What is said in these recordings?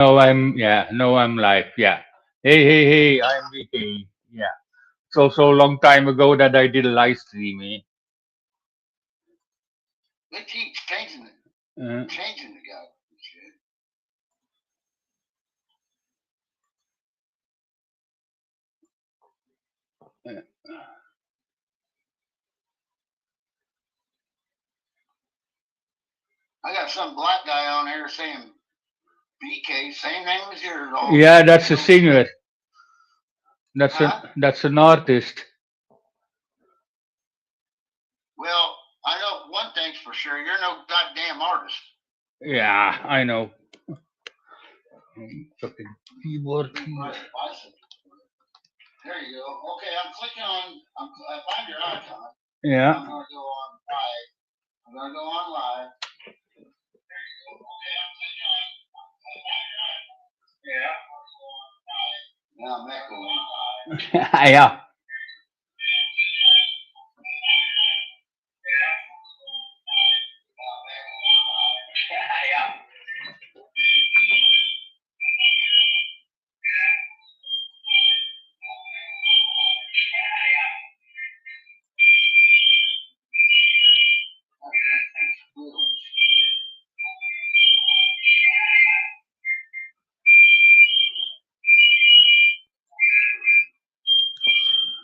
No, I'm live. Yeah. Hey, I'm VK. Yeah. So long time ago that I did a live stream. They keep changing it, Uh, changing the guy. Shit. uh, I got some black guy on here saying BK, same name as yours. All yeah, that's a no singer. respect. Huh? That's an artist. Well, I know one thing's for sure. You're no goddamn artist. Yeah, I know. Fucking keyboard. Let me press the bicep. There you go. Okay, I'm clicking on. I find your icon. I'm Yeah. gonna go on live. I'm gonna go on live. There you go. Okay, I'm clicking on. Yeah. Now I'm echoing. Yeah.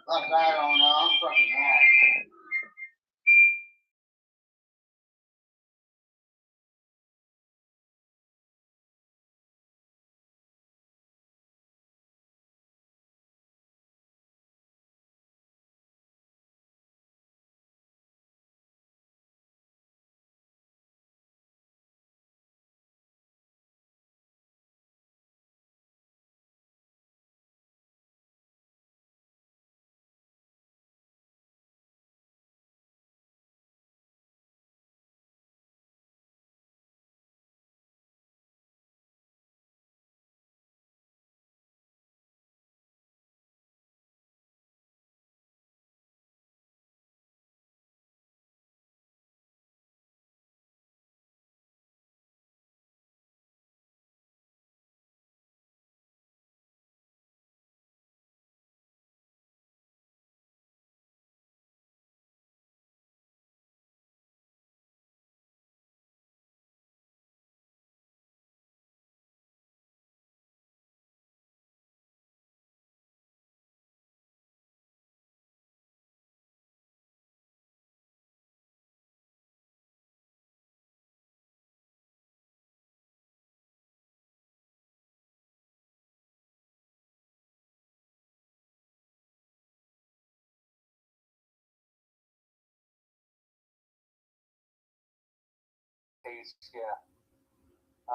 Like I don't know. I'm fucking high.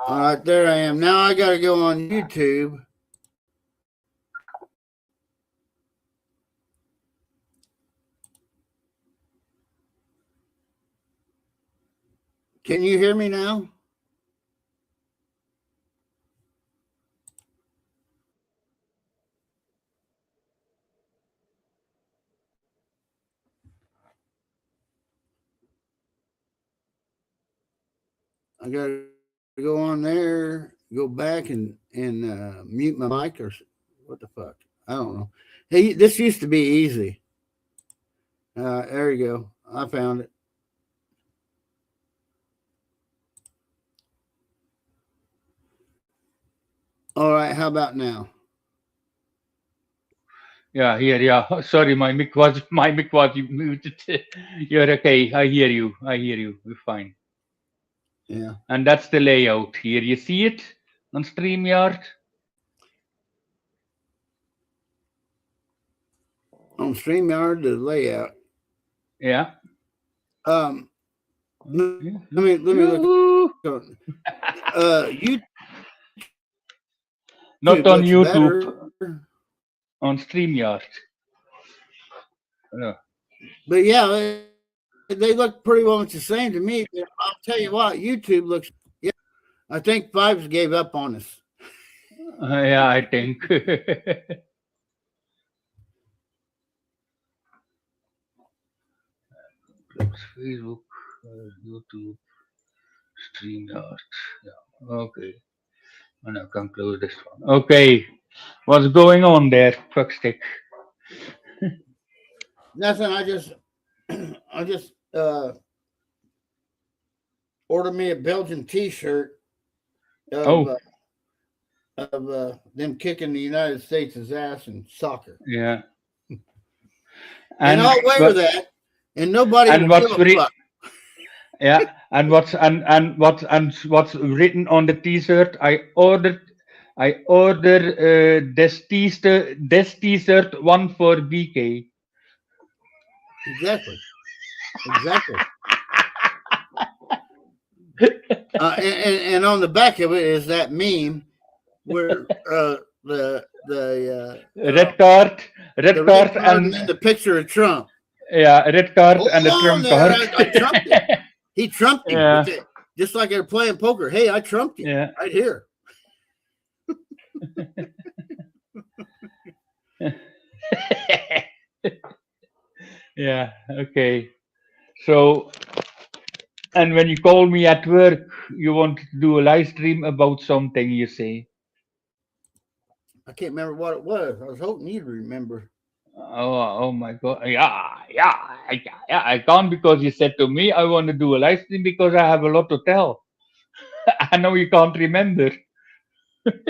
All right, there I am. Now I got to go on YouTube. Can you hear me now? I got to go on there, go back and mute my mic or what the fuck? I don't know. Hey, this used to be easy. There you go. I found it. All right, how about now? Yeah, here, yeah. Sorry, my mic was muted. You're okay. I hear you. I hear you. We're fine. Yeah. And that's the layout here. You see it on StreamYard? On StreamYard, the layout. Yeah. Um, let me look. Yahoo! YouTube Not looks on better, YouTube, on StreamYard. Yeah. but yeah, they look pretty well much the same to me. But I'll tell you what, YouTube looks. Yeah, I think Fives gave up on us. Yeah, I think. Facebook, YouTube, StreamYard. Yeah. Okay. I'm gonna conclude this one. Okay, what's going on there, fuckstick? Nothing. I just ordered me a Belgian T-shirt of Oh, them kicking the United States' ass in soccer, yeah. and And I'll wear what that, and nobody and will give what's a written? fuck. Yeah, and what's written on the T-shirt? I ordered this T-shirt one for BK. Exactly, exactly. And on the back of it is that meme where Red card, the red red card, card and then and the picture of Trump. yeah, red card Hold and the on Trump there, card. I trumped him. He trumped him with Yeah, it, just like they're playing poker. Hey, I trumped you yeah. right here. Yeah, okay. So, and when you call me at work, you want to do a live stream about something, you say. I can't remember what it was. I was hoping you'd remember. Oh my God. I can't because you said to me, I want to do a live stream because I have a lot to tell. I know you can't remember.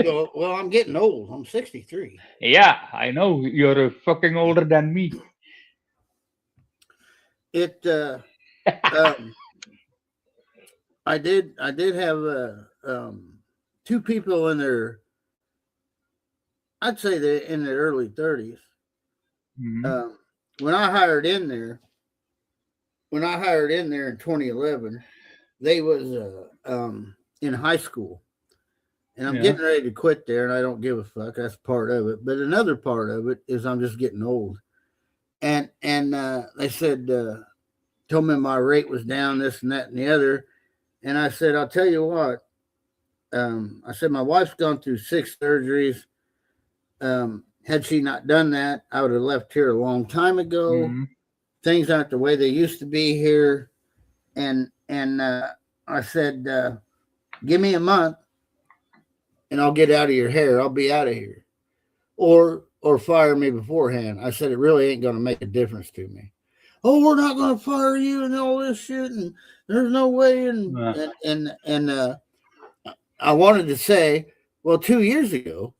Well, I'm getting old. I'm 63. Yeah, I know. You're fucking older than me. It um, I did have two people in their, I'd say they're in their early 30s. Mhm. Um, when I hired in there, in 2011, they was in high school, and I'm Yeah. getting ready to quit there, and I don't give a fuck. That's part of it. But another part of it is I'm just getting old, and they said told me my rate was down, this and that and the other, and I said, I'll tell you what. I said my wife's gone through 6 surgeries. Had she not done that, I would have left here a long time ago. Mhm. Things aren't the way they used to be here, and I said, give me a month, and I'll get out of your hair. I'll be out of here, or fire me beforehand. I said it really ain't going to make a difference to me. Oh, we're not going to fire you and all this shit, and there's no way. And Uh, I wanted to say, well, 2 years ago,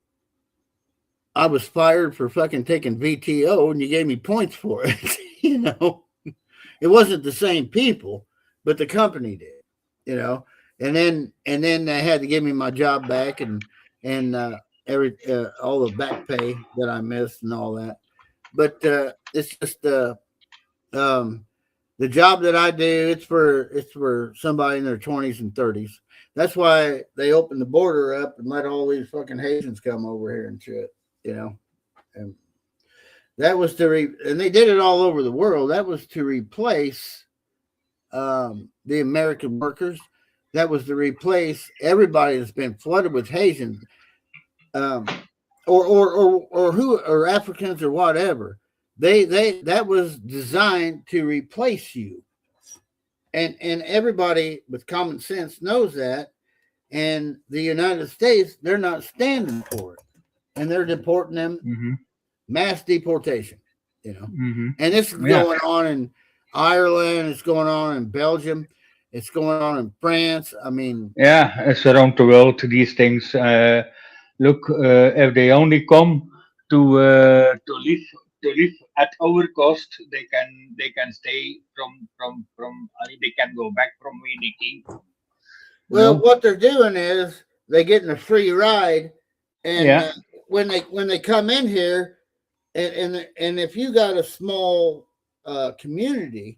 I was fired for fucking taking VTO, and you gave me points for it. You know, it wasn't the same people, but the company did. You know, and then they had to give me my job back, and every all the back pay that I missed and all that. But it's just um, the job that I do. It's for somebody in their 20s and 30s. That's why they opened the border up and let all these fucking Haitians come over here and shit. You know, and that was and they did it all over the world. That was to replace the American workers. That was to replace everybody that's been flooded with Haitians, or who, or Africans or whatever. They that was designed to replace you, and everybody with common sense knows that. And the United States, they're not standing for it, and they're deporting them, mhm. mass deportation. You know, Mhm. and this is Yeah. going on in Ireland. It's going on in Belgium. It's going on in France. I mean, Yeah. It's around the world. These things. Look, if they only come to live at our cost, they can stay from. They can go back from where they came from. You well, know. what they're doing is they're getting a free ride, and Yeah. when they come in here, and if you got a small community,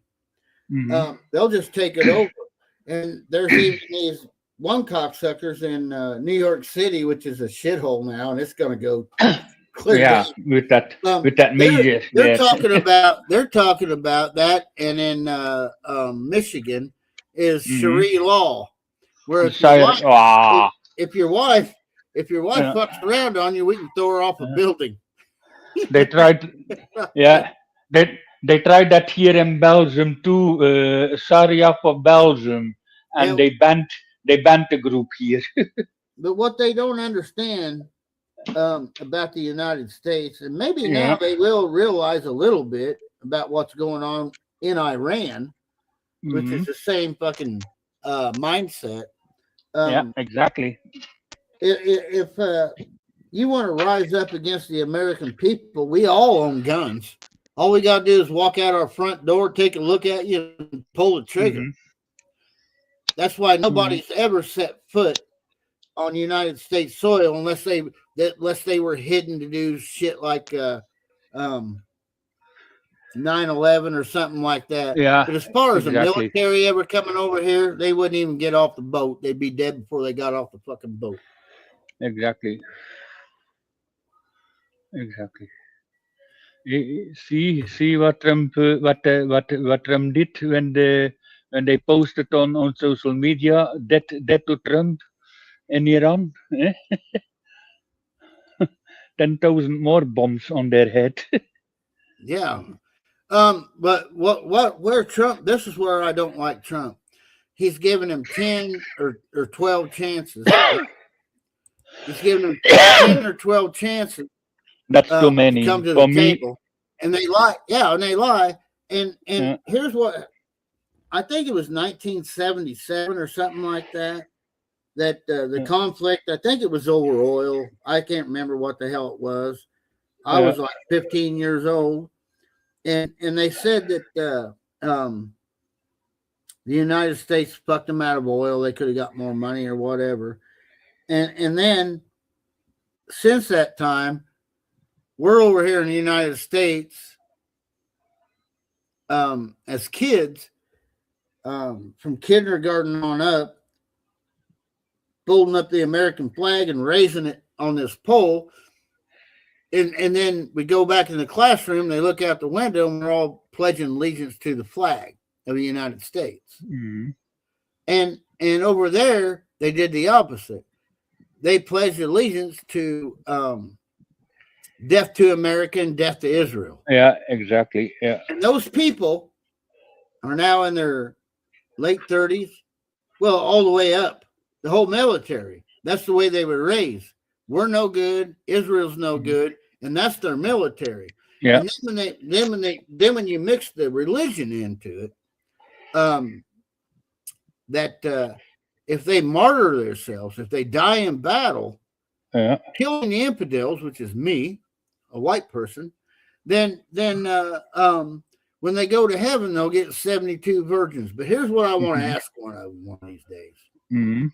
Hmm. they'll just take it over. And there's even these one cocksuckers in New York City, which is a shithole now, and it's going to go clear down. Yeah. With that They're major there. they're talking about that, and in Michigan is Hmm. Sharia law, where Sire. if, Ah. if your wife if your wife Yeah. fucks around on you, we can throw her off a Yeah. building. They tried. Yeah. They tried that here in Belgium too. Sharia for Belgium, and And they banned the group here. but what they don't understand about the United States, and maybe now Yeah. they will realize a little bit about what's going on in Iran, which Hmm. is the same fucking mindset. Yeah. Um, Exactly. if you want to rise up against the American people, we all own guns. All we got to do is walk out our front door, take a look at you, and pull the trigger. Hmm. That's why nobody's Hmm. ever set foot on United States soil unless they were hidden to do shit like um, 9/11 or something like that. Yeah. But as far as the Exactly. military ever coming over here, they wouldn't even get off the boat. They'd be dead before they got off the fucking boat. Exactly. Exactly. See what Trump what Trump did when they posted on social media that to Trump in Iran, 10,000 more bombs on their head. Yeah. But where Trump? This is where I don't like Trump. He's giving him 10 or 12 chances. Right? He's giving him 10 or 12 chances That's too to come many to the for me. table, and they lie. Yeah, and they lie. And Uh, here's what I think it was 1977 or something like that. That the uh, conflict. I think it was over oil. I can't remember what the hell it was. I uh, was like 15 years old, and they said that the United States fucked them out of oil. They could have got more money or whatever. And then since that time, we're over here in the United States as kids, from kindergarten on up, folding up the American flag and raising it on this pole. And then we go back in the classroom, they look out the window, and we're all pledging allegiance to the flag of the United States. mm, And over there, they did the opposite. They pledged allegiance to death to America and death to Israel. yeah, exactly. Yeah, And those people are now in their late 30s, well, all the way up, the whole military. That's the way they were raised. We're no good, Israel's no mm, good, and that's their military. yeah, And then when you mix the religion into it, that if they martyr themselves, if they die in battle, yeah, killing the infidels, which is me, a white person, then when they go to heaven, they'll get 72 virgins. But here's what I want to mhm, ask one of them one of these days. mm,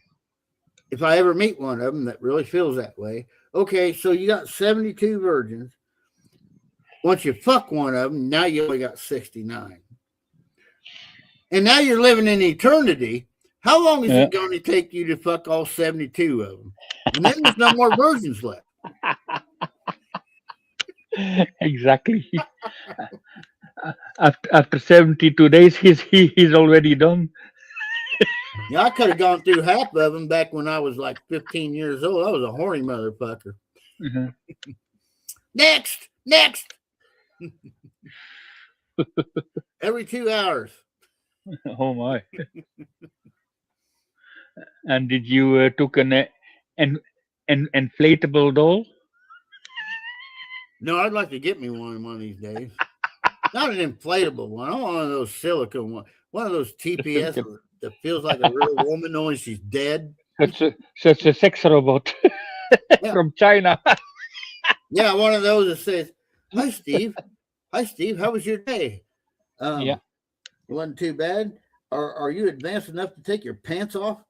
If I ever meet one of them that really feels that way, okay, so you got 72 virgins. Once you fuck one of them, now you only got 69. And now you're living in eternity. How long is yeah, it going to take you to fuck all 72 of them? And then there's no more virgins left. exactly. After 72 days, he's already done. Yeah, I could have gone through half of them back when I was like 15 years old. I was a horny motherfucker. Mhm. Next. Every 2 hours. Oh my! And did you took an inflatable doll? No, I'd like to get me one of these days. Not an inflatable one. I want one of those silicone ones. One of those TPS that feels like a real woman knowing she's dead. Such a sex robot Yeah. from China. Yeah, one of those that says, Hi Steve. Hi Steve, how was your day? Yeah. It wasn't too bad. Are you advanced enough to take your pants off?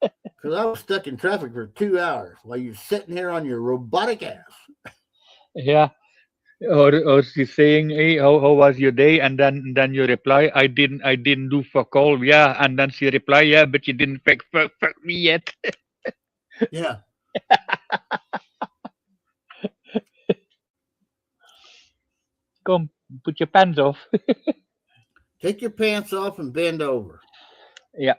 Because I was stuck in traffic for 2 hours while you're sitting here on your robotic ass. Yeah. Or she's saying, "Hey, how was your day?" And then you reply, "I didn't do fuck all." Yeah, and then she reply, "Yeah, but you didn't fuck me yet." Yeah. Come, put your pants off. Take your pants off and bend over. Yeah.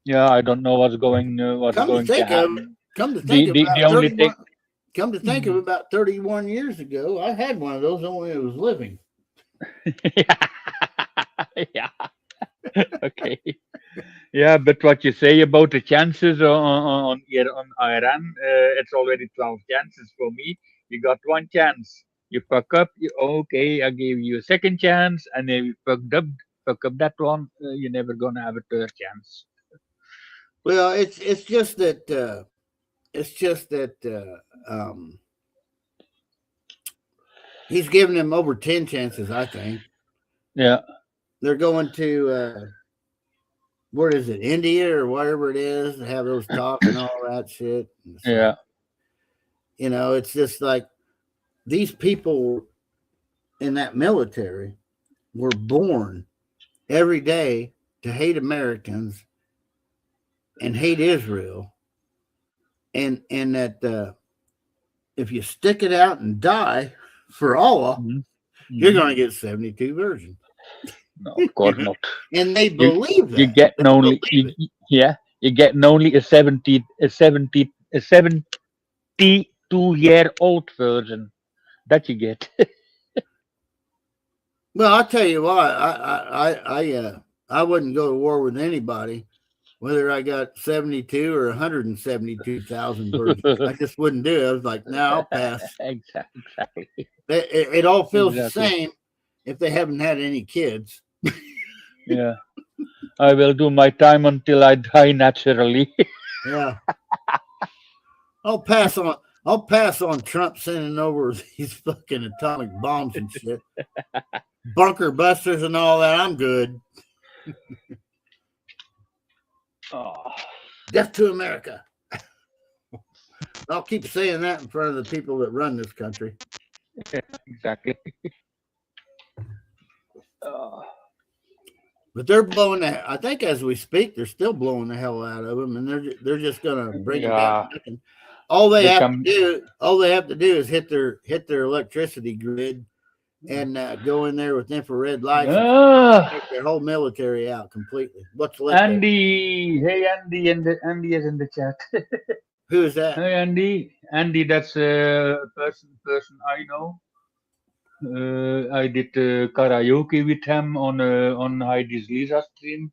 Yeah, I don't know what's going to Come to happen. think of The it, the, the about only thing 31. Come to think of it, about 31 years ago, I had one of those only it was living. Yeah. Okay. Yeah, but what you say about the chances on Iran, it's already 12 chances for me. You got one chance. You fuck up, okay, I gave you a second chance, and then you fuck up that one, you're never gonna have a third chance. Well, it's just that he's giving them over 10 chances. I think Yeah, they're going to where is it, India or whatever it is, to have those talks and all that shit. And it's yeah. like, it's just like these people in that military were born every day to hate Americans and hate Israel, and that if you stick it out and die for Allah, Mhm, you're mhm. going to get 72 virgins. No, of course not. And they You believe you that. getting They only believe it. yeah, you're getting only a 72-year-old version that you get. Well, I'll tell you what, I wouldn't go to war with anybody, whether I got 72 or 172,000 virgins. I just wouldn't do it. I was like, no, I'll pass. Exactly. It all feels the Exactly. same if they haven't had any kids. Yeah. I will do my time until I die naturally. Yeah. I'll pass on Trump sending over these fucking atomic bombs and shit. Bunker busters and all that. I'm good. Oh, Death to America. I'll keep saying that in front of the people that run this country. exactly. Oh, But they're blowing I think as we speak, they're still blowing the hell out of them, and they're just gonna bring them down. yeah. All they They have to come. do is hit their electricity grid and go in there with infrared lights and Ah, take their whole military out completely. What's left of it? Andy. Hey, Andy. Andy is in the chat. Who is that? Hey, Andy. Andy, that's a person I know. I did karaoke with him on Heidi's Lisa stream,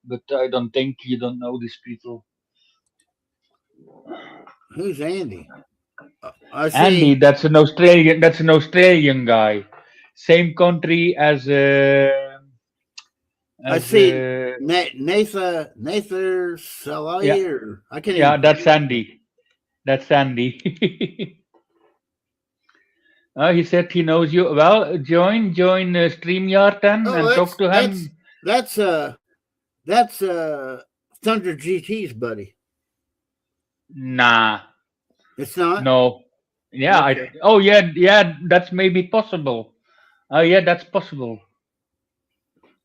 but I don't think you don't know these people. Who's Andy? I Andy, see. that's an Australian. That's an Australian guy, same country as I as see. Nathan yeah, Salai, or I can't even yeah. That's pronounce it. Andy. That's Andy. He said he knows you well. Join StreamYard then Oh, and talk to him. that's that's Thunder GT's buddy. Nah, It's not. no. Yeah, Okay. oh yeah. That's maybe possible. Yeah, that's possible.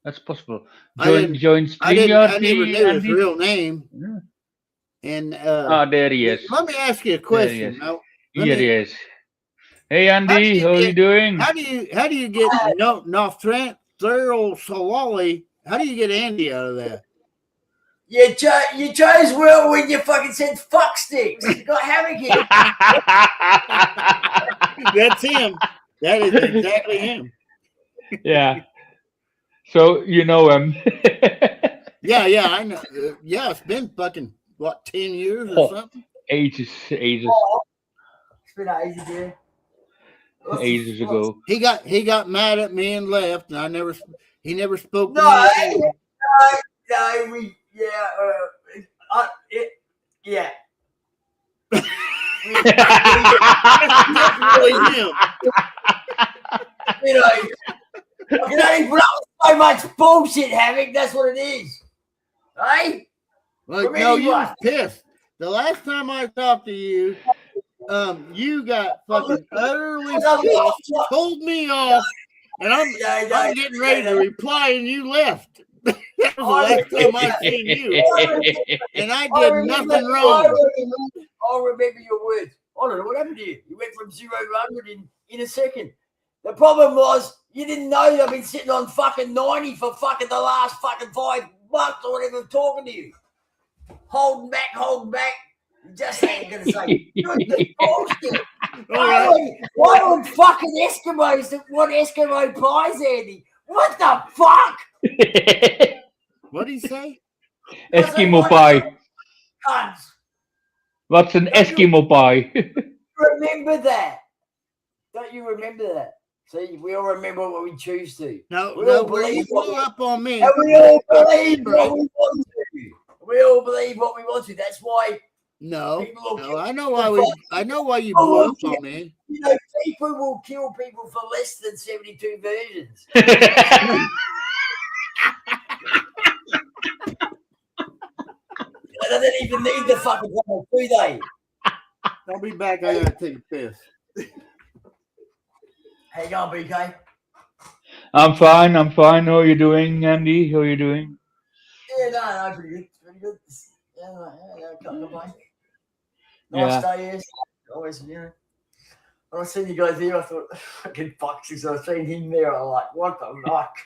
That's possible. I didn't. Join I StreamYard, never knew his Andy. real name. Yeah. And Ah, there he is. let me ask you a There he is. question. Now, let Here he me. is. Hey How do Andy, you how are you get? doing? How do you get Northrant Thurl Solali? How do you get Andy out of that? You chose well when you fucking said fucksticks. You got Hammock here. That's him. That is exactly him. Yeah. So you know him. Yeah, I know. Yeah, it's been fucking what, 10 years or Oh, something. ages Oh, it's been ages, dude. ages ago. He got mad at me and left, and he never spoke to No, me again. no, yeah. That's really him. You know, I can only put up with so much bullshit, Hammock. That's what it is. Hey? Like, no, you was pissed. The last time I talked to you, you got fucking utterly pissed, told me off, and I'm getting ready to reply, and you left. That was the last time I seen you, and I did nothing wrong. I remember your words. I don't know what happened to you. You went from 0 to 100 in a second. The problem was you didn't know I've been sitting on fucking 90 for fucking the last fucking 5 months or whatever talking to you. Holding back. You just ain't gonna say bullshit. Why would fucking Eskimos that want Eskimo pies, Andy? What the fuck? What did he say? Eskimo pie. Cunts. What's an Eskimo pie? Remember that. Don't you remember that? See, we all remember what we choose to. No, We no, all where you believe what blew we, up on me. and we all believe what we want to. We all believe what we want to. That's why No, people will no, I know why you Oh, blew up yeah. on me. you know, people will kill people for less than 72 versions. They don't even need the fucking one, do they? I'll be back. I gotta take a piss. How you going, BK? I'm fine. How are you doing, Andy? How are you doing? Yeah, no, pretty good. Pretty good. Yeah, can't complain. Yeah. Nice day, yes. Always, you know. When I seen you guys there, I thought, fucking fuck, since I seen him there, I'm like, what the fuck?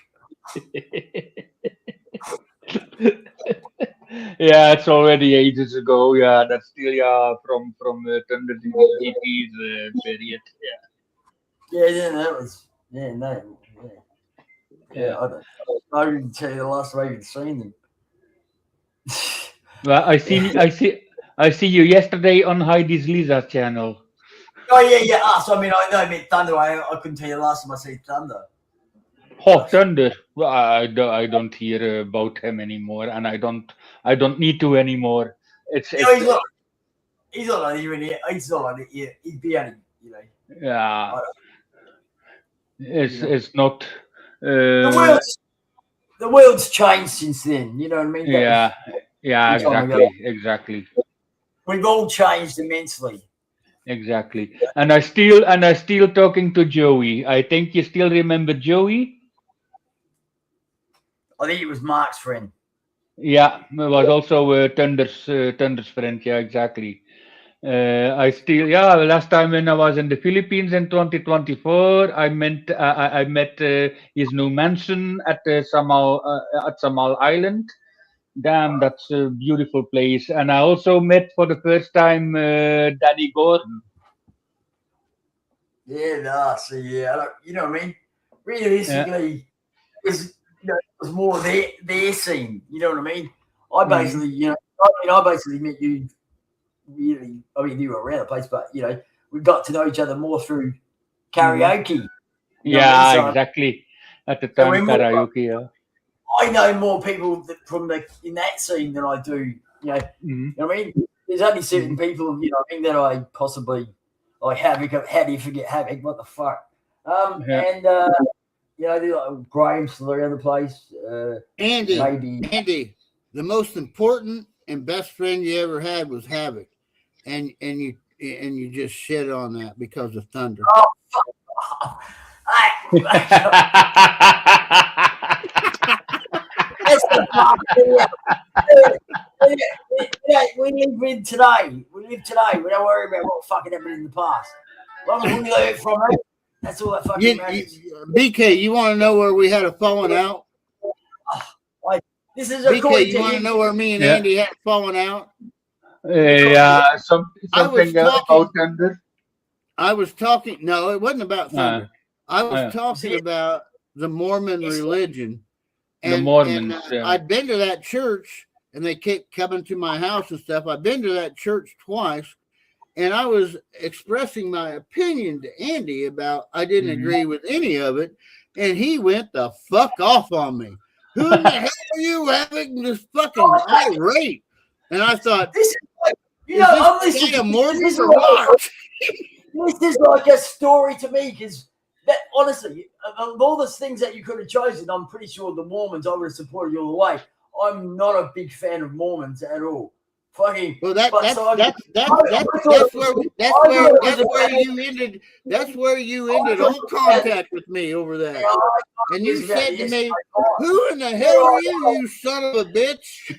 Yeah, it's already ages ago. Yeah, that's still from Thunder GP's period. Yeah, that was, yeah. Yeah. I didn't tell you the last time I even seen them. Well, I see you yesterday on Heidi's Lisa's channel. Oh, yeah, us. I mean, I know I meant Thunder. I couldn't tell you the last time I seen Thunder. Oh, Thunder. Well, I don't hear about him anymore, and I don't need to anymore. It's You know, he's not on here. He's not on here. He'd be only, you know. yeah. You know. It's not. The world's changed since then. You know what I mean? Yeah. Yeah. Exactly. We've all changed immensely. Exactly. And I still talking to Joey. I think you still remember Joey. I think it was Mark's friend. Yeah, it was also Thunder's friend. Yeah, exactly. Last time when I was in the Philippines in 2024, I met his new mansion at Samal Island. Damn, that's a beautiful place. And I also met for the first time Danny Gordon. Yeah, you know what I mean? Realistically, it was more their scene. You know what I mean? I basically, I basically met you. Really, I mean, you were around the place, but we got to know each other more through karaoke. Exactly. At the time, karaoke. Yeah. I know more people in that scene than I do. You know what I mean? There's only certain people, that I possibly like. Havoc. How do you forget Havoc? What the fuck? And they're like Graham's still around the place. Andy, the most important and best friend you ever had was Havoc, and you just shit on that because of Thunder. Oh, that's the part. We live in today. We live today. We don't worry about what fucking happened in the past. As long as we learn from it, that's all that fucking matters. BK, you want to know where we had a falling out? This is BK, you want to know where me and Andy had fallen out? Yeah, something about Thunder. I was talking. No, it wasn't about Thunder. I was talking about the Mormon religion. And, the Mormons. I'd been to that church, and they kept coming to my house and stuff. I've been to that church twice, and I was expressing my opinion to Andy about I didn't agree with any of it, and he went the fuck off on me. Who the hell are you having this fucking irate? And I thought, this is like, I'm listening to Mormon or what? This is like a story to me because that honestly, of all the things that you could have chosen, I'm pretty sure the Mormons I would have supported you all the way. I'm not a big fan of Mormons at all. Fucking. Well, that's where you ended all contact with me over that. And you said to me, "Who in the hell are you, you son of a bitch?"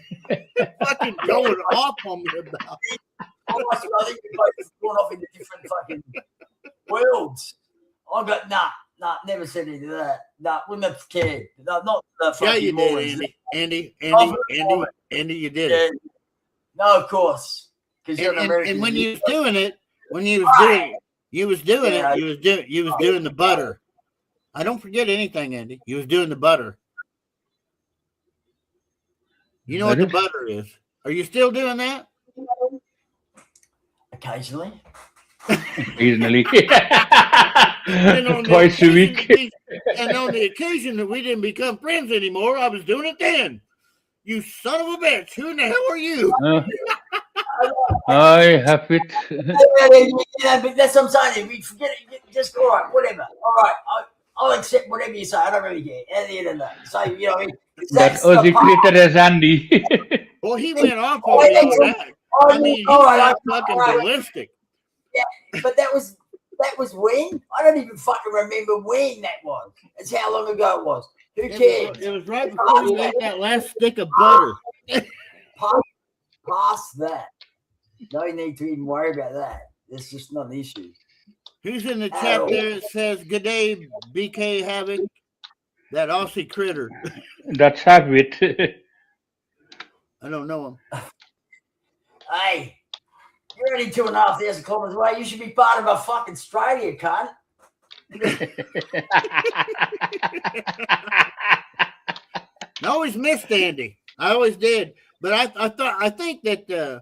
Fucking going off on me about. I think you guys have gone off into different fucking worlds. I got nah, never said any of that. Nah, wouldn't have cared. No, not the fucking. Yeah, you Mormons. did, Andy, you did it. No, of course. Because you're an American. And when you was doing it, You was doing Yeah. it. You was doing the butter. I don't forget anything, Andy. You was doing the butter. You know what the butter is? Are you still doing that? Occasionally. Occasionally. And on the Twice a occasion week. that and on the occasion that we didn't become friends anymore, I was doing it then. You son of a bitch! Who in the hell are you? I have it. Yeah, but that's what I'm saying. We forget it. Just all right, whatever. All right, I'll accept whatever you say. I don't really care. At the end of the day, so you know, what I mean, That that's the Aussie part. critter is Andy. Well, he went off on me on that. I mean, he all right, got fucking ballistic. but that was when? I don't even fucking remember when that was. That's how long ago it was. Who cares? It was right before you ate that last stick of butter. Past that. No need to even worry about that. It's just not an issue. Who's in the chat there that says, "Good day, BK Havoc"? That Aussie critter. That's have it. I don't know him. Hey, you're only 2,500 kilometers away. You should be part of a fucking Australia, cunt. I always missed Andy. I always did. But I think that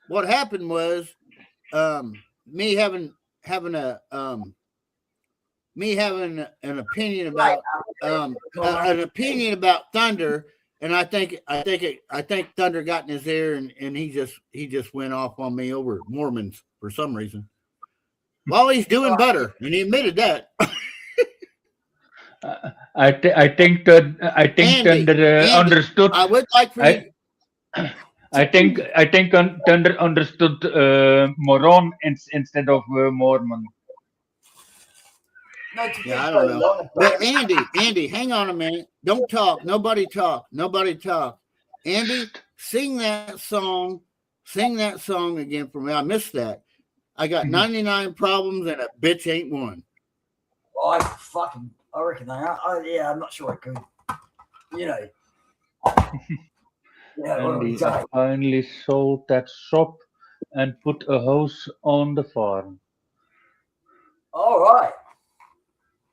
what happened was me having an opinion about Thunder, and I think Thunder got in his ear, and he just went off on me over Mormons for some reason. While he's doing butter, and he admitted that. I think Andy, Thunder understood. I would like for you. I think Thunder understood moron instead of Mormon. Yeah, I don't know. But Andy, hang on a minute. Don't talk. Nobody talk. Andy, sing that song. Sing that song again for me. I missed that. I got 99 problems and a bitch ain't one. I reckon they are. Oh, yeah, I'm not sure I could. You know. Yeah, Andy, I finally sold that shop and put a house on the farm. All right.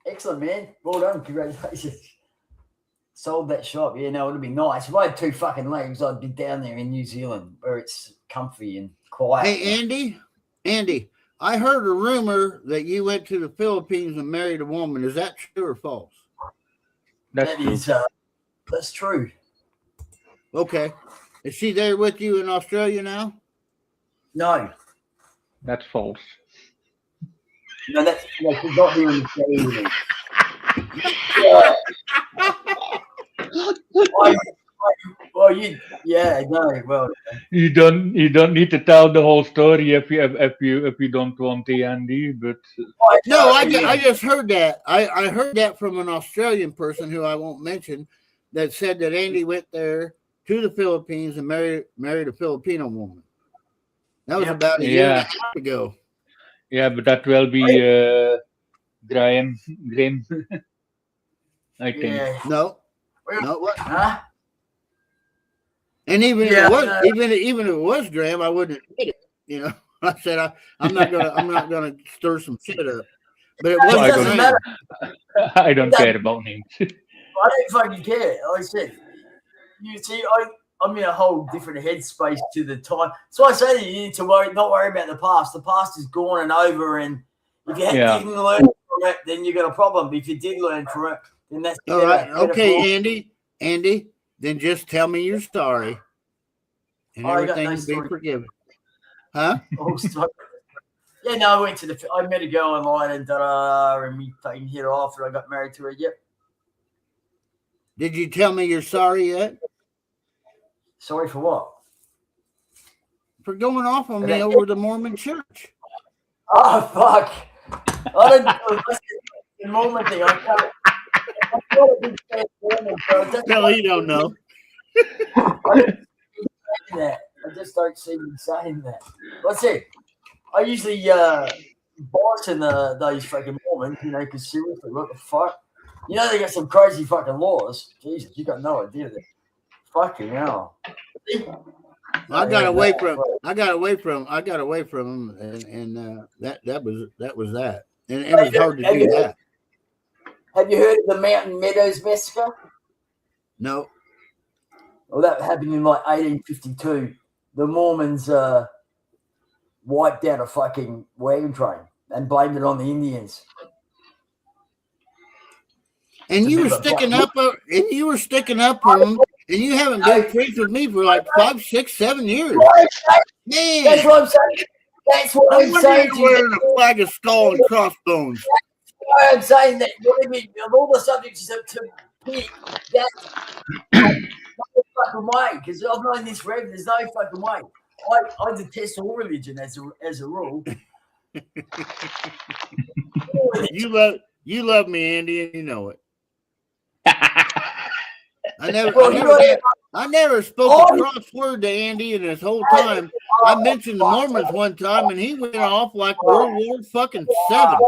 Excellent, man. Well done. Congratulations. Sold that shop. Yeah, no, it would be nice. If I had 2 fucking legs, I'd be down there in New Zealand where it's comfy and quiet. Hey, Andy, I heard a rumor that you went to the Philippines and married a woman. Is that true or false? That's true. Okay. Is she there with you in Australia now? No. That's false. No, she's not here in Australia. You don't need to tell the whole story if you don't want to, Andy. But no, I just heard that. I heard that from an Australian person who I won't mention that said that Andy went there to the Philippines and married a Filipino woman. That was about a year and a half ago. Yeah, but that will be Graham. I think. Yeah. No, what? Huh? And even if it was Graham, I wouldn't admit it. You know, I said I'm not gonna stir some shit up. But it doesn't matter. I don't care about names. I don't fucking care. Like I said, you see, I'm in a whole different headspace to the time. So I say that you need to not worry about the past. The past is gone and over, and if you didn't learn from it, then you got a problem. But if you did learn from it, then that's all right. Okay, Andy, then just tell me you're sorry, and everything will be forgiven. Huh? Yeah, no, I met a girl online and we fucking hit off, and I got married to her. Yep. Did you tell me you're sorry yet? Sorry for what? For going off on me over the Mormon church. Oh, fuck. I don't the Mormon thing. No, you don't know. I just don't see you saying that. What's it? I usually boss in those fucking Mormons, you know, because seriously, what the fuck? You know, they got some crazy fucking laws. Jesus, you got no idea that. Fucking hell. I got away from him, and that was that, and it was hard to do that. Have you heard of the Mountain Meadows Massacre? No, Well, that happened in like 1852. The Mormons wiped out a fucking wagon train and blamed it on the Indians. and you were sticking up for him, and you haven't been friends with me for like 5, 6, 7 years. Man, That's what I'm saying. That's what I'm saying. You're wearing a flag of skull and crossbones. I'm saying that of all the subjects to pick, that's no fucking way. Because I've known this forever. There's no fucking way. I detest all religion as a rule. You love me, Andy, and you know it. I never spoke a cross word to Andy in this whole time. I mentioned the Mormons one time, and he went off like World War fucking 7.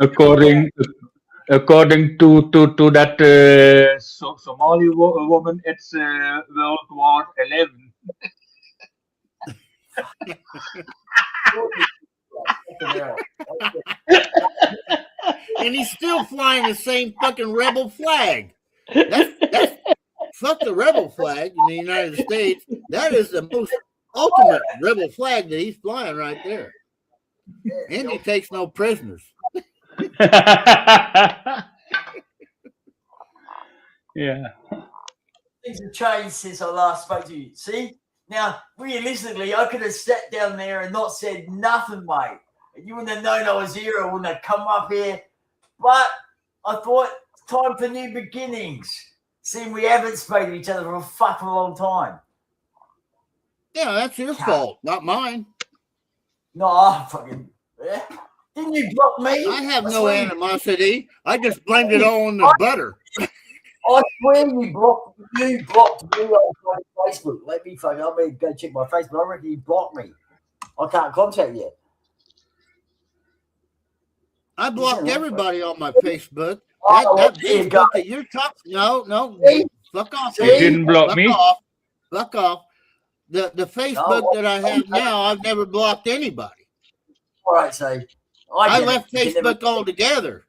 according to that Somali woman, it's World War 11. And he's still flying the same fucking rebel flag. That's fuck the rebel flag in the United States. That is the most ultimate rebel flag that he's flying right there. And he takes no prisoners. Yeah. Things have changed since I last spoke to you. See? Now, realistically, I could have sat down there and not said nothing, mate. And you wouldn't have known I was here. I wouldn't have come up here. But I thought it's time for new beginnings. Seeing we haven't spoken to each other for a fucking long time. Yeah, that's your fault, not mine. No, I fucking... Yeah. Didn't you block me? I have no animosity. I just blamed it all on the butter. I swear you blocked me on Facebook. Let me fucking... I'll go check my Facebook. I reckon you blocked me. I can't contact you. I blocked everybody on my Facebook. That Facebook that you're talking... No. Fuck off. You didn't block me? Fuck off. The Facebook that I have now, I've never blocked anybody. All right, so... I left Facebook altogether.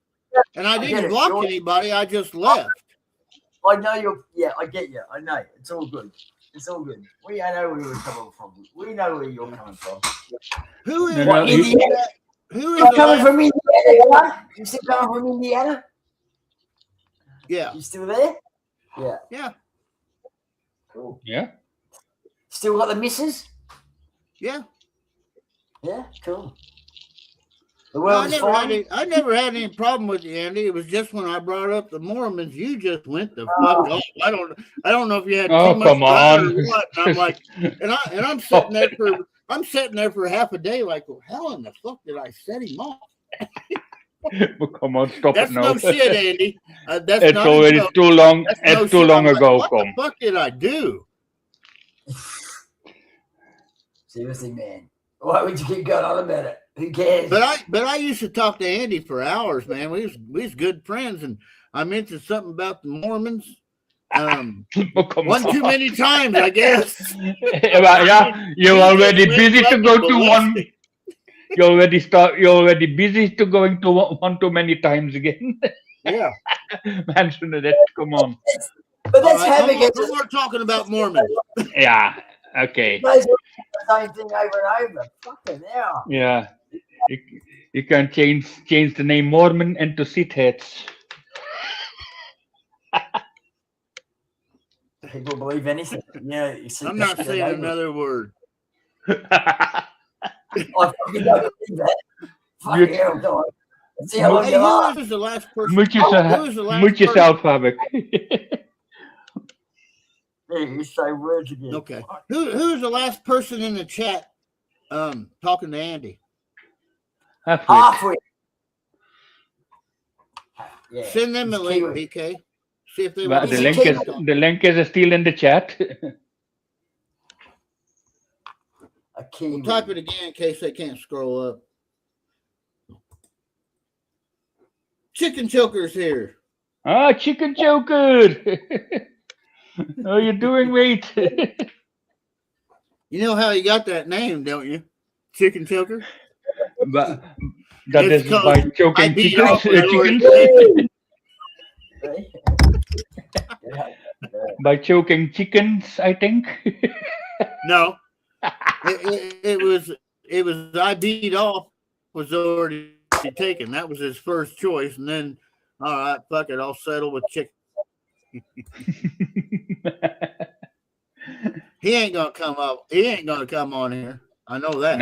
And I didn't block anybody. I just left. I know you're... Yeah, I get you. I know. It's all good. It's all good. I know where you're coming from. We know where you're coming from. Who is Indiana? Who You're coming from Indiana? You still coming from Indiana? Yeah. You still there? Yeah. Yeah. Cool. Yeah. Still got the missus? Yeah. Yeah, cool. The Well, world is fine. I never had any problem with you, Andy. It was just when I brought up the Mormons, you just went the fuck off. I don't know if you had too much time or what. And I'm like, and I'm sitting there for half a day, like, well, how in the fuck did I set him off? Well, come on, stop That's it now. no shit, Andy. It's already too long. It's too long ago. What the fuck did I do? Seriously, man. Why would you keep going on about it? Who cares? But I used to talk to Andy for hours, man. We was good friends, and I mentioned something about the Mormons. One too many times, I guess. Yeah, you're already busy to go to one. You're already busy to going to one too many times again. Yeah. Mention it. Come on. But that's having it. We're talking about Mormons. Yeah. Okay. The same thing over and over. Fucking hell. Yeah. You can change the name Mormon into Sith. People believe anything. Yeah. I'm not saying another word. I fucking don't believe that. Fucking hell, dog. Let's see how long Hey, you who are. was the last person? Mute yourself, Havoc. There, you say words again. Okay. Who's the last person in the chat talking to Andy? Halfway. Yeah. Send them a link, BK. See if they Well, want the link is still in the chat. We'll type it again in case they can't scroll up. Chicken Choker's here. Ah, Chicken Choker. How you doing, mate? You know how he got that name, don't you? Chicken choker. But that It's is called by I choking beat chickens. off with Lord. Chickens Yeah. by choking chickens, I think. No, it was I beat off was already taken. That was his first choice, and then all right, fuck it, I'll settle with chicken. He ain't gonna come up. He ain't gonna come on here. I know that.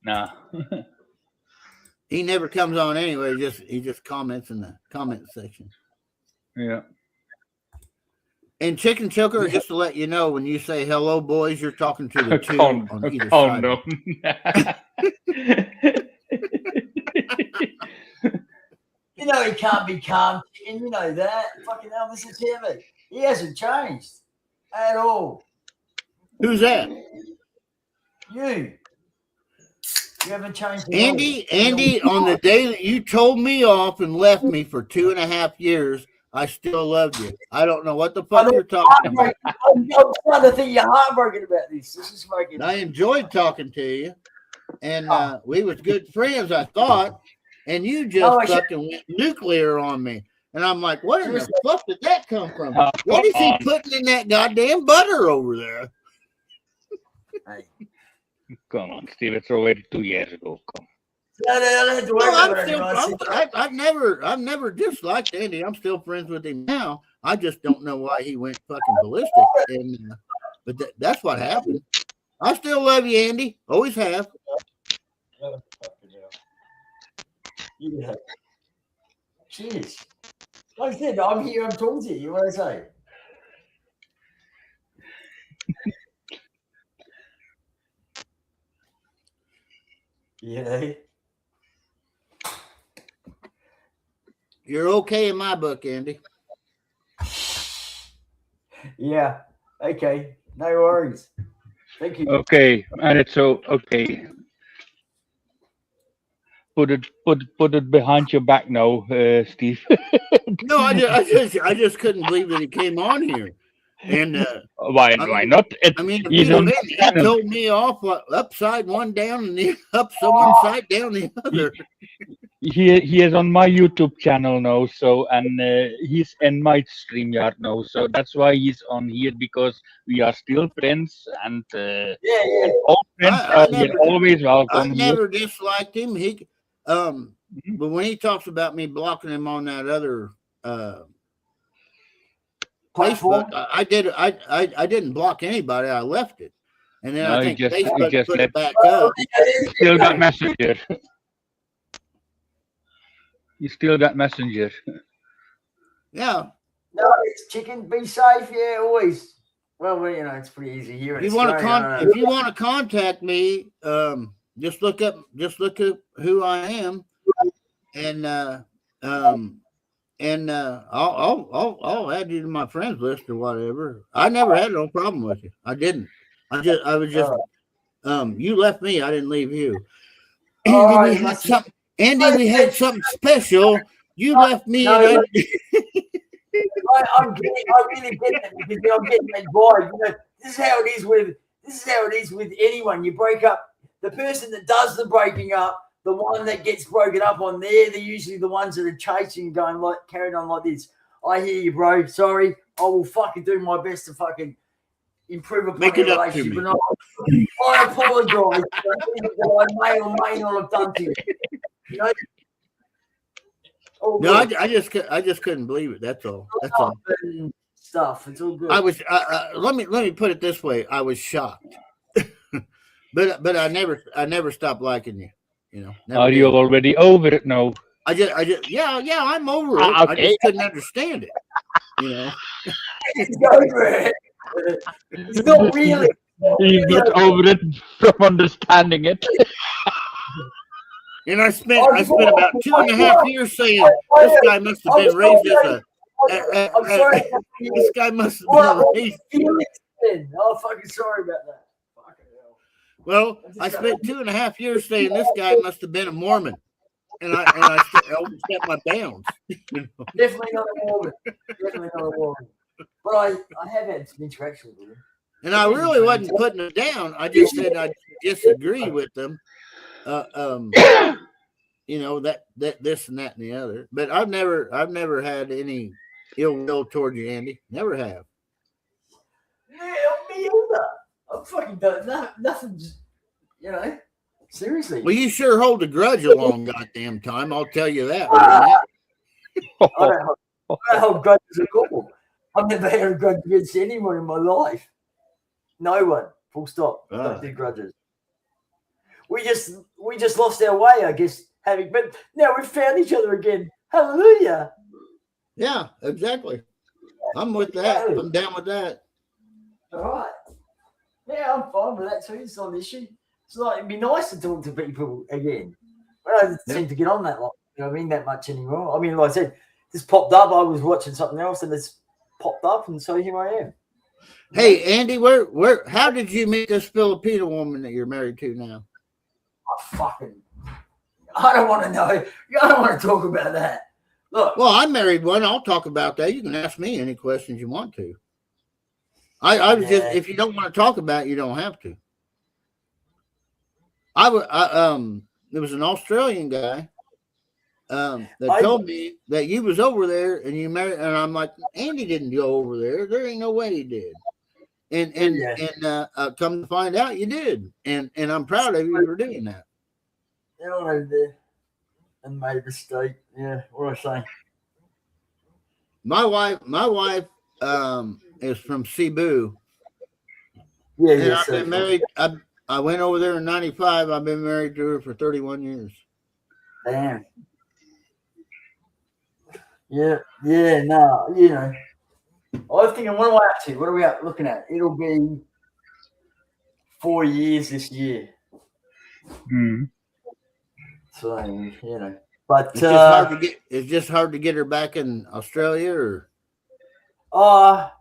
Nah. He never comes on anyway. He just comments in the comment section. Yeah. And chicken choker, just to let you know, when you say hello, boys, you're talking to the two Calm on either side. down. You know he can't be calm, and you know that. Fucking Elvis is heavy. He hasn't changed at all. Who's that? You haven't changed at all. Andy, on the day that you told me off and left me for 2.5 years, I still loved you. I don't know what the fuck you're talking about. I'm starting to think you're heartbroken about this. This is fucking. I enjoyed talking to you, and we was good friends, I thought. And you just fucking went nuclear on me. And I'm like, what in the fuck did that come from? What is he putting in that goddamn butter over there? Hey. Come on, Steve. It's already 2 years ago. Come. I've never disliked Andy. I'm still friends with him now. I just don't know why he went fucking ballistic. And but that's what happened. I still love you, Andy. Always have. Yeah. Cheers. Like I said, I'm here. I'm talking to you. What do I say? Yeah. You're okay in my book, Andy. Yeah. Okay. No worries. Thank you. Okay, and it's okay. Put it behind your back now, Steve. No, I just couldn't believe that he came on here. And why not? He told me off upside one down and the one side down the other. He is on my YouTube channel now, so and he's in my StreamYard now, so that's why he's on here, because we are still friends, and and all friends are always welcome. I never disliked him. He but when he talks about me blocking him on that other Facebook, I didn't block anybody. I left it, and then I think Facebook put it back up. Still got Messenger. You still got Messenger. Yeah. No, it's chicken. Be safe. Yeah, always. Well, you know, it's pretty easy here. If you want to contact me, just look up who I am, and I'll add you to my friends list or whatever. I never had no problem with you. I didn't. I was just you left me. I didn't leave you. Andy, we had something special. You left me. I'm really getting it, because I'm getting that vibe. You know, this is how it is with anyone. You break up. The person that does the breaking up, the one that gets broken up on there, they're usually the ones that are chasing, going like carrying on like this. I hear you, bro. Sorry, I will fucking do my best to fucking improve upon Make your it up relationship. to me. And I apologise for anything that I may or may not have done to you. You know? No, I just couldn't believe it. That's all. That's all. Stuff. It's all good. I was. Let me put it this way. I was shocked, but I never stopped liking you. You know. Are you already over it now? I just yeah. I'm over it. Okay. I just couldn't understand it. You know. It's over it. It's not really. He's not over it from understanding it. And I spent about 2.5 years saying this guy must have been raised as I'm sorry. this guy must have been raised. Oh, fucking sorry about that. Fucking hell. Well, I spent 2.5 years saying this guy must have been a Mormon, and I overstepped my bounds. Definitely not a Mormon. Definitely not a Mormon. But I have had some interaction with them. And I really wasn't putting it down. I just said I disagree with them. You know, that this and that and the other. But I've never had any ill will toward you, Andy. Never have. Yeah, me either. I'm fucking done. Nothing's, you know. Seriously. Well, you sure hold a grudge a long goddamn time. I'll tell you that right now. I don't hold grudges at all. I've never had a grudge against anyone in my life. No one. Full stop. Don't do grudges. We just lost our way, I guess. But now we've found each other again. Hallelujah. Yeah, exactly. I'm with that. I'm down with that. All right. Yeah, I'm fine with that too. It's not an issue. It's like it'd be nice to talk to people again. I don't seem to get on that lot. You know what I mean? That much anymore. I mean, like I said, this popped up. I was watching something else, and it's popped up, and so here I am. Hey, Andy, where? How did you meet this Filipino woman that you're married to now? I don't want to know. I don't want to talk about that. Look. Well, I married one. I'll talk about that. You can ask me any questions you want to. I was just, if you don't want to talk about it, you don't have to. There was an Australian guy that told me that you was over there and you married, and I'm like, Andy didn't go over there. There ain't no way he did. And come to find out, you did, and I'm proud of you for doing that. You know what I did and made a mistake. Yeah, what I say. My wife is from Cebu. Yeah, and I've been married. I went over there in '95. I've been married to her for 31 years. Damn. Yeah, no, you know. I was thinking, what am I up to? What are we looking at? It'll be 4 years this year. Mm. So, you know. But it's just hard to get her back in Australia, or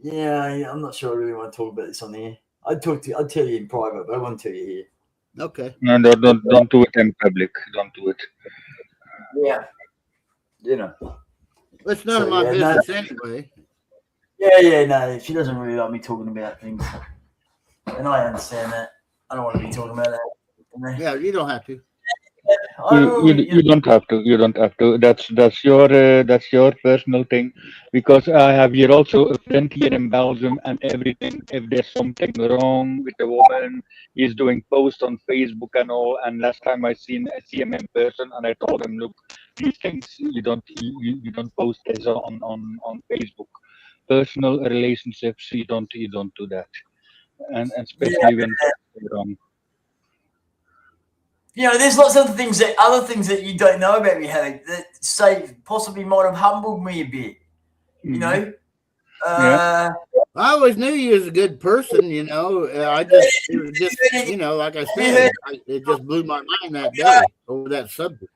yeah, I'm not sure I really want to talk about this on here. I'd tell you in private, but I won't tell you here. Okay. No, don't do it in public. Don't do it. Yeah. You know. It's none of my business anyway. Yeah, no. She doesn't really like me talking about things. And I understand that. I don't want to be talking about that. Yeah, you don't have to. You don't have to. You don't have to. That's your personal thing. Because I have here also a friend here in Belgium, and everything. If there's something wrong with the woman, he's doing posts on Facebook and all. And last time I see him in person, and I told him, look, these things you don't post this on Facebook. Personal relationships, you don't do that, and especially when it's wrong. You know, there's lots of other things that you don't know about me, Harry, that say possibly might have humbled me a bit. You know, I always knew you was a good person. You know, it was just you know, like I said, it just blew my mind that day over that subject.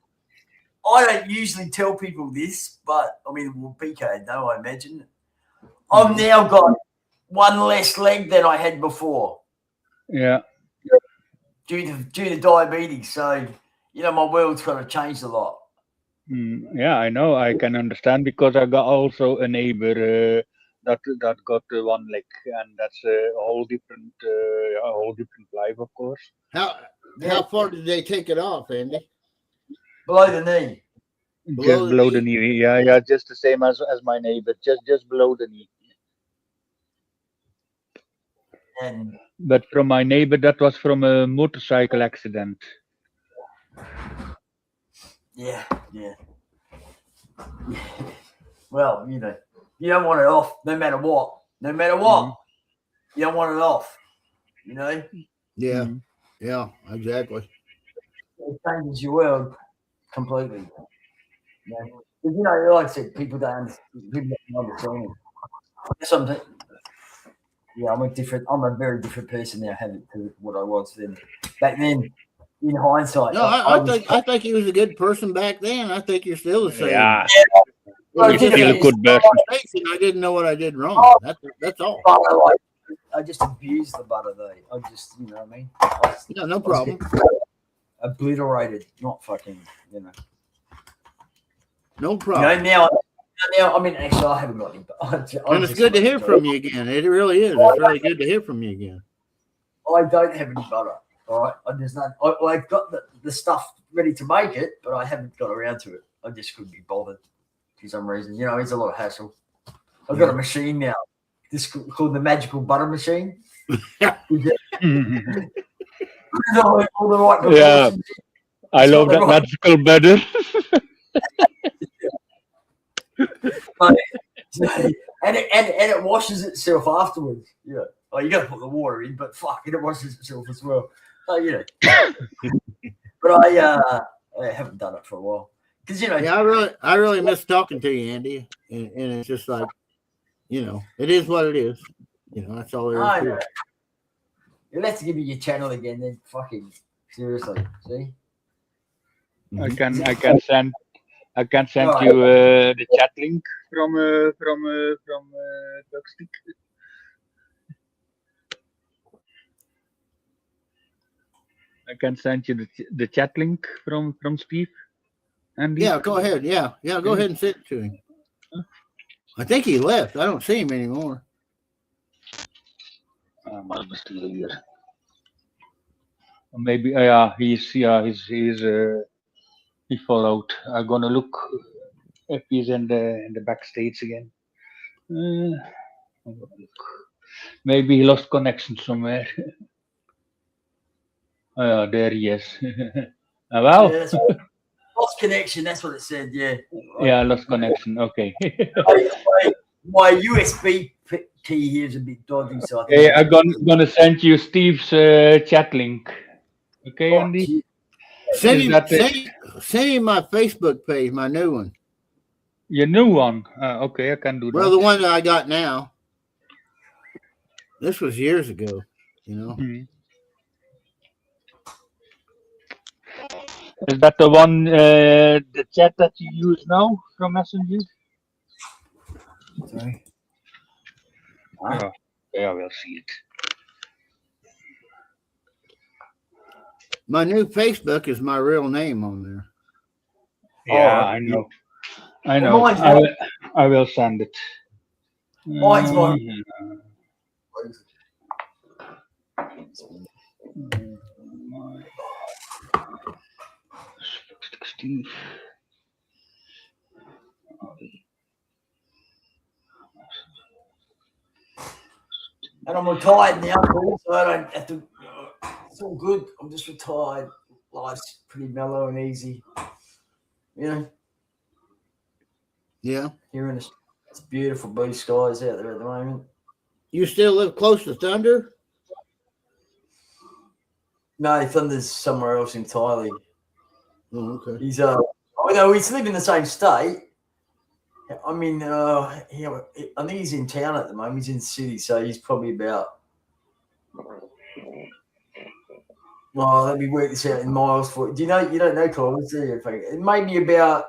I don't usually tell people this, but I mean, well, BK, no, I imagine. I've now got one less leg than I had before. Yeah. Due to diabetes, so you know my world's kind of changed a lot. Yeah, I know. I can understand because I got also a neighbor that got one leg, and that's a whole different life, of course. How far did they take it off, Andy? Below the knee. Just below the knee. Yeah, just the same as my neighbor. Just below the knee. But from my neighbor, that was from a motorcycle accident. Yeah. Well, you know, you don't want it off, no matter what. You don't want it off. You know. Yeah. Yeah. Exactly. It changes your world completely. You know, like I said, people don't understand. Something. Yeah, I'm a very different person now, to what I was then. Back then, in hindsight. No, I think he was a good person back then. I think you're still the same. Yeah. You're still a good person. I didn't know what I did wrong. That's all. I just abused the butter though. I just, you know what I mean? Yeah, no problem. Obliterated, not fucking, you know. No problem. You know, Now, I mean, actually, I haven't got any. And it's good to hear from you again. It really is. It's really good to hear from you again. I don't have any butter. All right, there's none. I've got the stuff ready to make it, but I haven't got around to it. I just couldn't be bothered for some reason. You know, it's a lot of hassle. I've got a machine now. This called the magical butter machine. All the right Yeah, proportions. I It's love got the that right- magical butter. and it washes itself afterwards. Yeah. Oh, you got to put the water in, but fuck it washes itself as well. So you know. But I haven't done it for a while because you know. Yeah, I really miss talking to you, Andy. And it's just like, you know, it is what it is. You know, that's all there is I to know. it. You'll have to give me your channel again, then. Fucking seriously, see. I can send Right. you the chat link from Fuckstick. I can send you the chat link from Steve. Andy. Yeah, go ahead. Yeah, go ahead and send it to him. I think he left. I don't see him anymore. Must be still here. Maybe he's he followed. I'm gonna look if he's in the backstage again. I'm gonna look. Maybe he lost connection somewhere. Oh, there he is. Well, Yeah, that's right. Lost connection. That's what it said. Yeah. yeah, lost connection. Okay. My USB key here is a bit dodgy, so I think. Hey, I'm gonna send you Steve's chat link. Okay, Andy. Send Is him, that it? send him my Facebook page, my new one. Your new one. Okay, I can do Well, that. the one that I got now. This was years ago, you know. Mhm. Is that the one, the chat that you use now from Messenger? Sorry. Oh, yeah, we'll see it. My new Facebook is my real name on there. Yeah, Oh, I know. I Well, know. mine's I will send it. Mine's not. Steve. And I'm retired now, too, so I don't have to. It's all good. I'm just retired. Life's pretty mellow and easy. You know, Yeah. here in it's beautiful blue skies out there at the moment. You still live close to Thunder? No, Thunder's somewhere else entirely. Oh, okay. He's I know we live in the same state. I mean, I think he's in town at the moment. He's in the city, so he's probably about. Well, let me work this out in miles for. Do you know? You don't know kilometers, do you? It may be about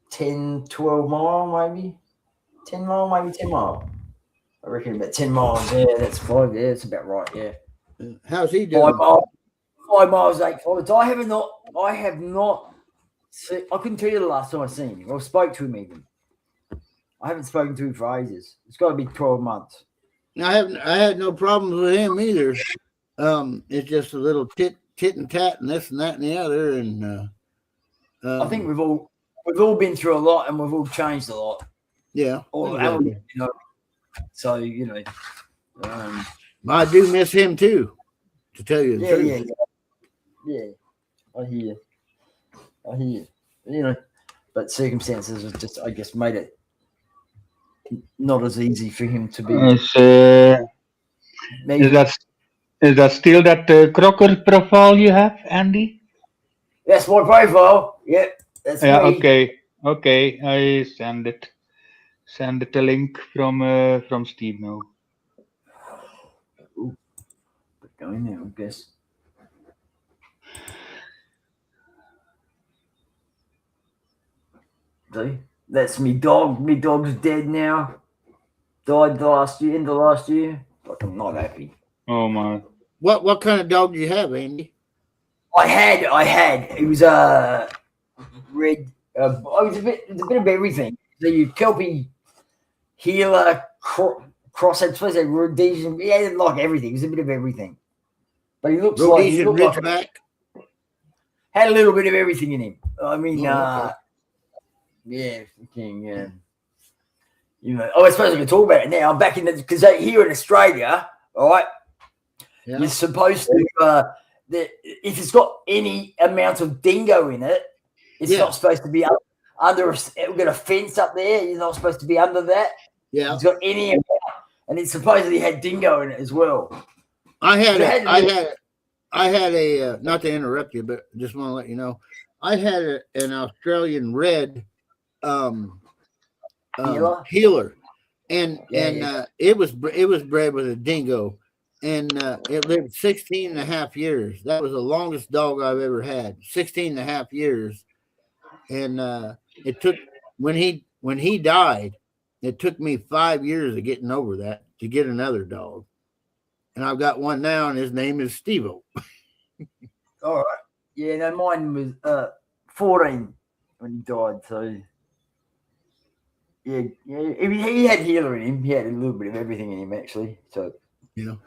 10, 12 mile, maybe 10 mile, maybe 10 mile. I reckon about 10 miles. Yeah, that's fine. Yeah, that's about right. Yeah. How's he doing? 5 miles, 8 kilometers. I have not. I couldn't tell you the last time I seen him or spoke to him even. I haven't spoken to him for ages. It's got to be 12 months. I had no problems with him either. It's just a little tit and tat and this and that and the other. And I think we've all been through a lot and we've all changed a lot. Yeah. You know, so you know. I do miss him too, to tell you the truth. Yeah. I hear. You know, but circumstances have just, I guess, made it not as easy for him to be. Is that still that Crocker profile you have, Andy? That's my profile. Yep, that's me. Okay. I send it a link from Steve now. Ooh, going there, I guess. See, that's me dog. Me dog's dead now. Died end of last year. Like, I'm not happy. Oh my! What kind of dog do you have, Andy? I had. It was red. It's a bit of everything. So you Kelpie healer, crosshead, supposed to Rhodesian. He had like everything. It was a bit of everything. But he looks Rhodesian like Ridgeback. had a little bit of everything in him. I mean, Okay. yeah, fucking, you know. Oh, I suppose I can talk about it now. I'm back in because here in Australia, all right, Yeah. you're supposed to if it's got any amount of dingo in it, it's Yeah. not supposed to be under. We've got a fence up there. You're not supposed to be under that. Yeah. It's got any amount, and it supposedly had dingo in it as well. I had It a not to interrupt you, but just want to let you know, I had an Australian red healer, and it was bred with a dingo, and it lived 16 and a half years. That was the longest dog I've ever had, 16 and a half years. And it took when he died, it took me 5 years of getting over that to get another dog. And I've got one now, and his name is Steve-O. All right. Yeah, no, mine was 14 when he died. So, yeah, he had healer in him. He had a little bit of everything in him, actually. So, Yeah.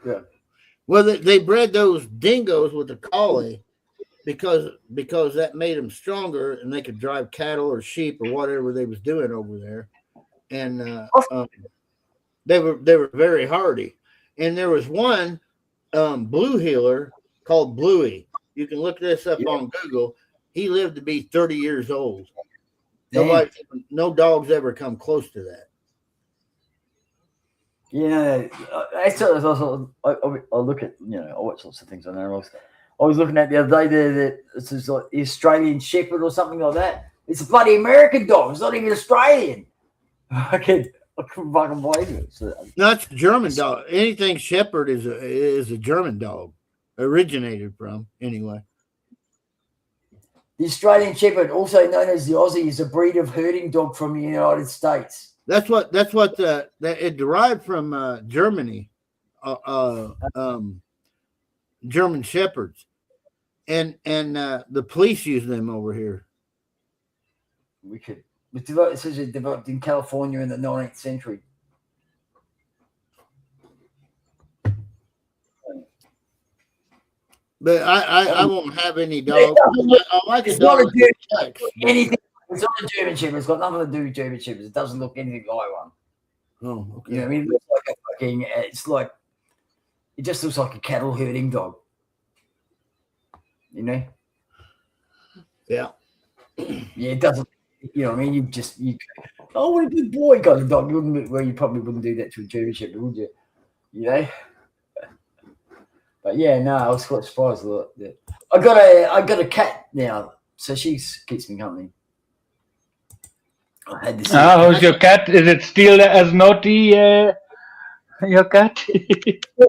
Well, they bred those dingoes with the collie because that made them stronger, and they could drive cattle or sheep or whatever they was doing over there. And they were very hardy. And there was one blue healer called Bluey. You can look this up on Google. He lived to be 30 years old. No dogs ever come close to that. Yeah, I look at, I watch lots of things on animals. I was looking at the other day this is like the Australian Shepherd or something like that. It's a bloody American dog. It's not even Australian. I couldn't fucking believe it. So, that's German dog. Anything Shepherd is a German dog, originated from anyway. The Australian Shepherd, also known as the Aussie, is a breed of herding dog from the United States. That's what it derived from Germany, German Shepherds, and the police use them over here. It says it developed in California in the 19th century. But I won't have any dogs. I like it's a dog. Anything. It's not a German Shepherd. It's got nothing to do with German Shepherds. It doesn't look anything like one. Oh, okay. You know what I mean? It looks like a fucking. It's like. It just looks like a cattle herding dog. You know? Yeah. Yeah, it doesn't. You know what I mean? Oh, what a good boy kind of dog. You probably wouldn't do that to a German Shepherd, would you? You know? But yeah, no, I was quite surprised. I got a cat now, so she keeps me company. I had this. How's your cat? Is it still as naughty? Your cat?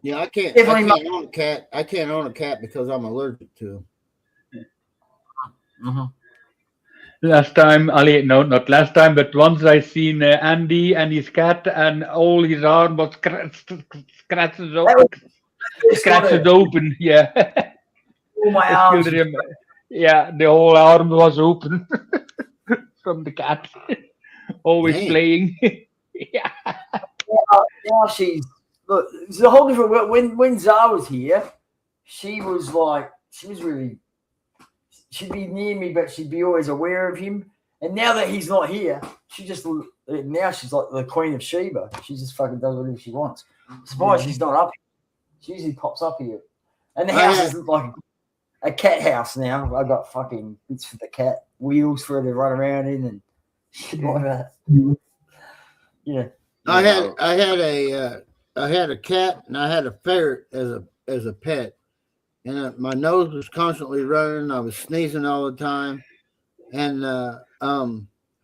Yeah, I can't own a cat. I can't own a cat because I'm allergic to them. Mm-hmm. Last time, not last time, but once I seen Andy and his cat, and all his arm was scratches open. Yeah. All my arms. Yeah, the whole arm was open from the cat. Always playing. Yeah. Now she's look. It's a whole different. When Zara was here, she was really. She'd be near me, but she'd be always aware of him. And now that he's not here, she's like the Queen of Sheba. She just fucking does whatever she wants. I'm surprised she's not up here. She usually pops up here. And the house is like a cat house now. I got fucking bits for the cat, wheels for her to run around in and shit like that. Yeah. I had a cat and I had a ferret as a pet. And my nose was constantly running. I was sneezing all the time, and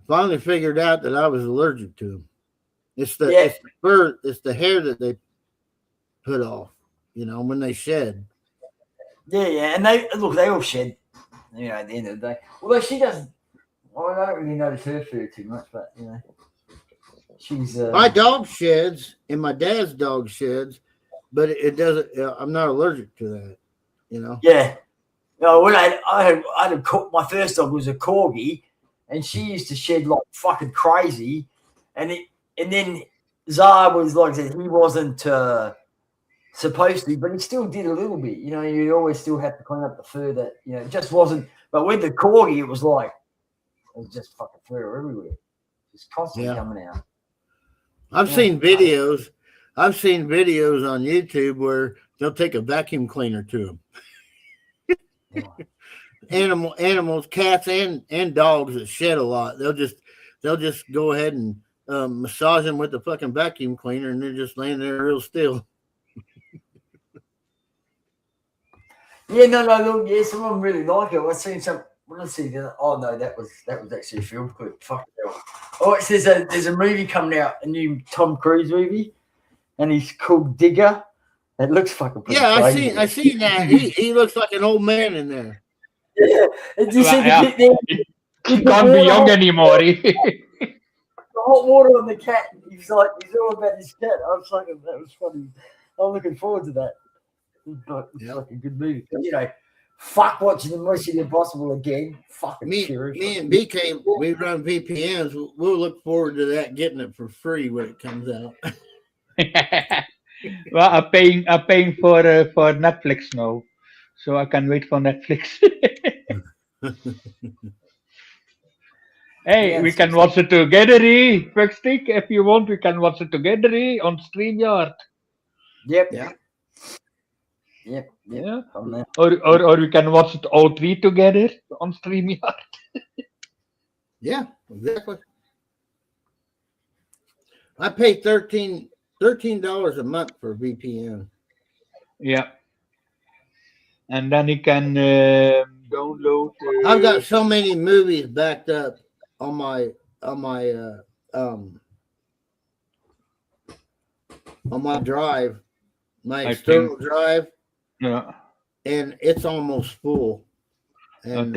finally figured out that I was allergic to them. It's the fur, it's the hair that they put off, when they shed. Yeah, and they all shed, at the end of the day. Although she doesn't. Well, I don't really notice her fur too much, but she's. My dog sheds, and my dad's dog sheds, but it doesn't. I'm not allergic to that. Yeah. No, when I had my first dog was a corgi, and she used to shed like fucking crazy, and then Zara was like I said, he wasn't supposed to, but he still did a little bit. You know, you always still have to clean up the fur that it just wasn't. But with the corgi, it was like it was just fucking fur everywhere, just constantly coming out. I've seen videos. I've seen videos on YouTube where they'll take a vacuum cleaner to them. Animals, cats, and dogs that shed a lot. They'll just go ahead and massage them with the fucking vacuum cleaner, and they're just laying there real still. Yeah, no, look, yeah, some of them really like it. I've seen some. Let's see. Oh no, that was actually a film clip. Fuck hell. Oh, it says there's a movie coming out, a new Tom Cruise movie, and he's called Digger. It looks fucking pretty crazy. I seen that. He looks like an old man in there. Yeah, and you see the bit there. He can't be young anymore. The hot water on the cat. He's all about his cat. I was like, that was funny. I'm looking forward to that. It's like a good movie. But, fuck watching the Mission Impossible again. Fucking me and BK, we run VPNs. We'll look forward to that, getting it for free when it comes out. Well, I'm paying for Netflix now, so I can wait for Netflix. Hey, we can watch it together, Fuckstick. If you want, we can watch it together on StreamYard. Yep. Yeah. Yeah. Or we can watch it all three together on StreamYard. Yeah, exactly. I pay $13 a month for VPN. Yeah. And then you can download. I've got so many movies backed up on my drive, my external drive. Yeah. And it's almost full. And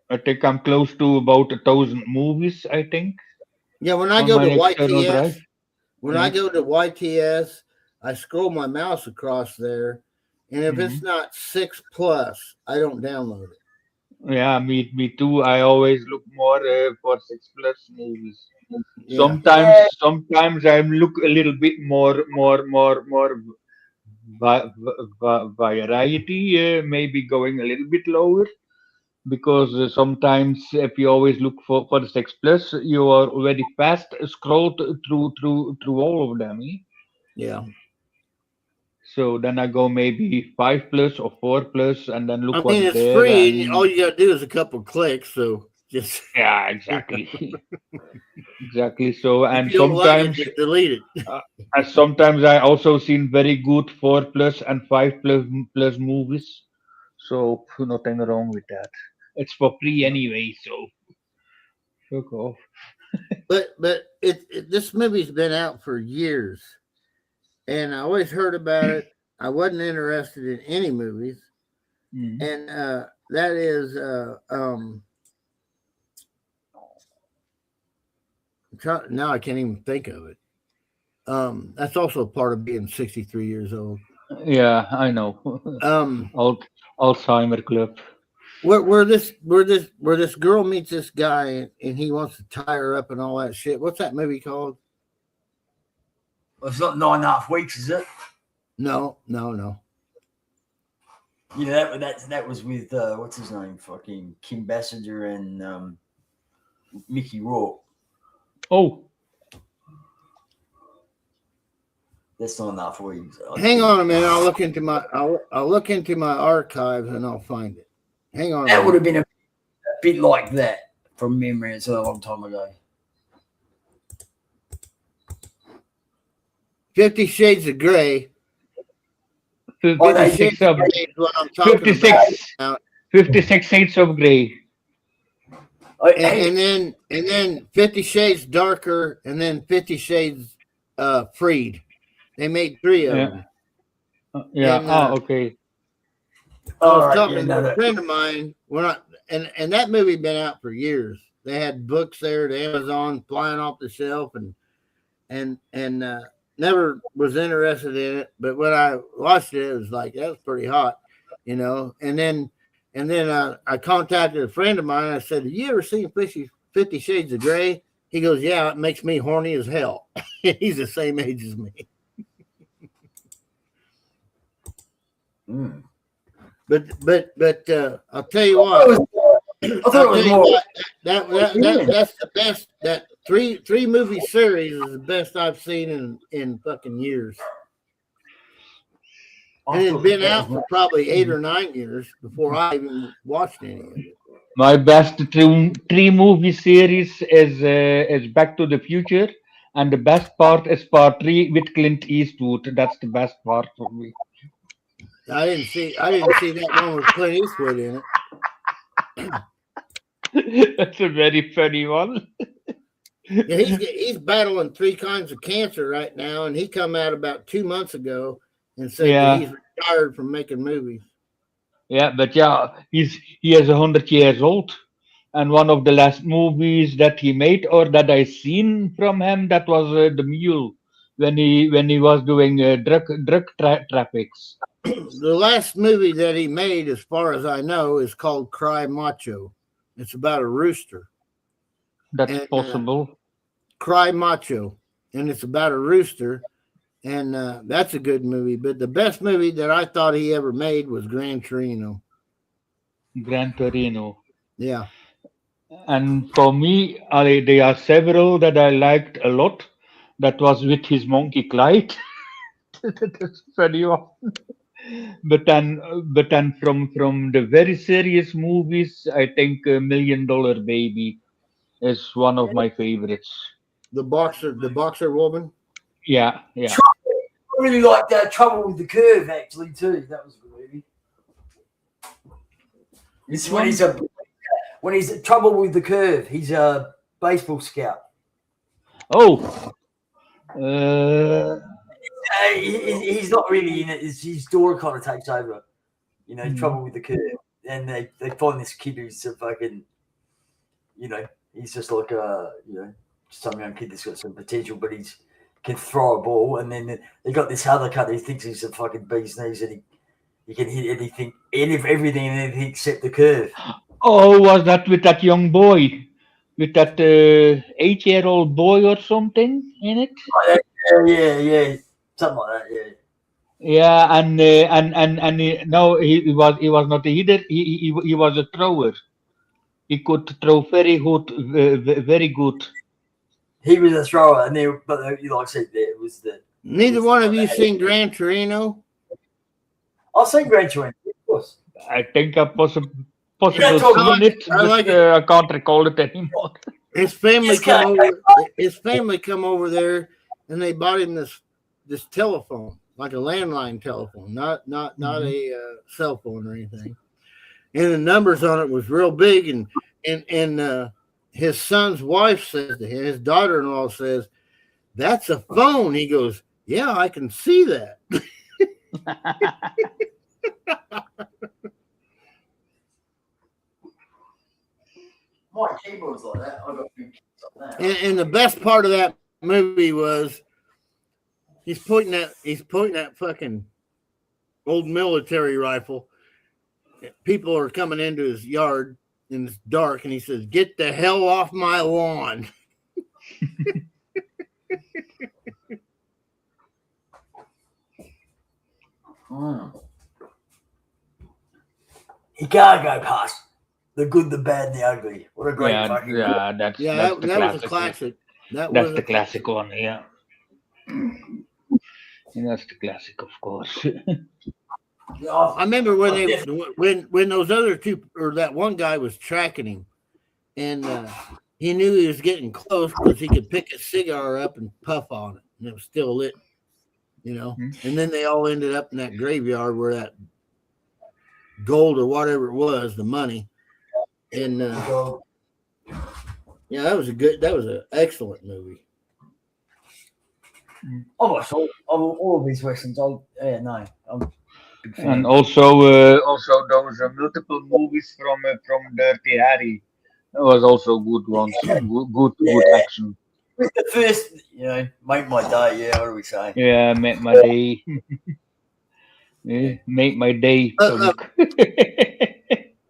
I think I'm close to about 1,000 movies. I think. Yeah, when I go to YTS, I go to YTS, I scroll my mouse across there, and if it's not 6+, I don't download it. Yeah, me too. I always look more for 6+ movies. Yeah. Sometimes I look a little bit more variety, maybe going a little bit lower, because sometimes if you always look for the 6+, you are already fast scrolled through all of them. Yeah. So then I go maybe 5+ or 4+, and then look what's it's there. free, and all you gotta do is a couple clicks. So just exactly. Exactly. So, and if you don't like it, sometimes just delete it. and sometimes I also seen very good 4+ and 5+ movies. So nothing wrong with that. It's for free anyway, so fuck off. But this movie's been out for years, and I always heard about it. I wasn't interested in any movies, and that is now I can't even think of it. That's also a part of being 63 years old. Yeah, I know. Alzheimer Club. Where this girl meets this guy and he wants to tie her up and all that shit. What's that movie called? Well, it's not 9.5 weeks, is it? No. Yeah, that was with what's his name? Fucking Kim Basinger and Mickey Rourke. Oh, that's 9.5 weeks. Hang on a minute. I'll look into my archives and I'll find it. Hang on. That would have been a bit like that from memory. It's a long time ago. 50 Shades of Grey. 56 Shades of Grey. And then 50 Shades Darker, and then 50 Shades Freed. They made 3 of them. Okay. I was talking to a friend of mine. And that movie been out for years. They had books there at Amazon flying off the shelf, and never was interested in it. But when I watched it, it was like, that was pretty hot, And then And then I contacted a friend of mine. And I said, "Have you ever seen 50 Shades of Grey?" He goes, "Yeah, it makes me horny as hell." He's the same age as me. Mm. But I'll tell you what. I thought it was more. What, that's the best. That three movie series is the best I've seen in fucking years. And it had been out for probably 8 or 9 years before I even watched any of it. My best three movie series is Back to the Future, and the best part is part 3 with Clint Eastwood. That's the best part for me. I didn't see that one with Clint Eastwood in it. That's a very funny one. Yeah, he's battling 3 kinds of cancer right now, and he come out about 2 months ago and said that he's retired from making movies. Yeah, but he is 100 years old, and one of the last movies that he made or that I seen from him, that was The Mule, when he was doing drug traffics. The last movie that he made, as far as I know, is called Cry Macho. It's about a rooster. That's possible. Cry Macho, and it's about a rooster, and that's a good movie. But the best movie that I thought he ever made was Gran Torino. Gran Torino. Yeah. And for me, there are several that I liked a lot. That was with his monkey Clyde. That's funny one. But then from the very serious movies, I think $1 Million Baby is one of my favorites. The boxer woman. Yeah. I really liked Trouble with the Curve, actually, too. That was a good movie. It's when he's in Trouble with the Curve. He's a baseball scout. Oh. He's not really in it. His daughter kind of takes over. Trouble with the Curve. And they find this kid who's a fucking, he's just like some young kid that's got some potential, but he's can throw a ball. And then they got this other cut who thinks he's a fucking bee's knees, and he can hit everything and anything except the curve. Oh, was that with that young boy? With that 8-year-old boy or something in it? Yeah. Something like that, yeah. Yeah, and no, he was not a hitter. He was a thrower. He could throw very good, very good. He was a thrower, and but like I said, it was the. Neither one of you seen Gran Torino? I've seen Gran Torino, of course. I think I possibly seen it, but I can't recall it anymore. His family come over there, and they bought him this telephone, like a landline telephone, not a cell phone or anything. And the numbers on it was real big, and his son's wife says to him, his daughter-in-law says, "That's a phone." He goes, "Yeah, I can see that." My keyboard's like that. I've got a few keys like that. And the best part of that movie was he's pointing that fucking old military rifle. People are coming into his yard and it's dark, and he says, "Get the hell off my lawn." He can't go past the good, the bad, and the ugly. What a great fucking that's that the classic. was a classic. That's the classic one, yeah. That's the classic, of course. I remember when those other two, or that one guy was tracking him, and he knew he was getting close because he could pick a cigar up and puff on it, and it was still lit, And then they all ended up in that graveyard where that gold or whatever it was, the money, and that was an excellent movie. I watched all of these westerns. And also those multiple movies from Dirty Harry. That was also good ones. Good action. With the first, make my day. Yeah, what do we say? Yeah, make my day. Yeah, make my day.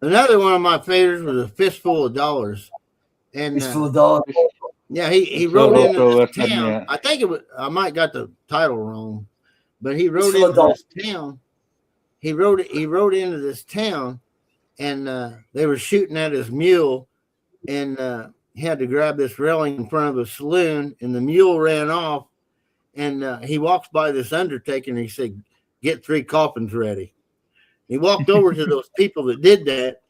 The Another one of my favorites was A Fistful of Dollars. And It's full of dollars. yeah, he It's rode into also this Western, town. yeah. I think it was. I might got the title wrong, but he rode full of into dollars. this town. He rode into this town, and they were shooting at his mule, and he had to grab this railing in front of a saloon, and the mule ran off, and he walks by this undertaker, and he said, "Get 3 coffins ready." He walked over to those people that did that,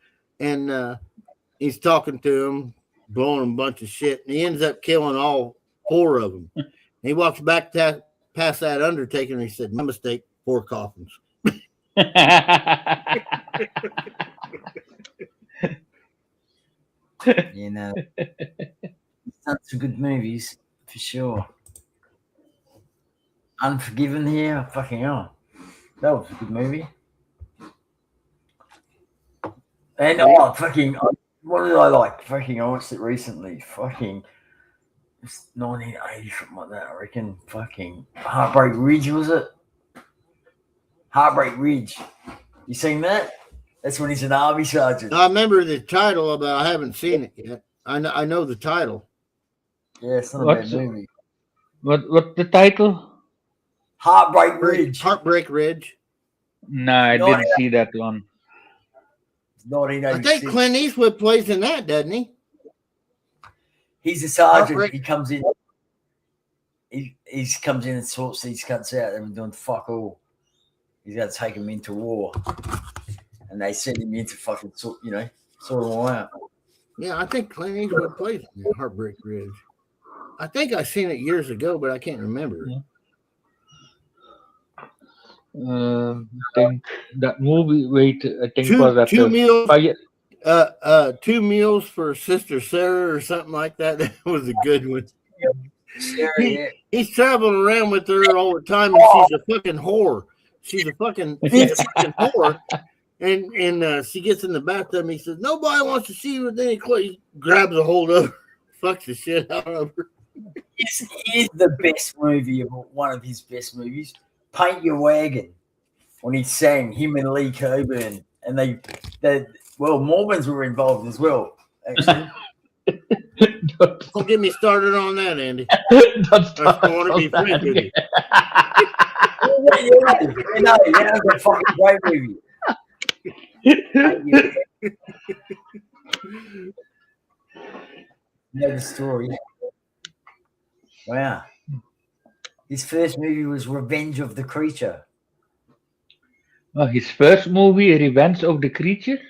and he's talking to them, blowing them a bunch of shit, and he ends up killing all 4 of them. He walks back past that undertaker, and he said, "My mistake, 4 coffins." You know, he's done some good movies for sure. Unforgiven here, fucking hell. That was a good movie. And fucking, what did I like? Fucking, I watched it recently. Fucking, it's 1980, something like that, I reckon. Fucking Heartbreak Ridge, was it? Heartbreak Ridge. You seen that? That's when he's an army sergeant. I remember the title, but I haven't seen it yet. I know the title. Yeah, it's not a What's- bad movie. What's the title? Heartbreak Ridge. Heartbreak Ridge. No, I No, didn't see that one. I 1986. think Clint Eastwood plays in that, doesn't he? He's a sergeant. Heartbreak- He comes in. He comes in and sorts these cunts out. They've been doing fuck all. He's got to take them into war, and they send him into fucking sort them all out. Yeah, I think Clint Eastwood plays in that Heartbreak Ridge. I think I seen it years ago, but I can't remember. Yeah. I think that movie. Wait, I think was that Two meals. Fire. 2 meals for Sister Sarah or something like that. That was a good one. Yeah. He's traveling around with her all the time, and she's a fucking whore. She's a fucking whore. And she gets in the bathtub, and he says, "Nobody wants to see you with any clothes." He grabs a hold of her, fucks the shit out of her. Here's the best movie of one of his best movies. Paint Your Wagon, when he sang, him and Lee Coburn, and they Mormons were involved as well. Actually, Don't get me started on that, Andy. Don't I start still want to be on friends with you. that was a fucking great movie. Know the story. Wow. His first movie was Revenge of the Creature. Oh, his first movie, Revenge of the Creature.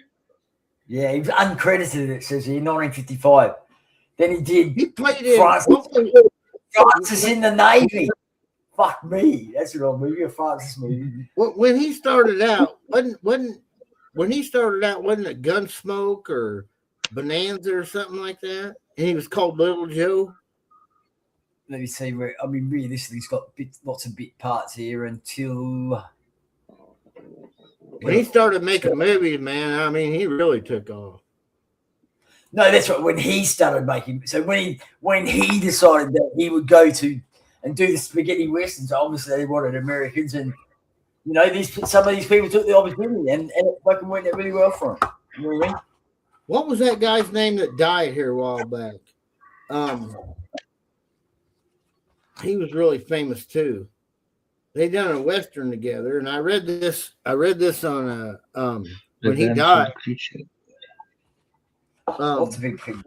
Yeah, he was uncredited, it says here, 1955. Then he did He played in. Francis in the Navy. Fuck me. That's an old movie, a Francis movie. When he started out, wasn't it Gunsmoke or Bonanza or something like that? And he was called Little Joe. Let me see where, I mean, realistically, he's got lots of bit parts here until. When he started making movies, man, I mean, he really took off. No, that's right. When he started making, so when he decided that he would go to and do the spaghetti westerns, obviously they wanted Americans, and some of these people took the opportunity, and it fucking went out really well for him. You know what I mean? What was that guy's name that died here a while back? He was really famous too. They done a western together, and I read this on when he died. Lots of big things.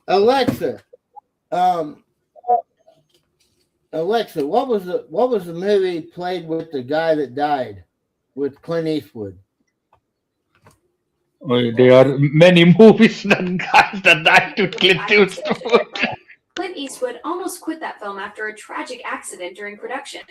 Alexa, what was the movie played with the guy that died with Clint Eastwood? Oh, there are many movies that guys that died to Clint Eastwood. Clint Eastwood almost quit that film after a tragic accident during production.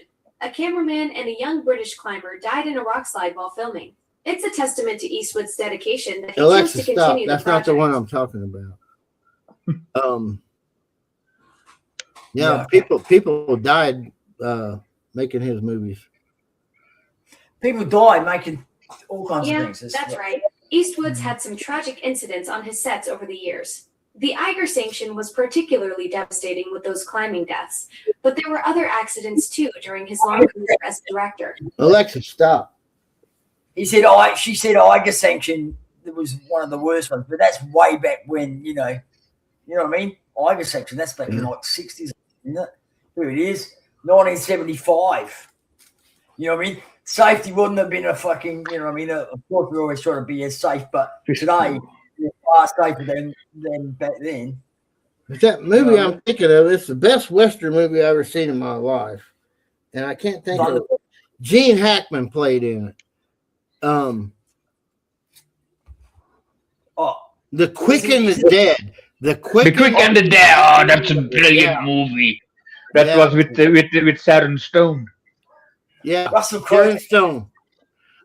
A cameraman and a young British climber died in a rock slide while filming. It's a testament to Eastwood's dedication that he chose Alexa, to stop. continue That's the not the project. one I'm talking about. Yeah. People died making his movies. People die making all kinds of Yeah, things. that's right. Eastwood's had some tragic incidents on his sets over the years. The Eiger sanction was particularly devastating with those climbing deaths, but there were other accidents too during his long career as a director. Alexa, stop. She said Eiger sanction. it was one of the worst ones, but that's way back when, you know what I mean? Iversection, that's back in like 60s, isn't it? Here it is, 1975. You know what I mean? Safety wouldn't have been a fucking, you know what I mean? Of course, we always try to be as safe, but today, it's far safer than back then. But that movie I'm thinking of, it's the best Western movie I've ever seen in my life. And I can't think of it. Gene Hackman played in it. The Quick and the Dead. The Quick and the Dead. Oh, that's a brilliant movie. That was with Sharon Stone. Yeah, Russell Crowe. Sharon Stone.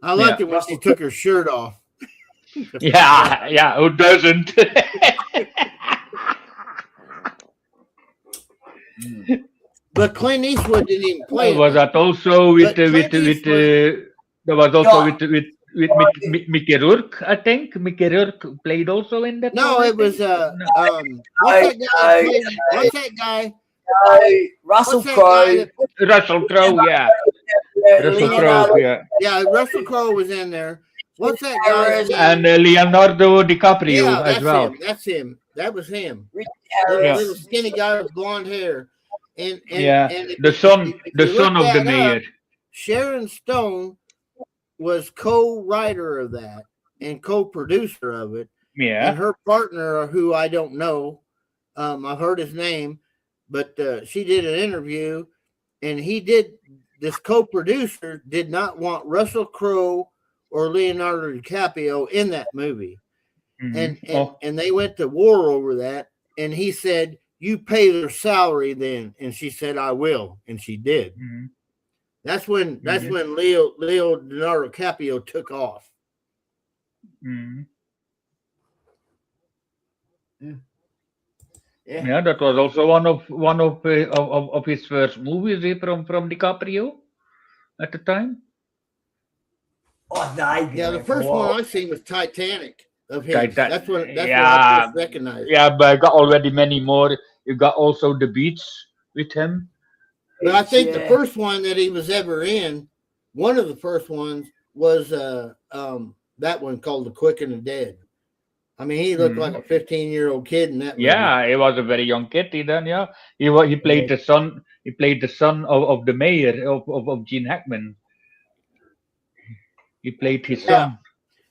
I liked it when she took her shirt off. Yeah, who doesn't? But Clint Eastwood didn't even play. Was that also with there was also with Mickey Rourke, I think. Mickey Rourke played also in that. No, it was what's that guy? Russell Crowe. Russell Crowe, yeah. Russell Crowe, yeah. Yeah, Russell Crowe was in there. What's that guy? And Leonardo DiCaprio as well. That's him. That was him. Yeah. Little skinny guy with blonde hair. And the son of the mayor. Sharon Stone was co-writer of that and co-producer of it. Yeah. And her partner, who I don't know, I've heard his name, but she did an interview, and this co-producer did not want Russell Crowe or Leonardo DiCaprio in that movie. Mm-hmm. And they went to war over that, and he said, "You pay their salary then," and she said, "I will," and she did. Mm-hmm. That's when Leonardo DiCaprio took off. Mm-hmm. Yeah, that was also one of his first movies from DiCaprio at the time. Oh, no, yeah, the first one I seen was Titanic of him. That's what I first recognized. Yeah, but I got already many more. You got also The Beach with him. But I think the first one that he was ever in, one of the first ones was that one called The Quick and the Dead. I mean, he looked like a 15-year-old kid in that movie. Yeah, he was a very young kid. He played the son. He played the son of the mayor of Gene Hackman. He played his son.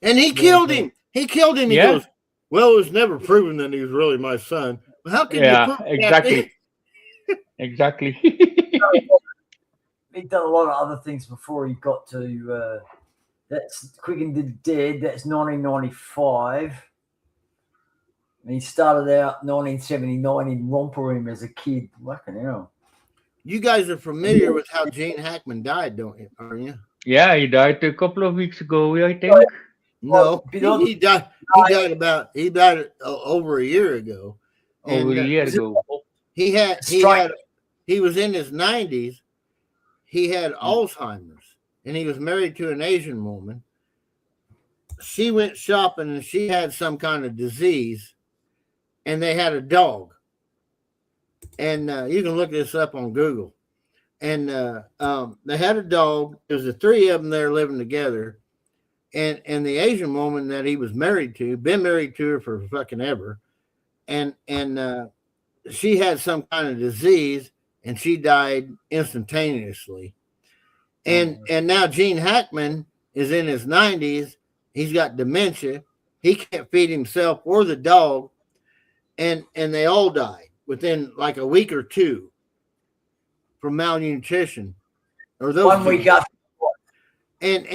And he killed him. He killed him. He goes, "Well, it was never proven that he was really my son." Well, how can you prove exactly. Exactly. He'd done a lot of other things before he got to that's Quick and the Dead. That's 1995. And he started out 1979 in Romper Room as a kid. Fucking hell. You guys are familiar with how Gene Hackman died, don't you? Are you? Yeah, he died a couple of weeks ago, I think. No, he died. He died over a year ago. Over a year ago. He was in his 90s. He had Alzheimer's, and he was married to an Asian woman. She went shopping, and she had some kind of disease, and they had a dog. And you can look this up on Google. And they had a dog. There was the three of them there living together. And the Asian woman that he was married to, been married to her for fucking ever. And she had some kind of disease, and she died instantaneously. And now Gene Hackman is in his 90s. He's got dementia. He can't feed himself or the dog. And they all died within like a week or two from malnutrition. Or those 1 week after. And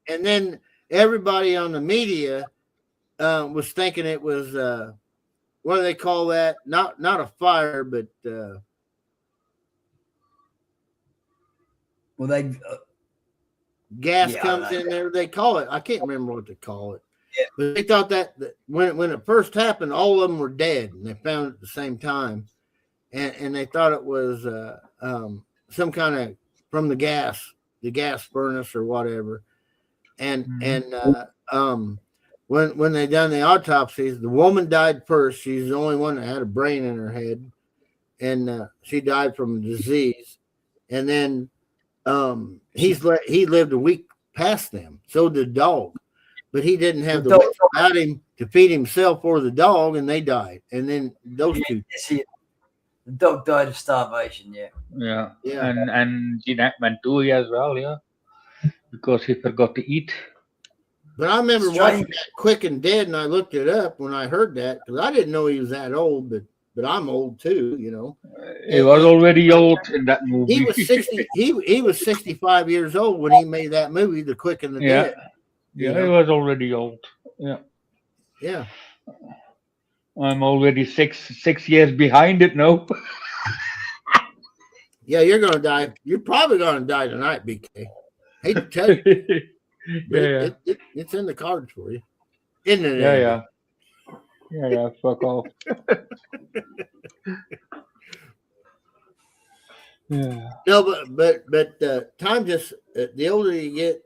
then everybody on the media was thinking it was what do they call that? Not a fire, but gas comes in there. They call it. I can't remember what they call it. Yeah. But they thought that when it first happened, all of them were dead, and they found it at the same time, and they thought it was some kind of from the gas furnace or whatever, and when they done the autopsies, the woman died first. She's the only one that had a brain in her head, and she died from a disease. And then he lived a week past them. So did the dog. but he didn't have the The dog- wits about him to feed himself or the dog, and they died. And then those two, That's it. The dog died of starvation. Yeah. Yeah. yeah. And Gene Hackman too as well, yeah. Because he forgot to eat. But I remember Strange. watching that Quick and Dead, and I looked it up when I heard that because I didn't know he was that old, but I'm old too, you know. He was already old in that movie. He was 60. He was 65 years old when he made that movie, The Quick and the Yeah. Dead. Yeah, You he know? was already old. Yeah. Yeah. I'm already six years behind it now. Yeah, you're gonna die. You're probably gonna die tonight, BK. Hate to tell you, but Yeah. it's in the cards for you. Isn't it? Yeah, Andy? yeah. Fuck off. Yeah. No, but time just the older you get,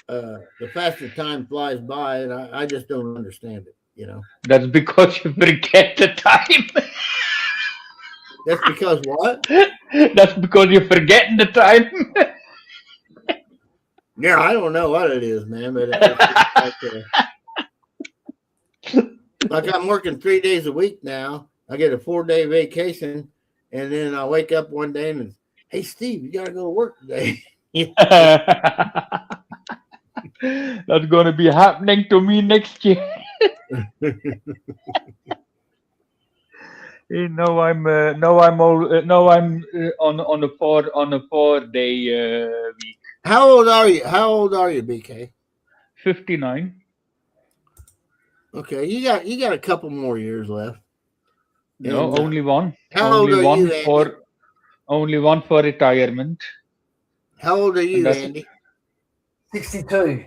the faster time flies by, and I just don't understand it. You know, That's because you forget the time. that's because what? That's because you're forgetting the time. Yeah, I don't know what it is, man, but it's like I'm working 3 days a week now. I get a 4-day vacation, and then I wake up one day and hey, Steve, you gotta go to work today. That's going to be happening to me next year. No, I'm on a 4-day week. How old are you? How old are you, BK? 59. Okay, you got a couple more years left. No, And, only one. How only old are one you, Andy? for only one for retirement. How old are you, that's- Andy? 62.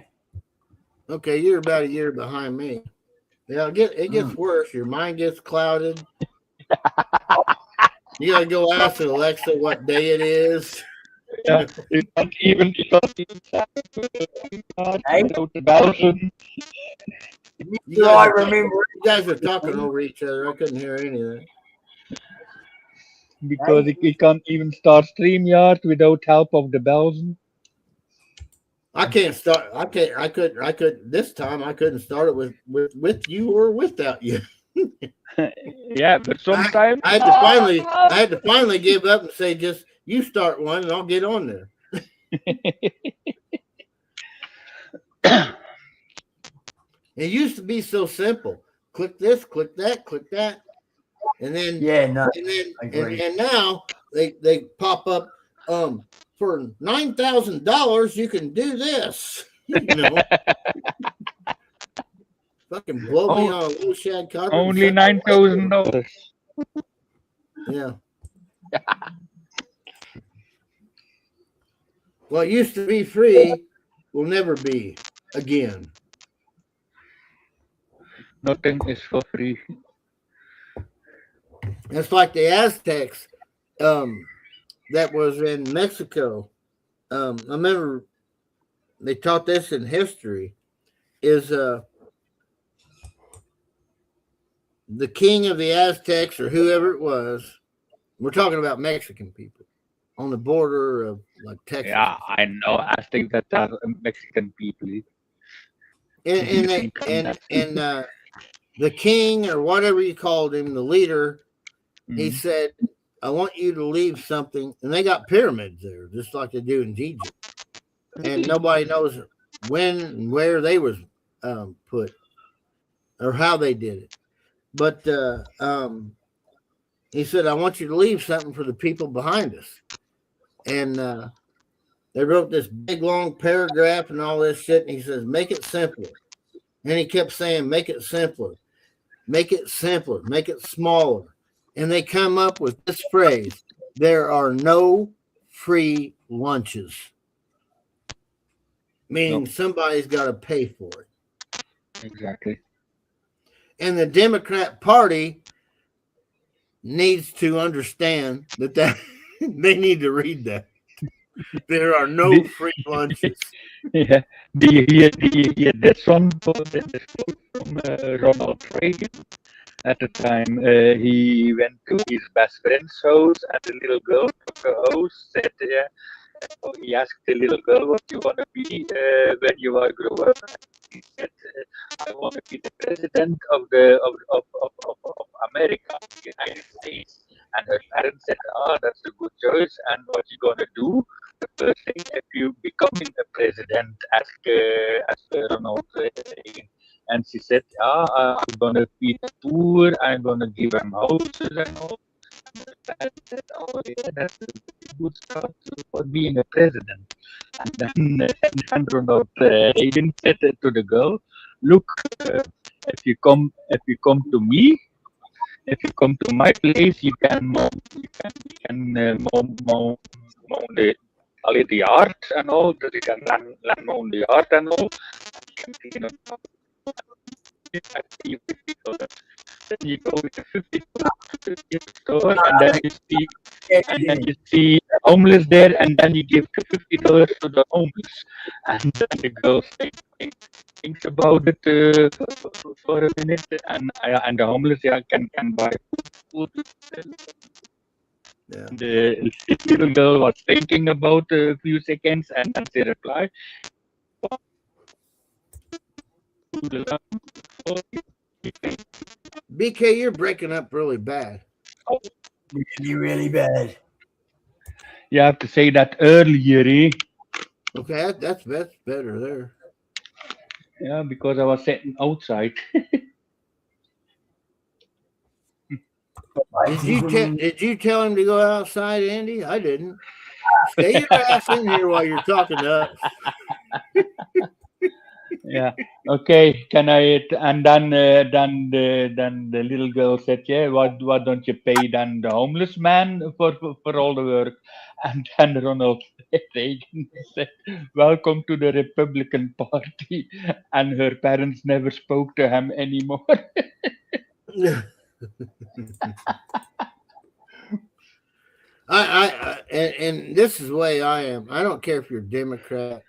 Okay, you're about a year behind me. Yeah, it gets worse. Your mind gets clouded. You gotta go ask Alexa what day it is. Yeah, it can't even Hey. without the Belgian. You I guys, remember. you guys are talking over each other. I couldn't hear any of that. Because it can't even start StreamYard without help of the Belgian. I can't start. I can't. I could. This time I couldn't start it with you or without you. Yeah, but sometimes I had to finally give up and say, just you start one and I'll get on there. It used to be so simple. Click this, click that, and then Yeah, no. and then Agreed. and now they pop up. For $9,000 you can do this. You know, fucking blow me on a little shad carpet. only $9,000. Yeah. What used to be free will never be again. Nothing is for free. It's like the Aztecs that was in Mexico. I remember they taught this in history. Is the king of the Aztecs or whoever it was? We're talking about Mexican people on the border of like Texas. Yeah, I know. I think that are Mexican people. And the king or whatever you called him, the leader, he said, I want you to leave something. And they got pyramids there, just like they do in Egypt. And nobody knows when and where they was put or how they did it. But he said, I want you to leave something for the people behind us. And they wrote this big, long paragraph and all this shit. And he says, make it simpler. And he kept saying, make it simpler, make it simpler, make it smaller. And they come up with this phrase, there are no free lunches. Meaning somebody's got to pay for it. Exactly. And the Democrat Party needs to understand that they need to read that. There are no free lunches. Yeah. Do you hear this one from Ronald Reagan? At the time, he went to his best friend's house, and the little girl took her house, said, He asked the little girl, "What you want to be when you are grow up?" He said, "I want to be the president of of America, the United States." And her parents said, "Ah, that's a good choice. And what you gonna do? The first thing, if you becoming a president, ask Ronald Reagan." And she said, I'm gonna feed the poor. I'm gonna give them houses and all." I said, "Oh, yeah, that's a good start for being a president." And then Ronald Reagan said to the girl, "Look, if you come to me, if you come to my place, you can mow the all the yard and all. That you can land mow the yard and all. You know, I pay you $50. Then you go with the $50 to the store, and then you see homeless there, and then you give the $50 to the homeless, and then the girl thinks about it for a minute, and the homeless can buy food. Yeah. The little girl was thinking about a few seconds, and then she replied, BK, you're breaking up really bad. Really, really bad. "You have to say that earlier, eh?" Okay, that's better there. Yeah, because I was sitting outside. Did you tell him to go outside, Andy? I didn't. Stay your ass in here while you're talking to us. Yeah. Okay. Can I? And then the little girl said, "Yeah. Why don't you pay then the homeless man for all the work?" And then Ronald Reagan said, "Welcome to the Republican Party." And her parents never spoke to him anymore. And this is the way I am. I don't care if you're Democrat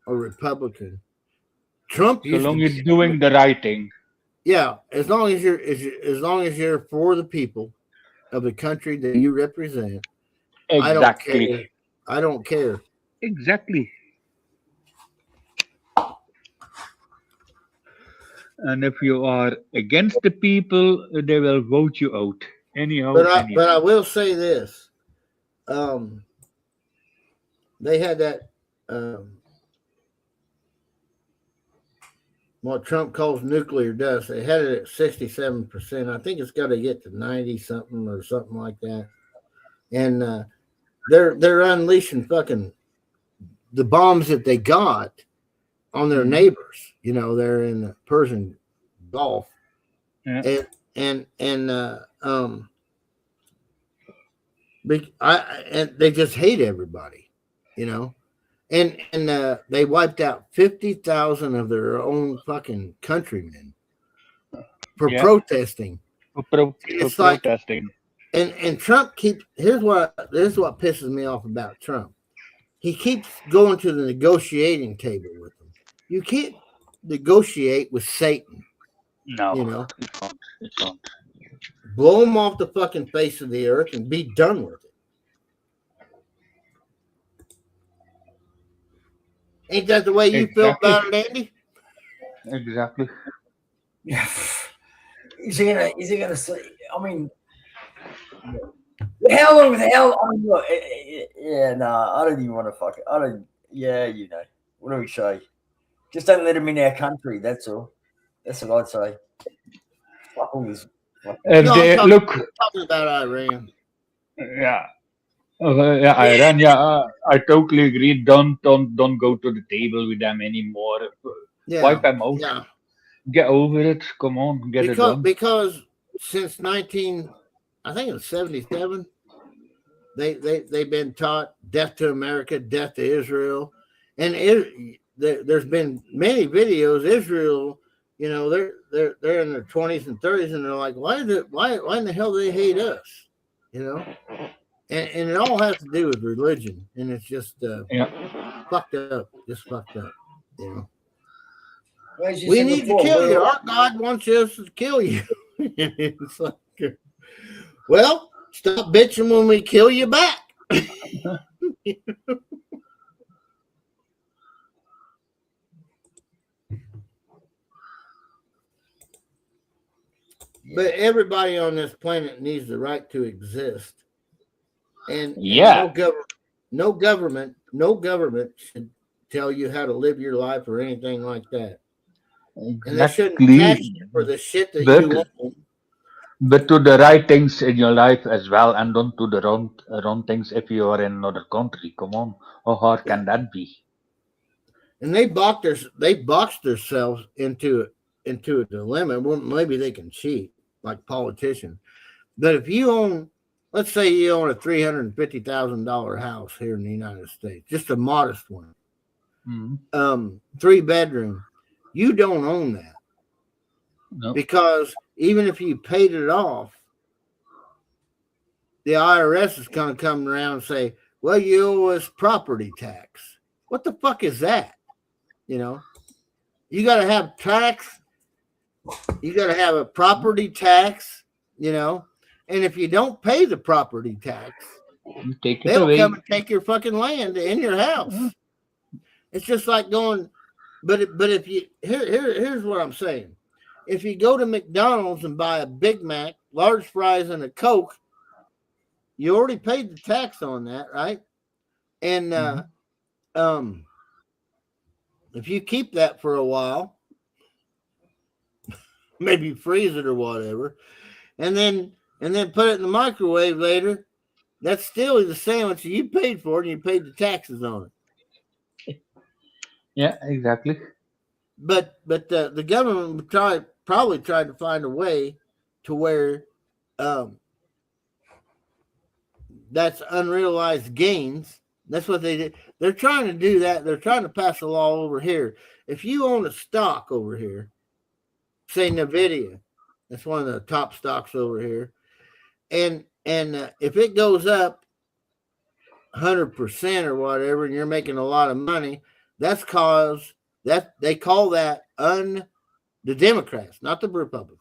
or Republican. Trump So used long to as doing the right thing. Yeah, as long as you're for the people of the country that you represent. Exactly. I don't care. Exactly. And if you are against the people, they will vote you out. Anyhow, But I will say this. They had that what Trump calls nuclear dust. They had it at 67%. I think it's got to get to 90 something or something like that. And they're unleashing fucking the bombs that they got on their neighbors. You know, they're in the Persian Gulf. Yeah. And they just hate everybody, you know. And they wiped out 50,000 of their own fucking countrymen for protesting. It's protesting. And Trump keeps here's what pisses me off about Trump. He keeps going to the negotiating table with them. You can't negotiate with Satan. No, you know, it's not. Blow him off the fucking face of the earth and be done with it. Ain't that the way you feel about it, Andy? Exactly. Yeah. Is he gonna say? I mean, how long? I mean, look, yeah, nah, I don't even want to fuck it. I don't. Yeah, you know, what do we say? Just don't let him in our country. That's all. That's what I'd say. Fuck all this. If they look, talking about Iran. Yeah. Yeah, Iran. Yeah, I totally agree. Don't go to the table with them anymore. Yeah, Wipe them out. Yeah. Get over it. Come on, get it done. Because since I think it was 77, they've been taught death to America, death to Israel, and there's been many videos. Israel, you know, they're in their 20s and 30s, and they're like, why in the hell do they hate us? You know, and it all has to do with religion, and it's just fucked up, just fucked up, you know. We need to kill you. Our God wants us to kill you. It's like, well, stop bitching when we kill you back. But everybody on this planet needs the right to exist, and Yeah, no government should tell you how to live your life or anything like that. And they shouldn't tax exactly. you for the shit that But you own. but to the right things in your life as well, and don't do the wrong things if you are in another country. Come on, how hard Yeah. can that be? And they boxed themselves into a dilemma. Well, maybe they can cheat like politicians, but if you own, let's say you own a $350,000 house here in the United States, just a modest one, Mhm. 3 bedroom, you don't own that No, because even if you paid it off, the IRS is going to come around and say, "Well, you owe us property tax." What the fuck is that? You know, you got to have tax. You got to have a property tax. You know, and if you don't pay the property tax, you take it they'll come away. and take your fucking land in your house. Mhm. It's just like going. But if you here's what I'm saying. If you go to McDonald's and buy a Big Mac, large fries, and a Coke, you already paid the tax on that, right? And Mhm. if you keep that for a while, maybe freeze it or whatever, and then put it in the microwave later, that's still the sandwich you paid for, and you paid the taxes on it. Yeah, exactly. But the government probably tried to find a way to where um, that's unrealized gains. That's what they did. They're trying to do that. They're trying to pass a law over here. If you own a stock over here, say Nvidia, that's one of the top stocks over here, and if it goes up 100% or whatever, and you're making a lot of money, that's cause that they call that the Democrats, not the Republicans.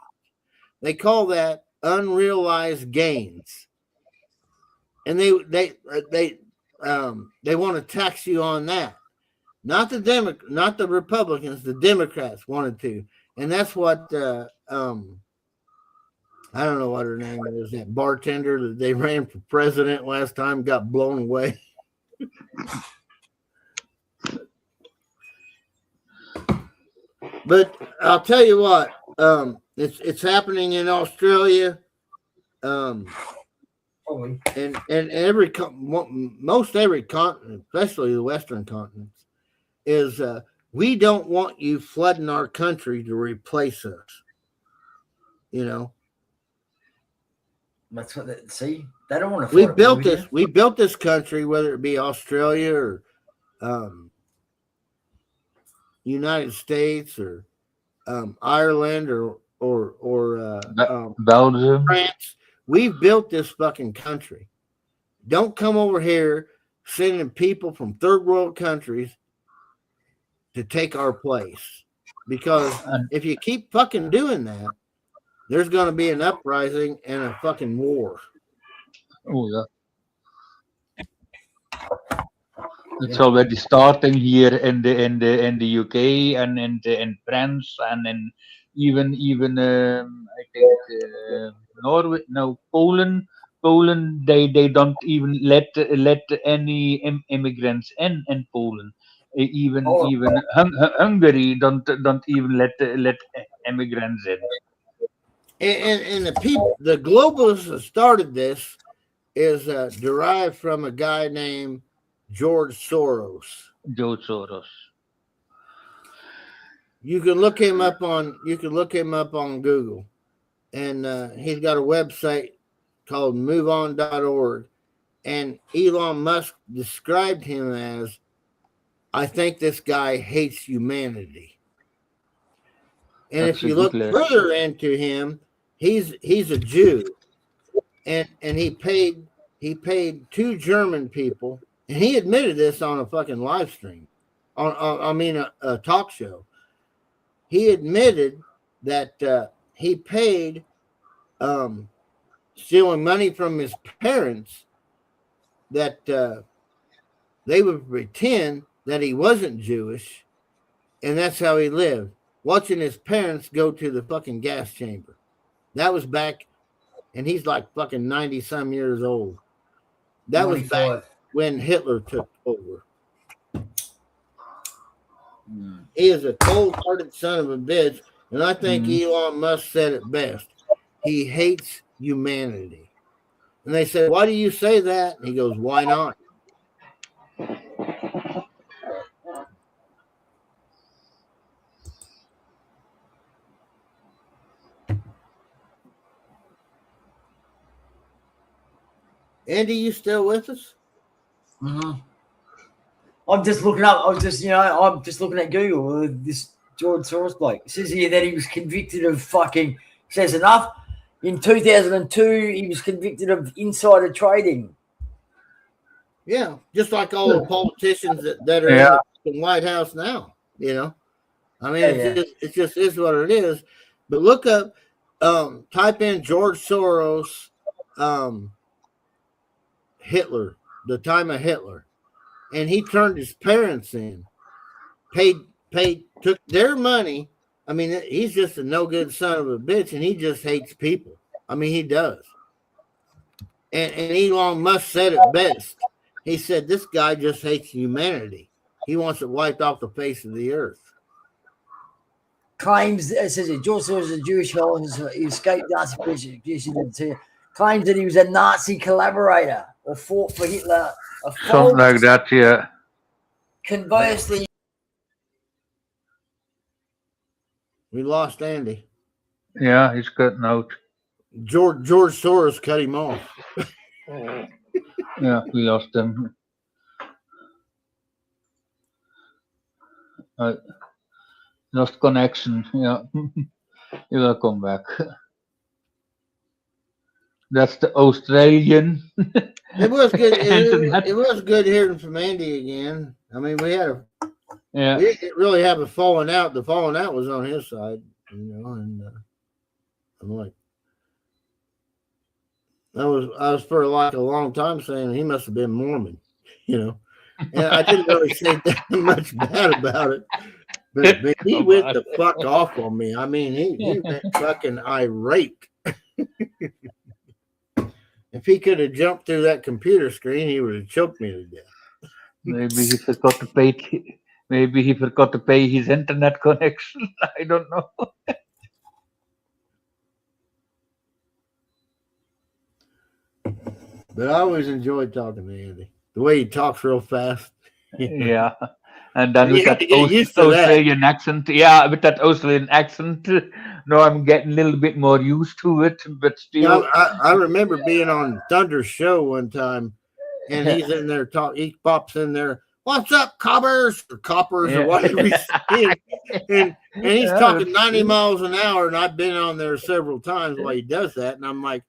They call that unrealized gains, and they want to tax you on that. Not the Republicans, the Democrats wanted to, and that's what I don't know what her name is. That bartender that they ran for president last time got blown away. But I'll tell you what, it's happening in Australia, Probably. and most every continent, especially the Western continents, is we don't want you flooding our country to replace us. You know, That's what see. They don't want to fight with you. we built this country, whether it be Australia or United States or Ireland or Belgium. France. We've built this fucking country. Don't come over here sending people from third world countries to take our place. Because And if you keep fucking doing that, there's going to be an uprising and a fucking war. oh yeah, it's already starting here in the UK and in France and in even I think Norway. No, Poland. Poland. They don't even let any immigrants in Poland. Oh, Even Hungary don't even let immigrants in. And the globalists that started this is derived from a guy named George Soros. George Soros. You can look him up on Google, and he's got a website called MoveOn.org, and Elon Musk described him as, "I think this guy hates humanity." And That's if a you good look list. further into him, he's a Jew, and he paid 2 German people, and he admitted this on a fucking live stream, a talk show. He admitted that he paid stealing money from his parents, that they would pretend that he wasn't Jewish, and that's how he lived, watching his parents go to the fucking gas chamber. That was back, and he's like fucking 90 some years old. That was back 95. when Hitler took over. He is a cold-hearted son of a bitch, and I think Elon Musk said it best. He hates humanity. And they said, "Why do you say that?" And he goes, "Why not?" Andy, you still with us? Mm-hmm. I'm just looking up. I'm just looking at Google. This George Soros bloke. It says here that he was convicted of fucking. Says enough. In 2002, he was convicted of insider trading. Yeah, just like all the politicians that are in the White House now. You know, I mean, it just is what it is. But look up, type in George Soros, Hitler, the time of Hitler, and he turned his parents in, took their money. I mean, he's just a no good son of a bitch, and he just hates people. I mean, he does. And Elon Musk said it best. He said, "This guy just hates humanity. He wants it wiped off the face of the earth." Claims, it says here, George Soros is a Jewish fellow who escaped Nazi persecution. Claims that he was a Nazi collaborator or fought for Hitler. Something like that, yeah. Conversely, We lost Andy. Yeah, he's cutting out. George Soros cut him off. Yeah, we lost him. Lost connection. Yeah, he will come back. That's the Australian. It was good. Internet. It was good hearing from Andy again. I mean, we Yeah, didn't really have a falling out. The falling out was on his side, you know, and I'm like, I was for like a long time saying he must have been Mormon, you know, and I didn't really say that much bad about it, but he went the fuck off on me. I mean, he went fucking irate. If he could have jumped through that computer screen, he would have choked me to death. maybe he forgot to pay. Maybe he forgot to pay his internet connection. I don't know. But I always enjoyed talking to Andy. The way he talks real fast. Yeah, and then You with have that to get used to that. Australian accent. Yeah, with that Australian accent. No, I'm getting a little bit more used to it, but You know, still. I remember being on Thunder's show one time, and he's in there he pops in there, "What's up, coppers?" or coppers or whatever he's saying. And he's talking 90 miles an hour, and I've been on there several times while he does that, and I'm like,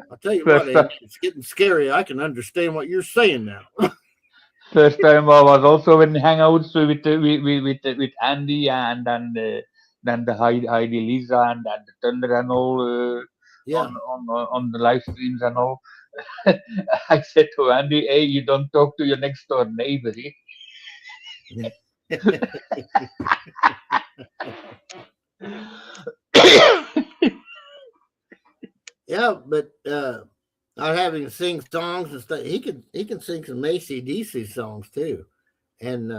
I'll tell you what, Andy, it's getting scary. I can understand what you're saying now. First time I was also in Hangouts with Andy and then the Heidi Lisa and the Thunder and all Yeah. on the live streams and all. I said to Andy, "Hey, you don't talk to your next door neighbor." Yeah, but I'd have him sing songs and stuff. He can sing some AC/DC songs too, and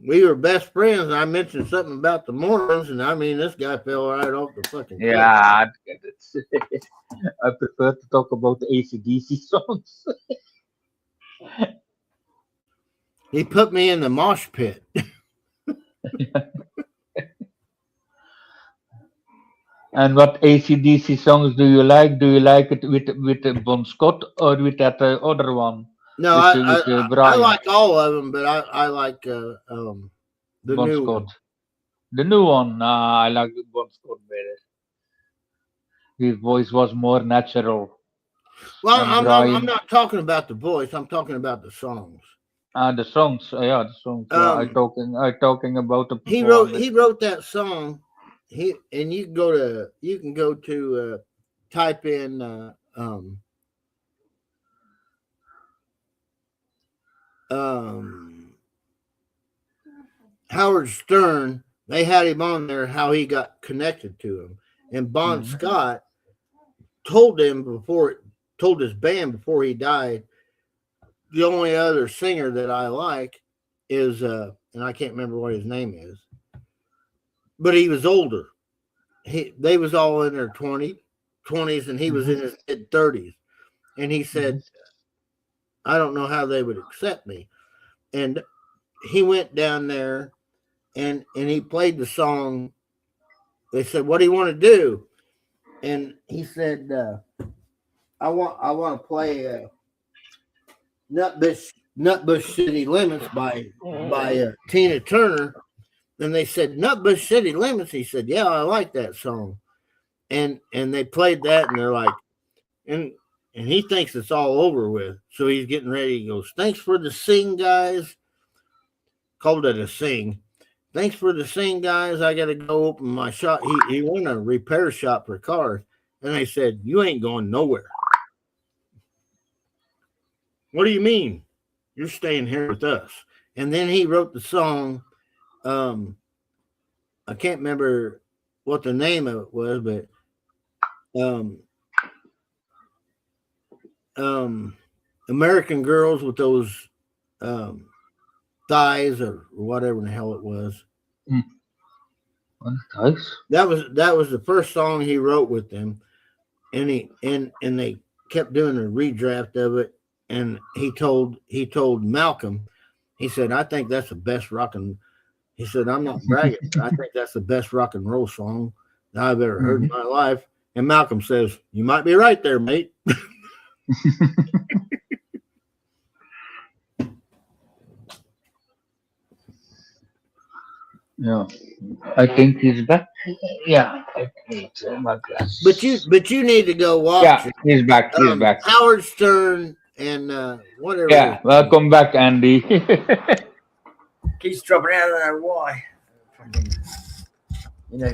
we were best friends. And I mentioned something about the Mormons, and I mean, this guy fell right off the fucking cliff. Yeah, I prefer to talk about the AC/DC songs. He put me in the mosh pit. And what AC/DC songs do you like? Do you like it with Bon Scott or with that other one? No, I Brian like all of them, but I like the Bon new Scott. one. The new one, I like Bon Scott better. His voice was more natural. Well, And I'm not talking about the voice. I'm talking about the songs. the songs, yeah, the songs. Yeah, I talking about the He wrote that song. You can go to type in Howard Stern, They had him on there how he got connected to him, and Bon Scott told his band before he died. The only other singer that I like is and I can't remember what his name is, but he was older. They was all in their 20s, and he was in his mid-30s. And he said, I don't know how they would accept me. And he went down there and he played the song. They said, what do you want to do? And he said, I want to play Nutbush City Limits by Tina Turner. And they said, Nutbush City Limits. He said, yeah, I like that song. And they played that, and they're like, and he thinks it's all over with. So he's getting ready. He goes, thanks for the sing, guys. Called it a sing. Thanks for the sing, guys. I got to go open my shop. He went to a repair shop for cars. And they said, you ain't going nowhere. What do you mean? You're staying here with us. And then he wrote the song. I can't remember what the name of it was, but American Girls with those thighs or whatever the hell it was. Thighs? That was the first song he wrote with them, and they kept doing a redraft of it. And he told Malcolm, he said, I think that's the best he said, I'm not bragging, but I think that's the best rock and roll song that I've ever heard in my life. And Malcolm says, you might be right there, mate. Yeah, I think he's back. Yeah, I need my glass. But you need to go watch. Yeah, it. he's back. He's back. Howard Stern and whatever. Yeah, welcome back, Andy. Keeps dropping out. I don't know why.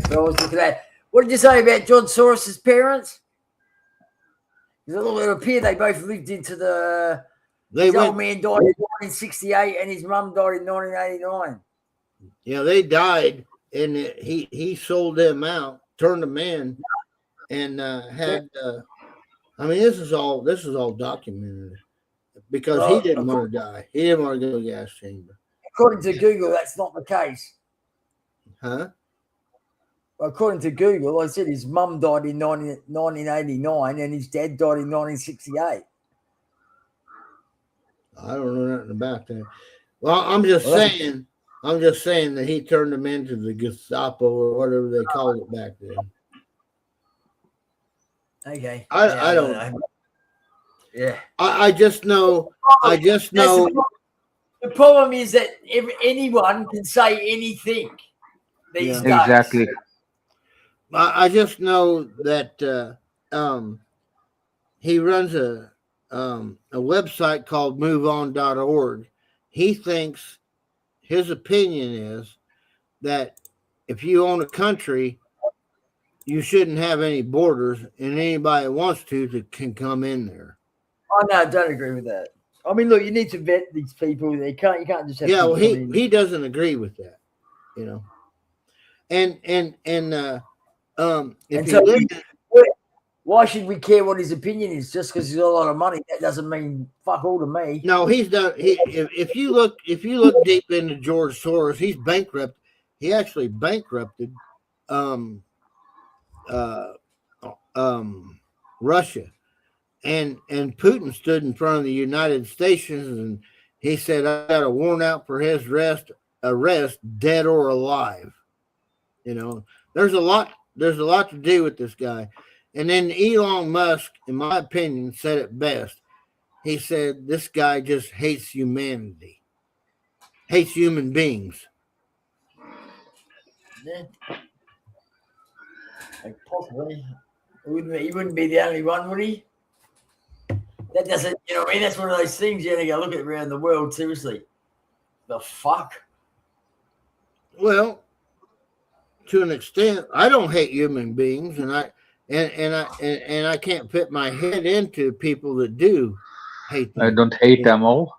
Fellas, look at that. What did you say about John Soros's parents? Because it appeared they both lived into the. His old man died in 1968, and his mum died in 1989. Yeah, they died, and he sold them out, turned them in, and had. I mean, this is all documented because he didn't want to die. He didn't want to go to the gas chamber. According to Google, that's not the case. Huh? According to Google, I said his mum died in 1989 and his dad died in 1968. I don't know nothing about that. Well, I'm just saying that he turned them into the Gestapo or whatever they called it back then. Okay. I don't know. Yeah. I just know. The problem is that anyone can say anything these days. Exactly. I just know that he runs a website called MoveOn.org. He thinks his opinion is that if you own a country, you shouldn't have any borders, and anybody that wants to can come in there. Oh no, I don't agree with that. I mean, look, you need to vet these people. You can't just have. Yeah, well, he doesn't agree with that, why should we care what his opinion is? Just because he's got a lot of money, that doesn't mean fuck all to me. No, he's done. If you look deep into George Soros, he's bankrupt. He actually bankrupted Russia, and Putin stood in front of the United States and he said, "I got a warrant out for his arrest, dead or alive." There's a lot to do with this guy. And then Elon Musk, in my opinion, said it best. He said, this guy just hates humanity, hates human beings. Yeah. Possibly. He wouldn't be the only one, would he? That doesn't, that's one of those things you go look at around the world, seriously. The fuck? Well, to an extent, I don't hate human beings, and I can't fit my head into people that do hate them. I don't hate them all.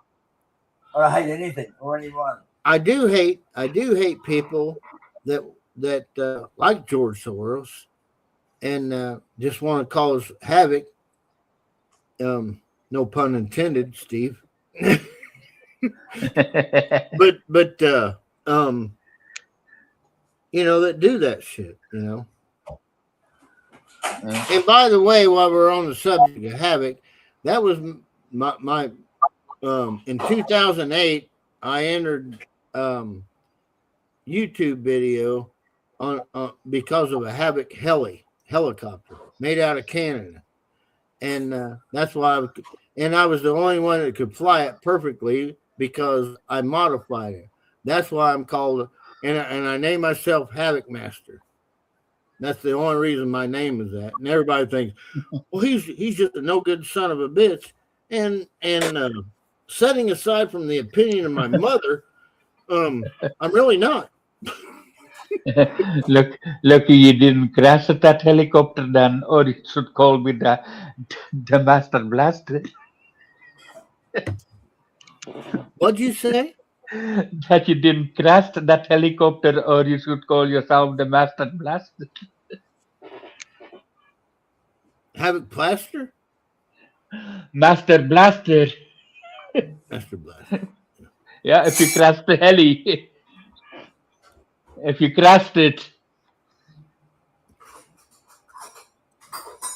I don't hate anything or anyone. I do hate people that like George Soros and just want to cause havoc. No pun intended, Steve. but that do that shit. And by the way, while we're on the subject of havoc, that was my in 2008. I entered YouTube video on because of a havoc helicopter made out of Canada, and that's why I was the only one that could fly it perfectly because I modified it. That's why I'm called, and I named myself Havoc Master. That's the only reason my name is that. And everybody thinks, well, he's just a no good son of a bitch. And setting aside from the opinion of my mother, I'm really not. Lucky you didn't crash that helicopter then, or you should call me the Master Blaster. What'd you say? That you didn't crash that helicopter, or you should call yourself the Master Blaster. Havoc Plaster? Master Blaster. Master Blaster. Yeah, if you crashed the heli. If you crashed it.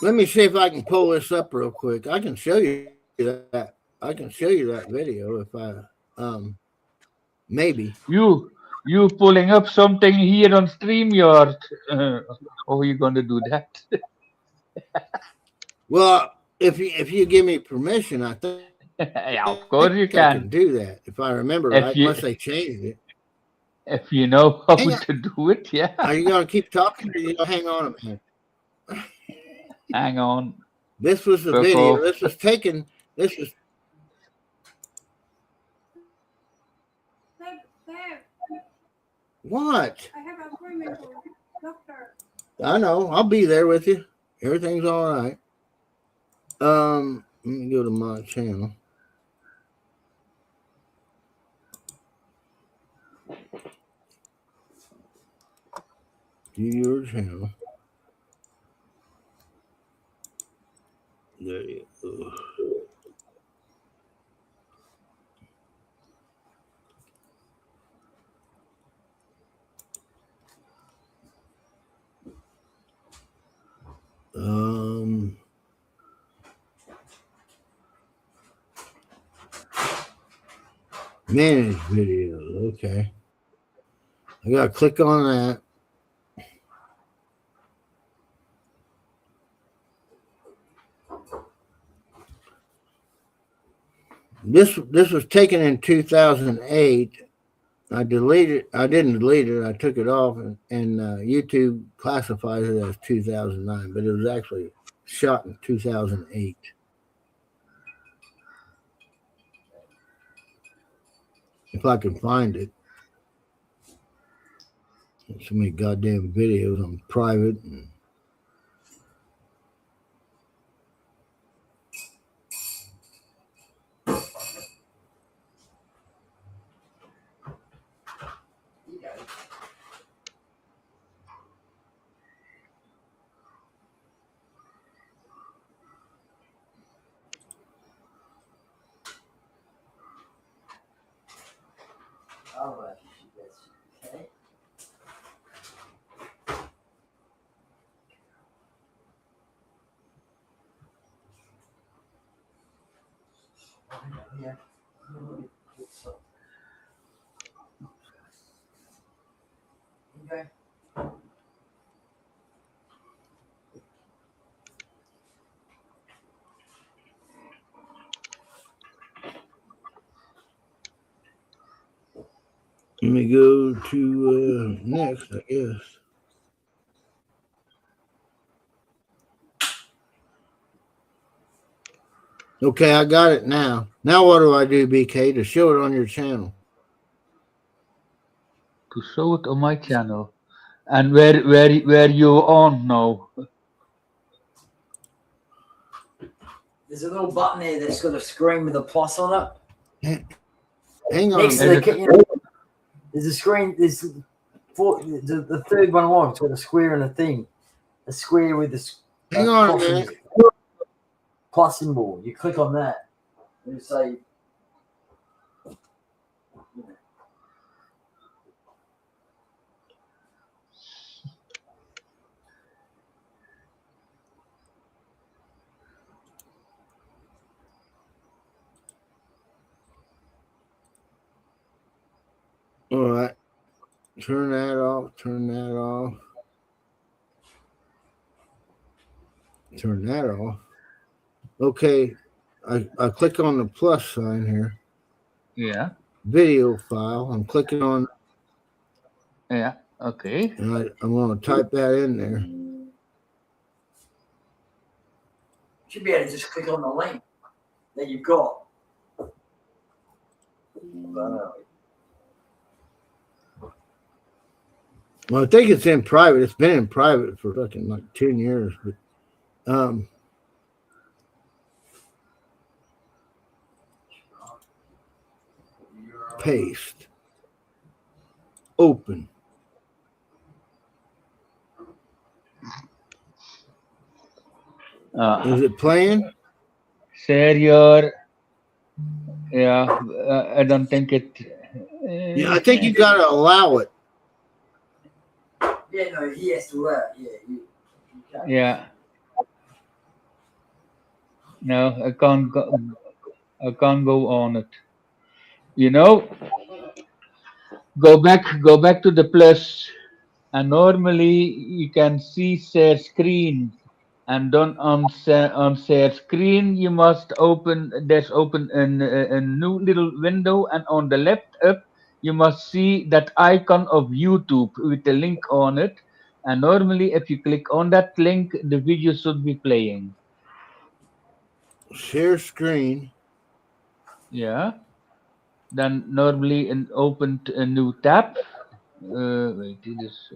Let me see if I can pull this up real quick. I can show you that. I can show you that video if I maybe. You pulling up something here on StreamYard. How are you going to do that? Well, if you give me permission, I think Yeah, of course you I can. can do that if I remember right, unless they changed it. If you know how Hang on. to do it, yeah. Are you going to keep talking or you going to hang on a minute? Hang on. This was the Back video. off. This was taken. This was. What? I have an appointment for doctor. I know. I'll be there with you. Everything's all right. Let me go to my channel. Do your channel. There you go. Manage videos. Okay. I gotta click on that. This was taken in 2008. I didn't delete it. I took it off, and YouTube classifies it as 2009, but it was actually shot in 2008. If I can find it. There's so many goddamn videos on private. And All right. Okay. Yeah. Okay. let me go to next, I guess. Okay, I got it now. Now what do I do, BK, to show it on your channel? To show it on my channel. And where you on now? There's a little button there that's got a screen with a plus on it. Hang on. Next to the, there's a screen. There's The third one along. It's got a square and a thing. A square with a Hang on a cross minute. plus symbol. You click on that and you say. All right. Turn that off. Turn that off. Turn that off. Okay. I click on the plus sign here. Yeah. Video file. I'm clicking on, Yeah. Okay. and I'm going to type that in there. Should be able to just click on the link that you've got. Well, I think it's in private. It's been in private for fucking like 10 years. But paste. Open. Is it playing? Share your. Yeah. I don't think it. Yeah, I think you got to allow it. Yeah, no, he has to allow. Yeah, you can't. Yeah. No, I can't go. I can't go on it. You know, go back to the plus, and normally you can see share screen, and then on share screen you must open a new little window, and on the left up you must see that icon of YouTube with the link on it, and normally if you click on that link the video should be playing. Share screen. Yeah. Then normally open a new tab. Wait, this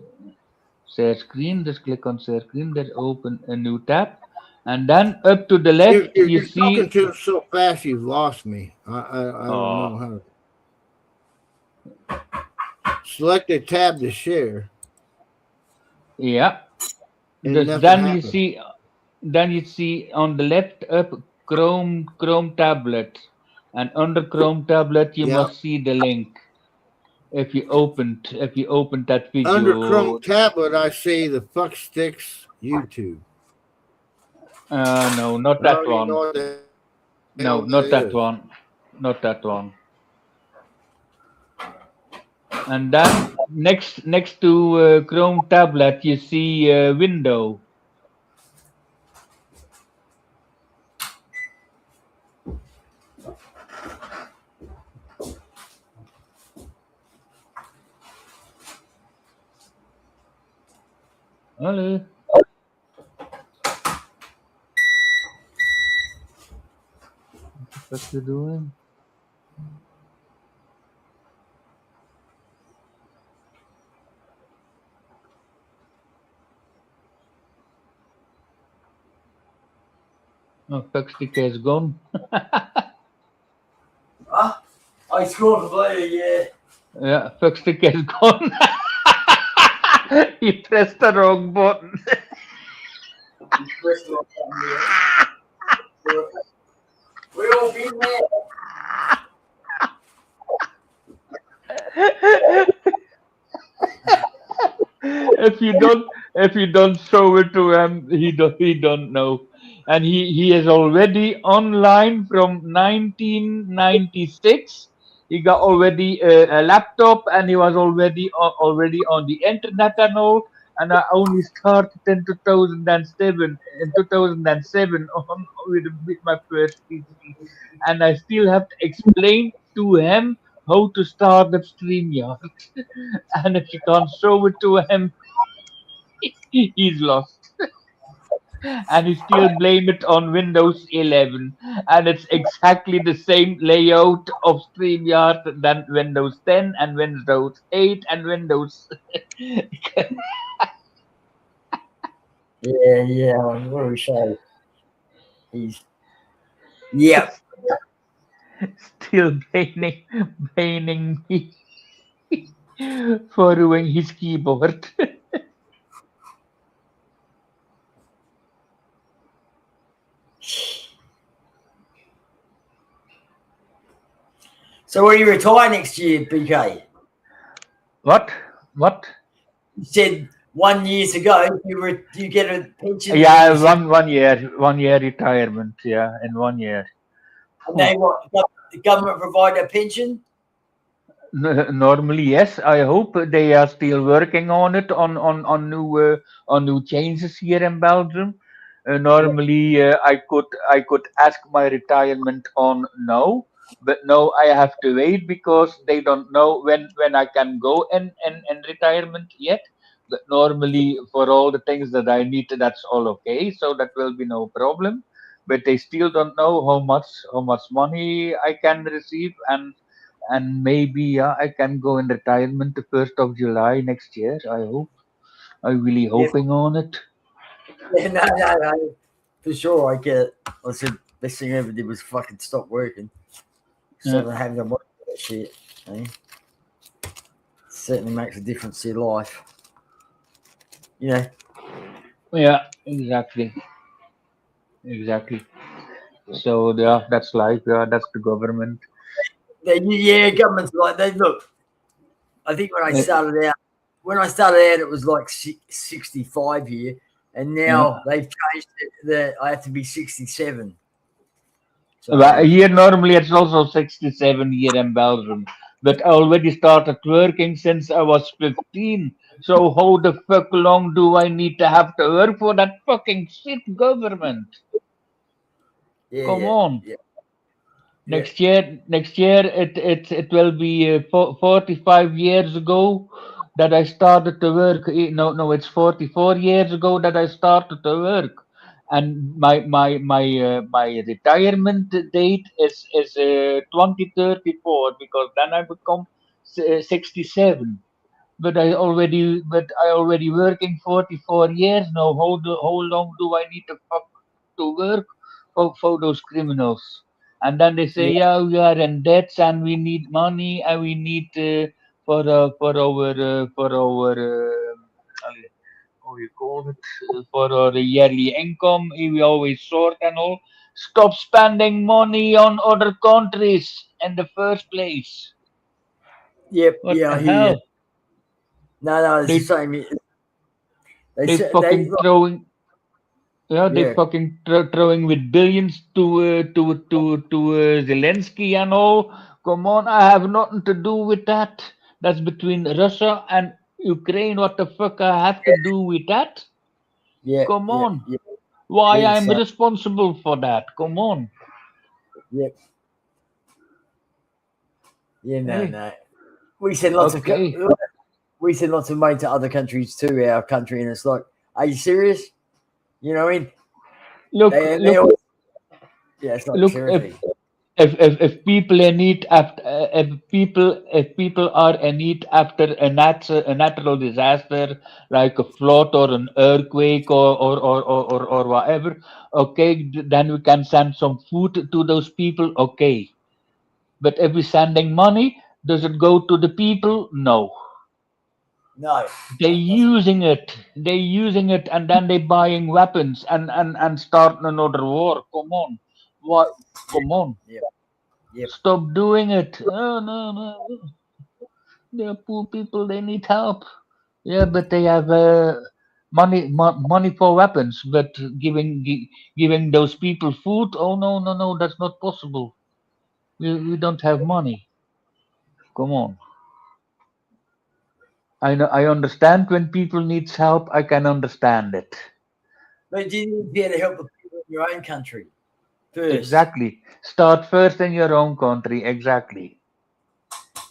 share screen. Just click on share screen. Then open a new tab, and then up to the left you You're talking see. to so fast you've lost me. I don't know how to. Select a tab to share. Yeah. And nothing Then you happens. see. Then you see on the left up Chrome tablet, and under Chrome tablet you Yeah. must see the link. If you opened that video. Under Chrome tablet, I see the fucksticks YouTube. No, not I that don't even know one. what the No, hell not that that is. one. Not that one. And then next to Chrome tablet, you see window. Hello. What you doing? Oh, Fuckstick has gone. Huh? I scored a player, yeah. Yeah, Fuckstick has gone. You pressed the wrong button. He's pressed the wrong button, yeah. We all been there. if you don't show it to him, he don't know. And he is already online from 1996. He got already a laptop, and he was already on the internet and all. And I only started in 2007. In 2007, with my first PC, and I still have to explain to him how to start the StreamYard. And if you can't show it to him, he's lost. And he still blame it on Windows 11, and it's exactly the same layout of StreamYard than Windows 10 and Windows 8 and Windows. Yeah, I'm very sorry. He's Still blaming me. Following his keyboard. So will you retire next year, BK? What? What? You said 1 year to go. You get a pension, Yeah, and then one year retirement. Yeah, in 1 year. and they what? The government provide a pension. Normally, yes. I hope they are still working on it on new changes here in Belgium. Yeah. Normally, I could ask my retirement on now, but no, I have to wait because they don't know when I can go in retirement yet. But normally, for all the things that I need, that's all okay. So that will be no problem. But they still don't know how much money I can receive, and maybe I can go in retirement the 1st of July next year. I hope. I'm really Yeah. hoping on it. Yeah. No. For sure, I get it. I said best thing I ever did was fucking stop working. So Yeah, than having to work for that shit. Eh? Certainly makes a difference to your life. You know. yeah, exactly, exactly. So yeah, that's life. Yeah, that's the government. Yeah, governments like they look. I think Uh, when I started out, it was like 65 here, and yeah. now they've changed it that I have to be 67. Well, So here normally it's also 67 here in Belgium, but I already started working since I was 15. So how the fuck long do I need to have to work for that fucking shit government? yeah, Come yeah, on. yeah, yeah, Next year, it will be 45 years ago that I started to work. No, no, it's 44 years ago that I started to work, and my retirement date is 2034 because then I become 67. But I already working 44 years now. How long do I need to work for those criminals? And then they say, yeah, yeah, we are in debts and we need money and we need for our how you call it, for our yearly income. We always short and all. Stop spending money on other countries in the first place. yep, What yeah. the I hear you. hell? No, it's the They same. They they said they fucking like, throwing Yeah, they yeah, fucking throwing with billions to Zelensky and all. Come on, I have nothing to do with that. That's between Russia and Ukraine. What the fuck I have to do with that? yeah, Come yeah, on, yeah. why We're the I'm same. responsible for that? Come on, Yep. Yeah, hey, no. We send lots of okay. we send lots of money to other countries to our country, and it's like, are you serious? You know what I mean? Look, They look, always, yeah, it's like look. If seriously. if people in need after if people are in need after a natural disaster like a flood or an earthquake or whatever, okay, then we can send some food to those people, okay. But if we're sending money, does it go to the people? No. No, They're no, it doesn't. using it and then they buying weapons and starting another war. Come on. What? Yeah, Come on. yeah, yep, Stop doing it. Oh, no, no. They're poor people. They need help. Yeah, but they have money for weapons. But giving those people food. Oh no, no, no. That's not possible. We don't have money. Come on. I know. I understand when people needs help. I can understand it. but you need to be able to help the people in your own country first. Exactly. Start first in your own country. Exactly.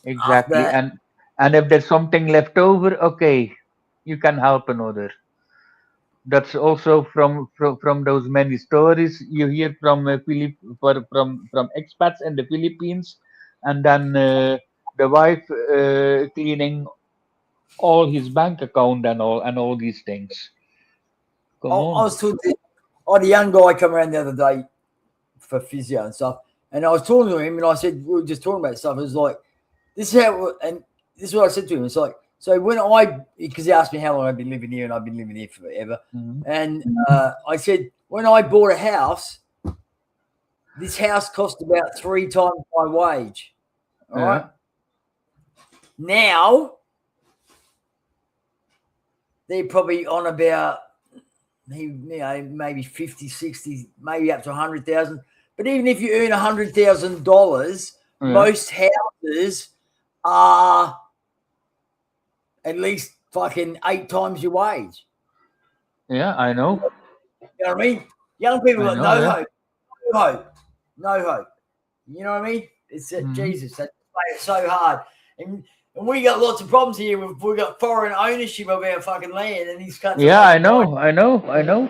After Exactly. that, And if there's something left over, okay, you can help another. That's also from those many stories you hear from from expats in the Philippines, and then the wife cleaning all his bank account and all these things. Come I on. was talking. I had a young guy come around the other day for physio and stuff, and I was talking to him, and I said we were just talking about stuff. It was like this is how, and this is what I said to him. It's like, so because he asked me how long I've been living here, and I've been living here forever. Mhm. And I said, when I bought a house, this house cost about 3 times my wage. All right. Now, they're probably on about, maybe 50, 60, maybe up to 100,000. But even if you earn $100,000, Yeah. most houses are at least fucking 8 times your wage. Yeah, I know. You know what I mean? Young people I got know, no yeah. hope. No hope. No hope. You know what I mean? It's Jesus. That's made it so hard. And we got lots of problems here. We've got foreign ownership of our fucking land, and these cunts. Yeah, I know. Well,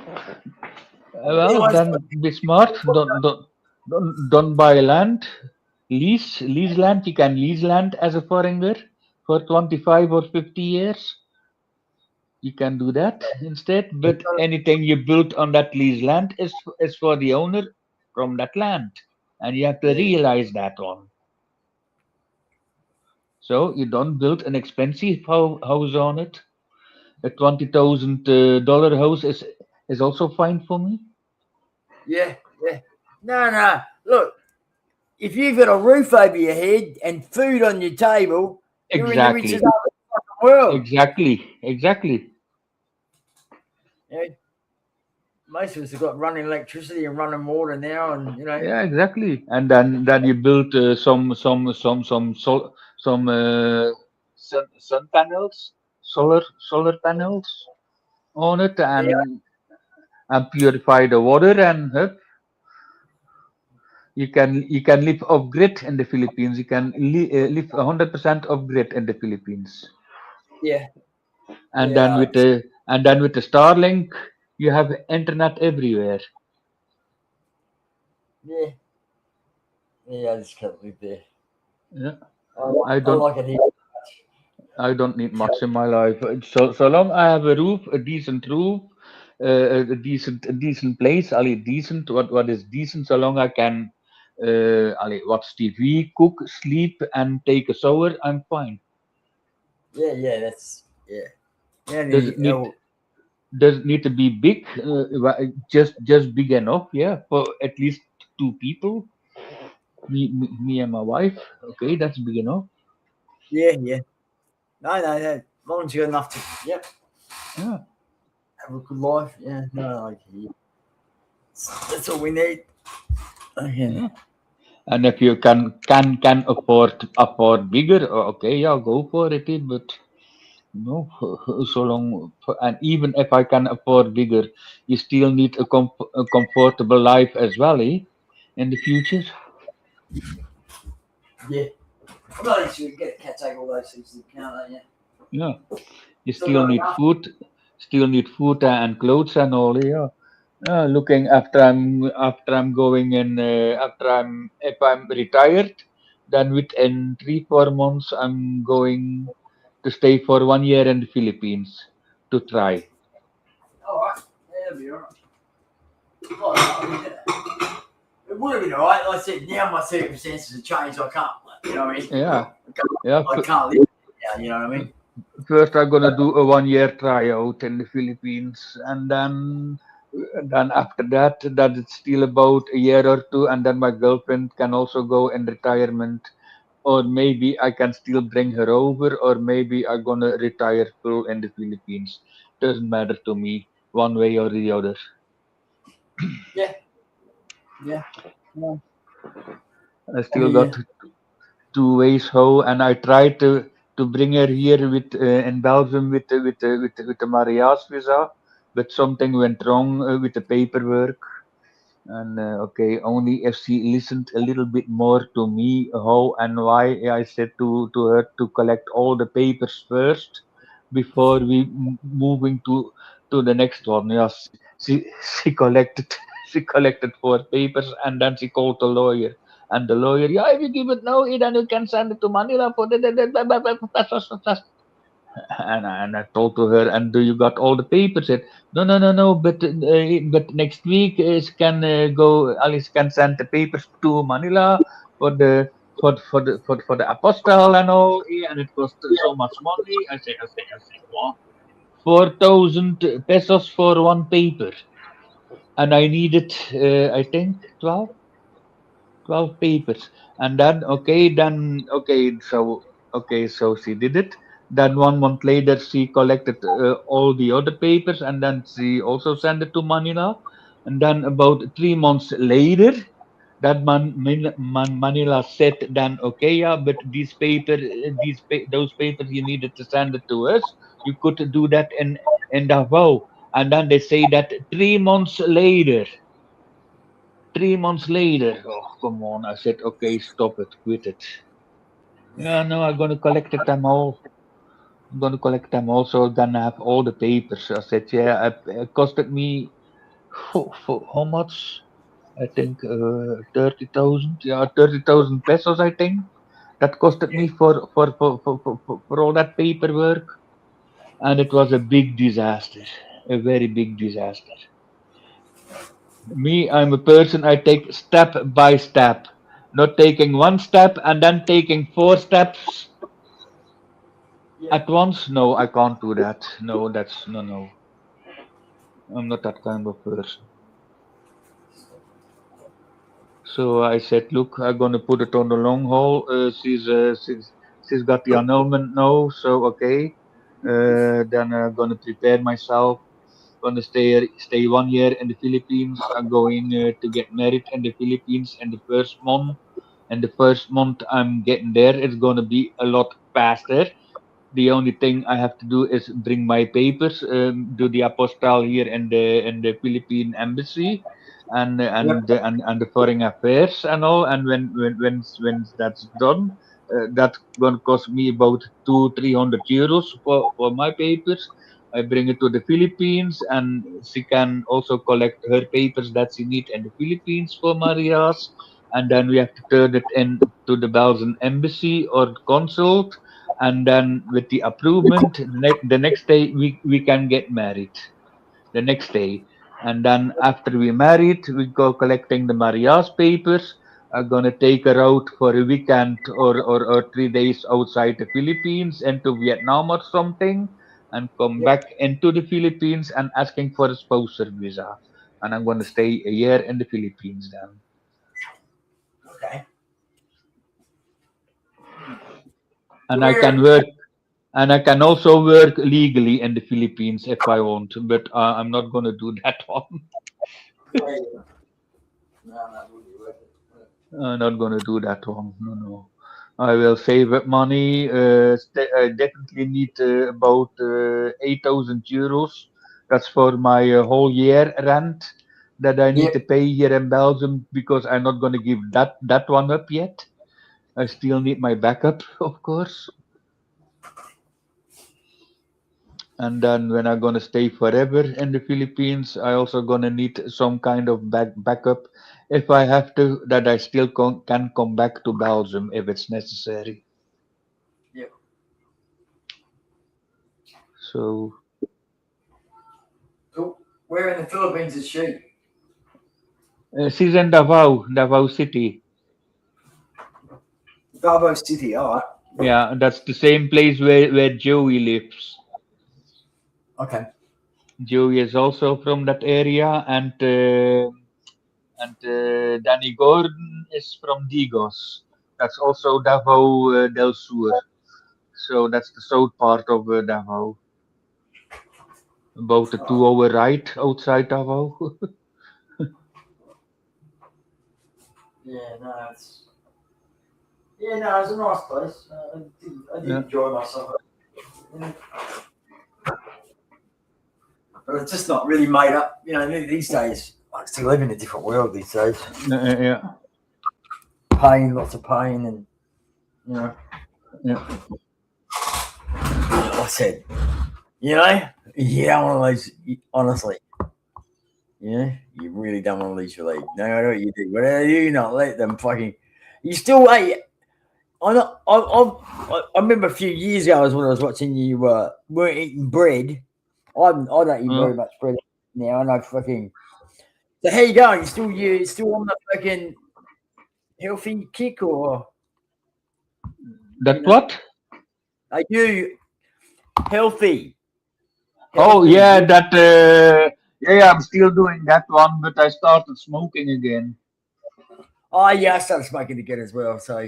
Everyone's then be smart. Don't buy land. Lease land. You can lease land as a foreigner for 25 or 50 years. You can do that instead. But anything you build on that lease land is for the owner from that land, and you have to realize that one. So you don't build an expensive house on it. A $20,000 house is also fine for me. Yeah. No. Look, if you've got a roof over your head and food on your table, you're in the richest Exactly. part of the fucking world. Exactly. You know, most of us have got running electricity and running water now, and Yeah, exactly. And then you build some sun panels, solar panels on it, yeah, and purify the water, and you can live off grid in the Philippines. You can live 100% off grid in the Philippines. yeah, And then yeah, with the Starlink, you have internet everywhere. yeah. I just can't live there. Yeah, I I don't like it here. I don't need much in my life. So long I have a roof, a decent roof, a decent place. Ali, decent. What is decent? So long I can, watch TV, cook, sleep, and take a shower. I'm fine. Yeah, that's Does it need does it need to be big? Just big enough, yeah, for at least two people. Me and my wife. Okay, that's big enough. yeah. No. As long as you got enough to, Yeah. have a good life. Yeah, no, that's all we need. Okay. Yeah. And if you can afford bigger, okay, yeah, go for it. But no, so long, and even if I can afford bigger, you still need a comfortable life as well, in the future. Yeah. I'm not sure you get a cat take all those things into account, don't you? Yeah, you Still got enough. still need food and clothes and all. Yeah. Looking after I'm going in after I'm if I'm retired, then within 3 4 months I'm going to stay for 1 year in the Philippines to try. All right. Yeah, it'll be all right. It would have been all right. Like I said, now my circumstances have changed. I can't, you know what I mean? Yeah, yeah. I can't live now, you know what I mean? First I'm gonna do a 1 year tryout in the Philippines, and then after that it's still about a year or two, and then my girlfriend can also go in retirement, or maybe I can still bring her over, or maybe I'm gonna retire full in the Philippines. Doesn't matter to me, one way or the other. Yeah. Yeah. I still got 2 ways how, and I tried to bring her here in Belgium with the Maria's visa, but something went wrong with the paperwork. And okay, only if she listened a little bit more to me, how and why I said to her to collect all the papers first before we moving to the next one. Yes, she collected she collected 4 papers, and then she called the lawyer. And the lawyer, yeah, if you give it now, then you can send it to Manila for the. And I told to her, and do you got all the papers? Said, no. But next week is can go. Alice can send the papers to Manila for for the apostle and all, and it cost so much money. I say, what? 4,000 pesos for one paper, and I needed, I think, 12 papers. And then, so she did it. Then 1 month later, she collected all the other papers, and then she also sent it to Manila. And then about 3 months later, that Manila said then, okay, yeah, but those papers you needed to send it to us. You could do that in Davao. And then they say that 3 months later. 3 months later, oh come on! I said, okay, stop it, quit it. Yeah, no, I'm gonna collect them all. I'm gonna collect them all, so I'm gonna have all the papers. I said, yeah, it costed me for how much? I think 30,000. Yeah, 30,000 pesos. I think that costed me for all that paperwork, and it was a big disaster, a very big disaster. Me, I'm a person, I take step by step, not taking one step and then taking 4 steps Yeah. at once. No, I can't do that. No, that's no, no. I'm not that kind of person. So I said, look, I'm gonna put it on the long haul. She's got the annulment now, so okay. Then I'm gonna prepare myself. Gonna stay 1 year in the Philippines. I'm going to get married in the Philippines in the first month. And the first month I'm getting there, it's gonna be a lot faster. The only thing I have to do is bring my papers, do the apostille here in the Philippine embassy, Yep. and the foreign affairs and all. And when that's done, that's gonna cost me about 200-300 euros for my papers. I bring it to the Philippines, and she can also collect her papers that she need in the Philippines for Maria's, and then we have to turn it in to the Belgian embassy or consulate, and then with the approval the next day we can get married, the next day. And then after we married, we go collecting the Maria's papers. I'm gonna take her out for a weekend, or 3 days outside the Philippines into Vietnam or something, and come Yep. back into the Philippines and asking for a spousal visa. And I'm gonna stay a year in the Philippines then. Okay. And I Where? can work, and I can also work legally in the Philippines if I want, but I'm not going to do that one. No, no, wouldn't be worth it. I'm not going to do that one. No, no. I will save up money. I definitely need about 8,000 euros. That's for my whole year rent that I need Yep. to pay here in Belgium, because I'm not going to give that one up yet. I still need my backup, of course. And then when I'm gonna stay forever in the Philippines, I also gonna need some kind of backup if I have to, that I still can come back to Belgium if it's necessary. Yep. So Cool. Where in the Philippines is she? she's in Davao City. Davao City. All right. Yeah, that's the same place where Joey lives. Okay. Joey is also from that area, and Danny Gordon is from Digos. That's also Davao del Sur. So that's the south part of Davao. About a All right. 2 hour ride outside Davao. Yeah. No, it's. Yeah. No, it's a nice place. I did Yeah, enjoy myself. Yeah. But it's just not really made up. You know, these days, I still live in a different world these days. yeah, Pain, lots of pain, and you know, yeah. like I said, you know, you don't want to lose. Honestly, you know, you really don't want to lose your league. No matter what you do, whatever you do, not let them fucking. You still wait. I remember a few years ago when I was watching you weren't eating bread. I don't eat very Uh, much bread now. I know fucking. So how you going? You still on the fucking healthy kick or? That what? Are you healthy? Oh Healthy. yeah, that yeah, I'm still doing that one, but I started smoking again. Oh yeah, I started smoking again as well. So I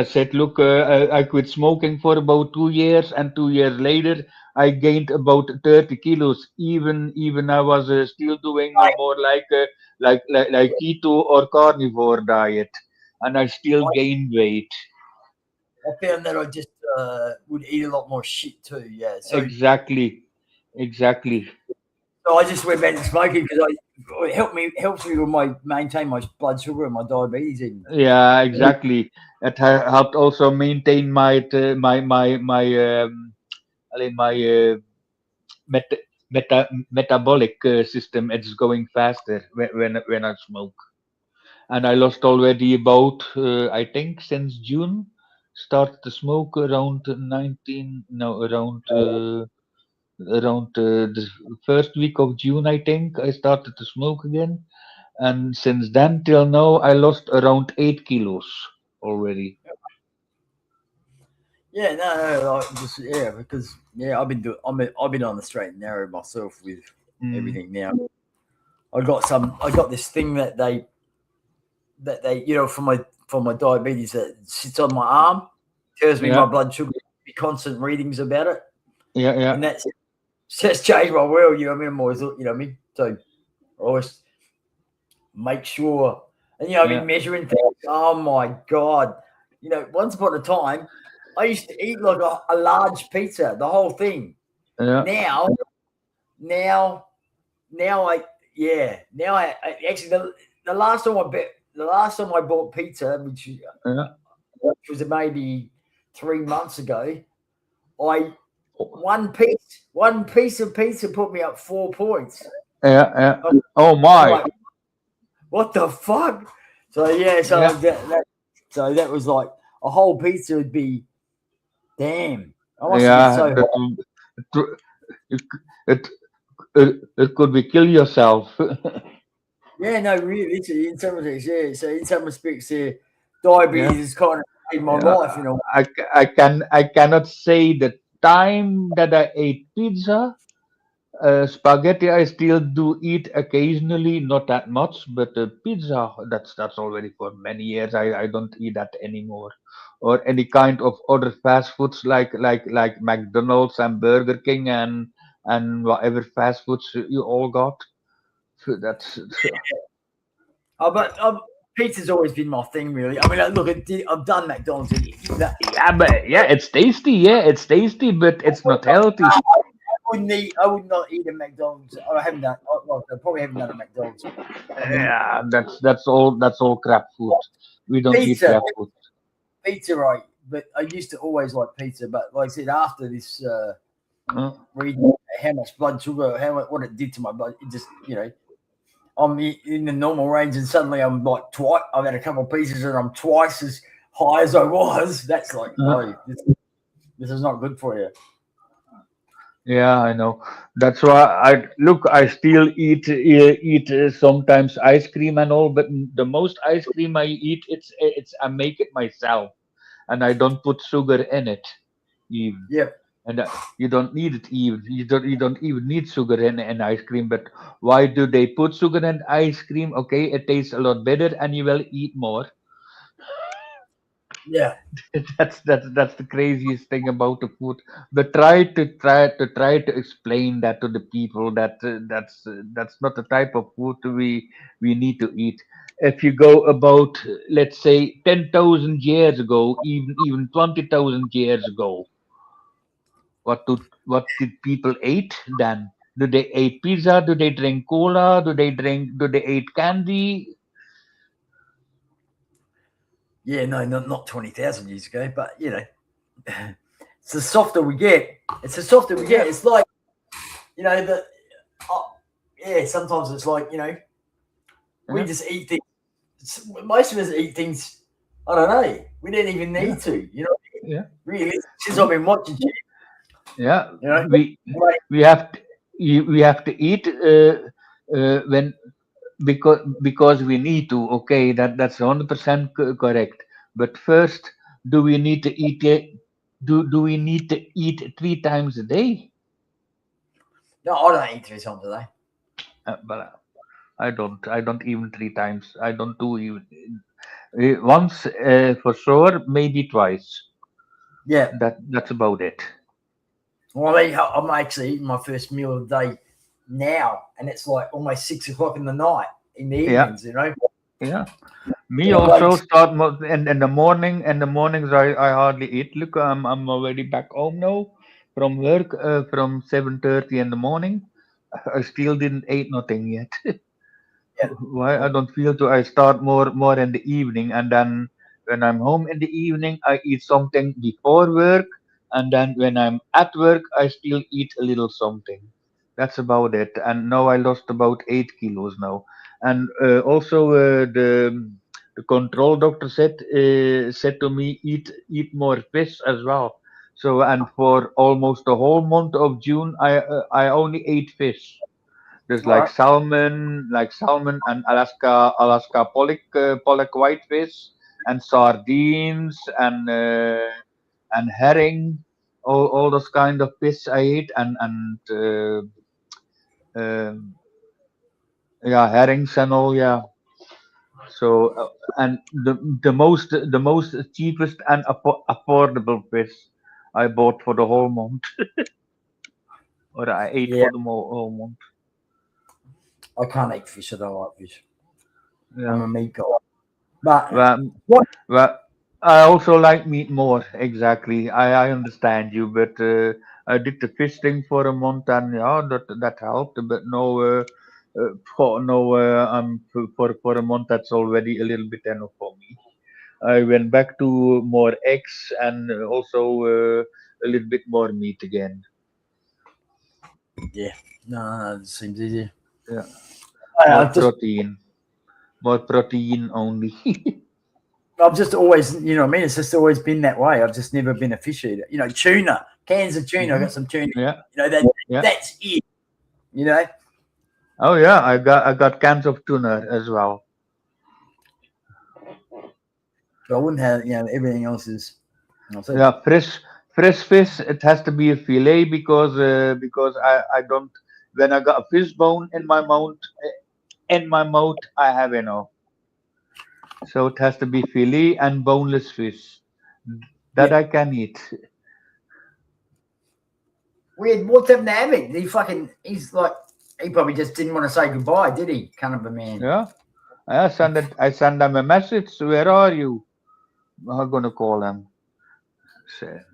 said, look, I quit smoking for about 2 years, and 2 years later, I gained about 30 kilos. Even I was still doing I, more like keto or carnivore diet, and I still gained weight. I found that I just would eat a lot more shit too. Yeah. Exactly, exactly. So I just went back to smoking because it helps me with my maintain my blood sugar and my diabetes. And Yeah, exactly. It helped also maintain my met- metabolic system. It's going faster when I smoke, and I lost already about I think since June. Started to smoke around 19, no, around the first week of June. I think I started to smoke again, and since then till now, I lost around 8 kilos already. yeah, no, like just because I've been on the straight and narrow myself with Mm, everything now. I got this thing that they for my diabetes that sits on my arm, tells me my yeah, blood sugar, constant readings about it, yeah, yeah, and that's changed my world. You know what I mean? I'm always, you know what I mean? So I always make sure, and I've yeah, been measuring things. Oh my god! Once upon a time, I used to eat like a large pizza, the whole thing. yeah, Now, now, now I actually the last time the last time I bought pizza, yeah, which was maybe 3 months ago, I oh, one piece of pizza put me up 4 points. yeah, yeah. I'm, Oh I'm my, like, what the fuck? So yeah, yeah, so that was like a whole pizza would be damn. I must have been yeah. so That hot. will- it it it could be kill yourself. Yeah, no, really, in some respects, yeah. So in some respects, yeah, Yeah, diabetes has kind of saved my yeah. life. I cannot say the time that I ate pizza. Spaghetti I still do eat occasionally, not that much, but pizza that's already for many years. I don't eat that anymore, or any kind of other fast foods like McDonald's and Burger King and whatever fast foods you all got. So that's But pizza's always been my thing, really. I mean, look, I've done McDonald's. yeah, but yeah, it's tasty. Yeah, it's tasty, but it's not healthy. I would not eat a McDonald's. I haven't done. Well, I probably haven't done a McDonald's. I mean, Yeah, that's all crap food. We don't eat pizza, crap food. pizza, right? But I used to always like pizza. But like I said, after this Uh, reading how much blood sugar, what it did to my blood, it just I'm in the normal range, and suddenly I'm like twice. I've had a couple of pieces, and I'm twice as high as I was. That's like, uh. oh, this is not good for you. Yeah, I know. That's why I look. I still eat sometimes ice cream and all, but the most ice cream I eat, it's I make it myself, and I don't put sugar in it even. Yep. And you don't need it even. You don't even need sugar in ice cream. But why do they put sugar in ice cream? Okay, it tastes a lot better, and you will eat more. Yeah. That's the craziest thing about the food. But try to explain that to the people that that's not the type of food we need to eat. If you go about let's say 10,000 years ago, even 20,000 years ago, what did people eat then? Do they eat pizza? Do they drink cola? Do they eat candy? Yeah. No, not 20,000 years ago, but it's the softer we get. It's the softer we get. Yeah, It's like the oh, yeah. Sometimes it's like we yeah, just eat things. Most of us eat things. I don't know. We don't even yeah, need to. yeah. Really, since I've been watching you, Yeah, you know, like, we have to, we have to eat when because we need to. Okay, that's 100% correct. But first, Do we need to eat it? Do we need to eat 3 times a day? No, I don't eat 3 times a day. But I don't even 3 times. I don't do even once for sure, maybe twice. Yeah. That's about it. Well, I'm actually eating my first meal of the day now, and it's like almost 6 o'clock in the night, in the Yeah, evenings, you know. yeah. Me Yeah, also like, start in the morning. In the mornings, I hardly eat. Look, I'm already back home now from work from 7:30 in the morning. I still didn't eat nothing yet. yeah, Why I don't feel to? I start more in the evening, and then when I'm home in the evening, I eat something before work, and then when I'm at work, I still eat a little something. That's about it. And now I lost about 8 kilos now, and also the control doctor said to me eat more fish as well. So and for almost the whole month of June, I only ate fish. There's all right. like salmon and Alaska pollock whitefish and sardines and herring, all those kind of fish I eat um yeah, herrings and all, yeah. So and the most cheapest and affordable fish I bought for the whole month, or I ate Yeah, for the whole month. I can't eat fish. I don't like fish. I'm Yeah. a meat guy. But Well, what? Well, I also like meat more. Exactly. I understand you, but I did the fish thing for a month, and yeah, that helped. But no, for no, for a month that's already a little bit enough for me. I went back to more eggs and also a little bit more meat again. Yeah, no, it seems easier. Yeah, I more just, protein only. I've just always, you know what I mean? It's just always been that way. I've just never been a fish eater. You know, tuna, cans of tuna. I Hmm. got some tuna. Yeah, You know, yeah. that's it. You know, Oh yeah, I got cans of tuna as well. but I wouldn't have, you know, everything else is, I'll say, Yeah, fresh fish. It has to be a fillet because I don't. When I got a fish bone in my mouth, I have enough. So it has to be fillet and boneless fish yeah. that I can eat. Weird. What's happened to Abbott? He's like, he probably just didn't want to say goodbye, did he? Kind of a man. Yeah, I send them a message. Where are you? I'm gonna call them. Send.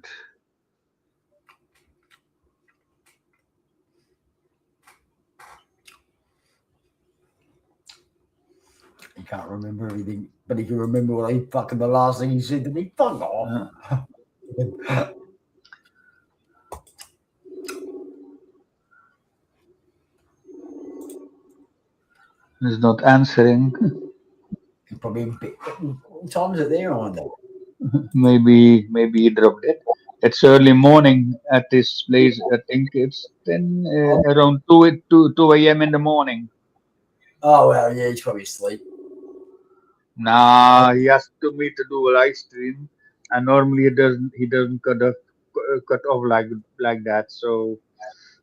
He can't remember everything, but he can remember what he fucking the last thing he said to me. Fuck off. Uh, he's not answering. He probably what time is it there? I wonder. Maybe he dropped it. It's early morning at this place. I think it's then Oh, around 2 a.m. in the morning. oh well, yeah, he's probably asleep. Nah, he asked to me to do a live stream, and normally he doesn't cut off like that. So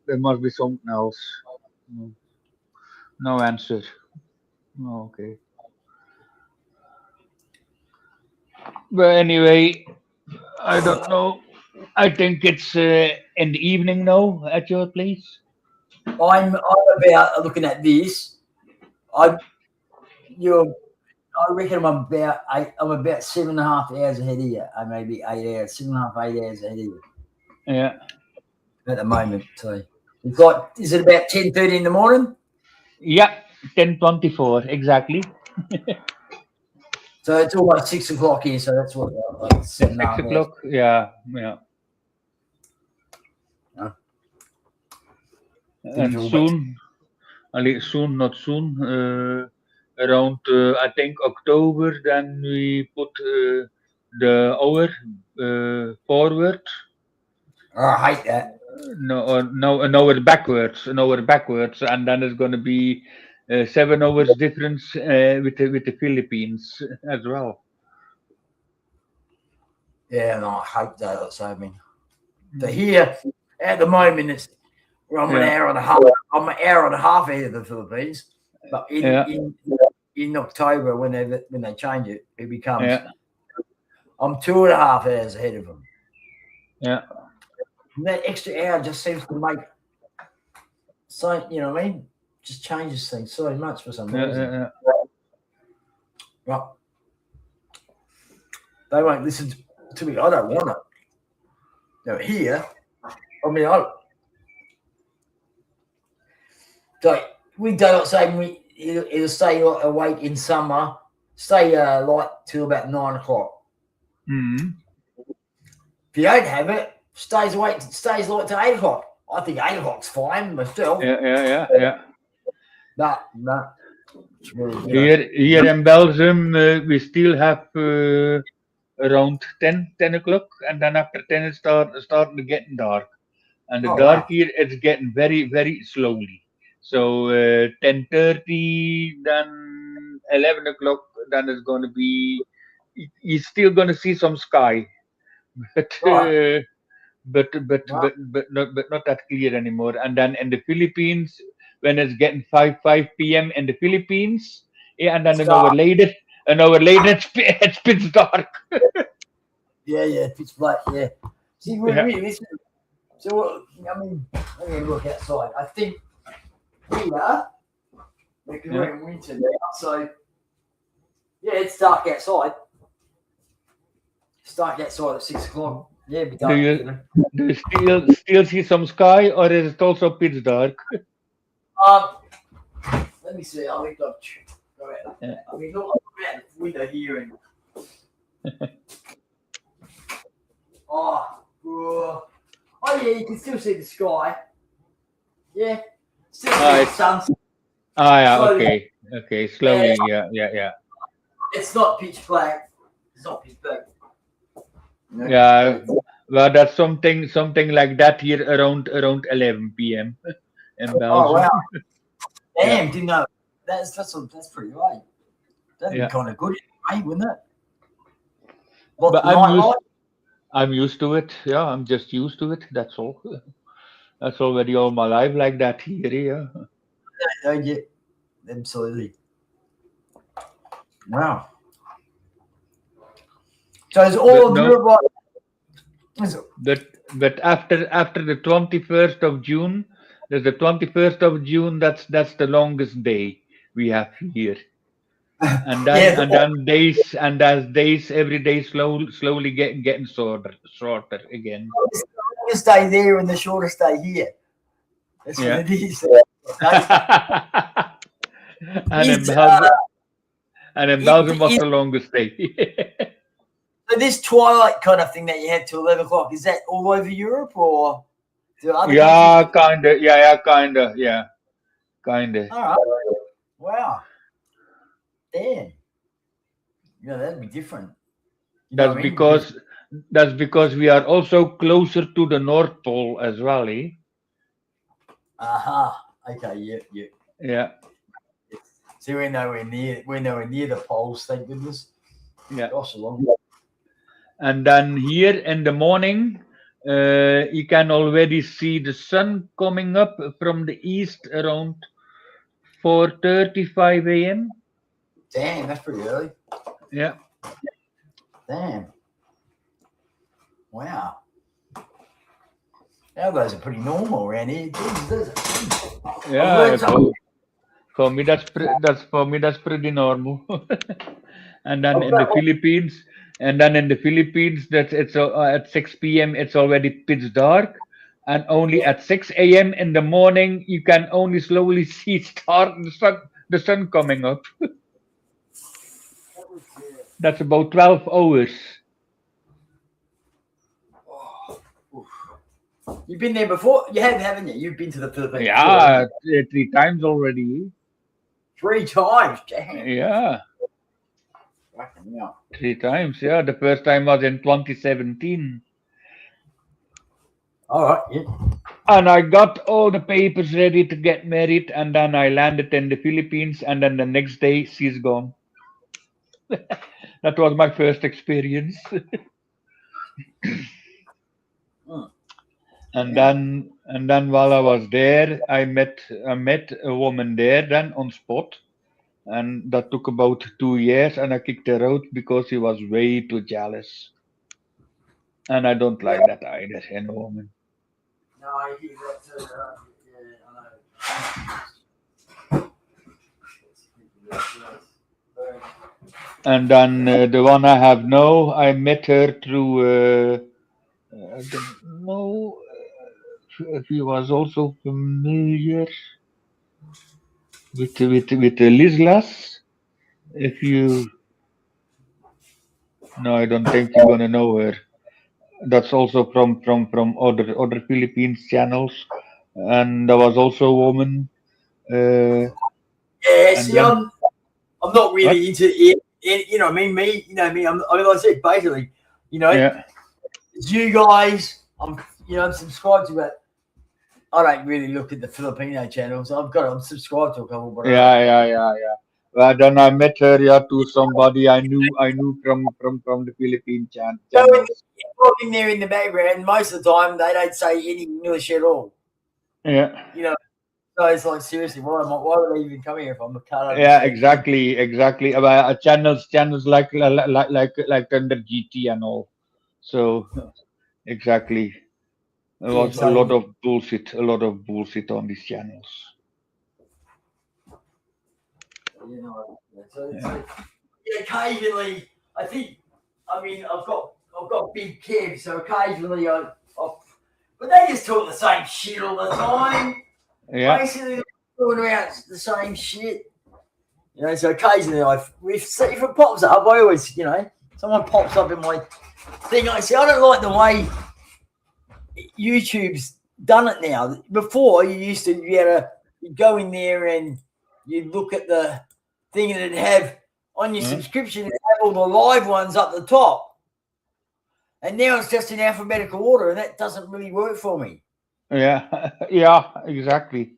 there must be something else. No, no answer. No, okay. But anyway, I don't know. I think it's in the evening now at your place. I'm about looking at this. I you're I reckon I'm about 7.5 hours ahead of you. I maybe 8 hours, 7.5, 8 hours ahead of you Yeah. at the moment. So it's like, is it about 10:30 in the morning? Yeah, 10:24 exactly. So it's almost 6 o'clock here. So that's what like seven and a Six half hours. o'clock. Yeah, yeah. Uh, finish And all but soon, not soon. Around I think October. Then we put the hour forward. oh, I hate that. No, or no, an hour backwards, and then it's going to be 7 hours difference with the Philippines as well. Yeah, and I hate daylight saving. So here, at the moment, I'm an Yeah. hour and a half. I'm an hour and a half ahead of the Philippines. But Yeah. in October, when they change it, it becomes Yeah. I'm 2.5 hours ahead of them. Yeah. And that extra hour just seems to make so you know what I mean. Just changes things so much for some Yeah. reason. Yeah. Well, they won't listen to me. I don't want it. Now here, I mean, so we daylight saving. It'll stay awake in summer. Stay light till about 9 o'clock. Mm-hmm. If you don't have it, stays awake. Stays light till 8 o'clock. I think 8 o'clock's fine, but still, Yeah. Yeah. Yeah. no. Here in Belgium, we still have around 10 o'clock, and then after 10 it start to getting dark. And the Oh, dark wow. here it's getting very slowly. So 10:30, then 11 o'clock, then it's going to be. You're still going to see some sky, but Right. not that clear anymore. And then in the Philippines, when it's getting 5 p.m. in the Philippines, yeah, and then Start. an hour later it's pitch dark. Yeah, pitch black. Yeah. See, we're Yeah, really this. So I mean, let me look outside. I think here because we're in winter now, so yeah, it's dark outside. It's dark outside at 6 o'clock. Yeah, it'd be dark. do you still see some sky, or is it also pitch dark? Let me see. I'll look up. Go ahead. Yeah. I mean, look out the window here and. Oh yeah, you can still see the sky. Yeah, still see the It's sun. yeah, Slowly. okay, slowly, yeah. It's not pitch black. It's not pitch black. No. Yeah, well, that's something like that here around 11 p.m. in Oh Belgium. wow! Yeah. Damn, didn't know. That's pretty late. That'd Yeah. be kind of good, wouldn't it? Lots But of nightlight. I'm used to it. Yeah, I'm just used to it. That's all. That's already all my life like that here. Yeah. Yeah, absolutely. Wow. So it's all But of no, Europe. but after the 21st of June, there's the 21st of June. That's the longest day we have here. And then as days every day slowly getting shorter again. The longest day there and the shortest day here. That's Yeah. what it is. and in Is, Belgium was is, the longest day. so this twilight kind of thing that you had till 11 o'clock, is that all over Europe or do other Yeah, countries? kinda, yeah, kinda. All right. Wow. Damn. Yeah, that'd be different. You know That's what I mean? because we are also closer to the North Pole as well, eh? Aha. Okay. Yeah. Yeah, So we're nowhere near the poles, thank goodness. yeah. Gosh, along. And then here in the morning, you can already see the sun coming up from the east around 4:35 a.m. Damn, that's pretty early. Yeah. Damn. Wow. Our guys are pretty normal around here. Jesus. Yeah, for me that's pretty normal. And then in the Philippines, that it's at 6 p.m. it's already pitch dark, and only at 6 a.m. in the morning you can only slowly see the sun coming up. That's about 12 hours. You've been there before? You have, haven't you? You've been to the Philippines Yeah, before, 3 times already. 3 times. Damn. Yeah, Fucking hell. 3 times. Yeah, the first time was in 2017. All right. Yeah. And I got all the papers ready to get married, and then I landed in the Philippines, and then the next day she's gone. That was my first experience. And then while I was there, I met a woman there then on spot, and that took about 2 years, and I kicked her out because she was way too jealous, and I don't like that either in a woman. No, I hear that too. Yeah, I know. And then the one I have now, I met her through. I don't know if he was also familiar with Lislas. If you no, I don't think you're gonna know her. That's also from other Philippines channels, and there was also a woman. Yeah, And see, then I'm not what? really into it. You know, what I mean, me. You know me. I mean, like I said, basically, you know, Yeah, it's you guys. I'm subscribed to, but I don't really look at the Filipino channels. I'm subscribed to a couple, but I don't. yeah. Well, then I met her, yeah, to somebody I knew from the Philippine Go channels. in there in the background. Most of the time, they don't say any English at all. Yeah. You know, so it's like seriously, why would I even come here if I can't Yeah, understand? exactly. Channels like under GT and all. So exactly, there Yeah, was so a lot of bullshit on these channels. you know, Yeah, occasionally, I think. I mean, I've got big kids, so occasionally but they just talk the same shit all the time. yeah, Basically, they're talking about the same shit. You know, so occasionally, if it pops up, I always, you know, someone pops up in my thing. I say, I don't like the way YouTube's done it now. Before, you'd go in there and you'd look at the thing and it'd have on your huh? subscription, it'd have all the live ones up the top. And now it's just in alphabetical order, and that doesn't really work for me. Yeah, yeah, exactly,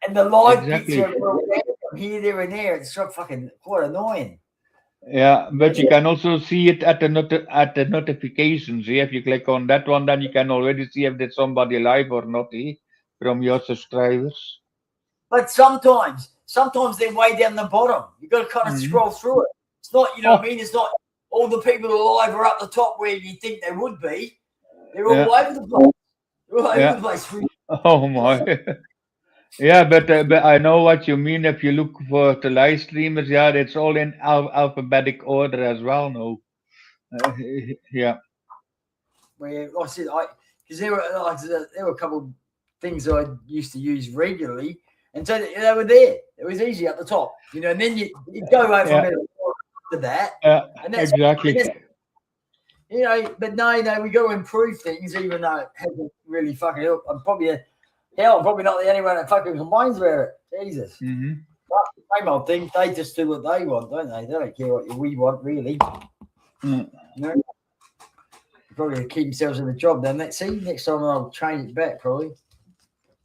And the live bits exactly. are here, there, and there. It's so fucking quite annoying. Yeah, You know, but you can also see it at the notifications. Yeah, if you click on that one, then you can already see if there's somebody live or not, from your subscribers. but sometimes they're way down the bottom. You've got to kind of Hmm. scroll through it. It's not, you know what I Oh, mean? It's not all the people alive are up the top where you think they would be. They're all yeah, over the place. They're all over the yeah. place. Oh my. Yeah, but I know what you mean. If you look for the live streamers, yeah, it's all in alphabetic order as well. No, uh, yeah, Where like I said, because there were a couple of things I used to use regularly, and so they were there. It was easy at the top, you know, and then you go yeah, alphabetical to that, yeah, and that's exactly. you know. But no, we got to improve things, even though it hasn't really fucking helped. I'm probably not the only one that fucking complains about it. Jesus, Hmm. but same old thing. They just do what they want, don't they? They don't care what we want, really. Mm. You know, probably keep themselves in the job. Then let's see. Next time I'll change it back, probably.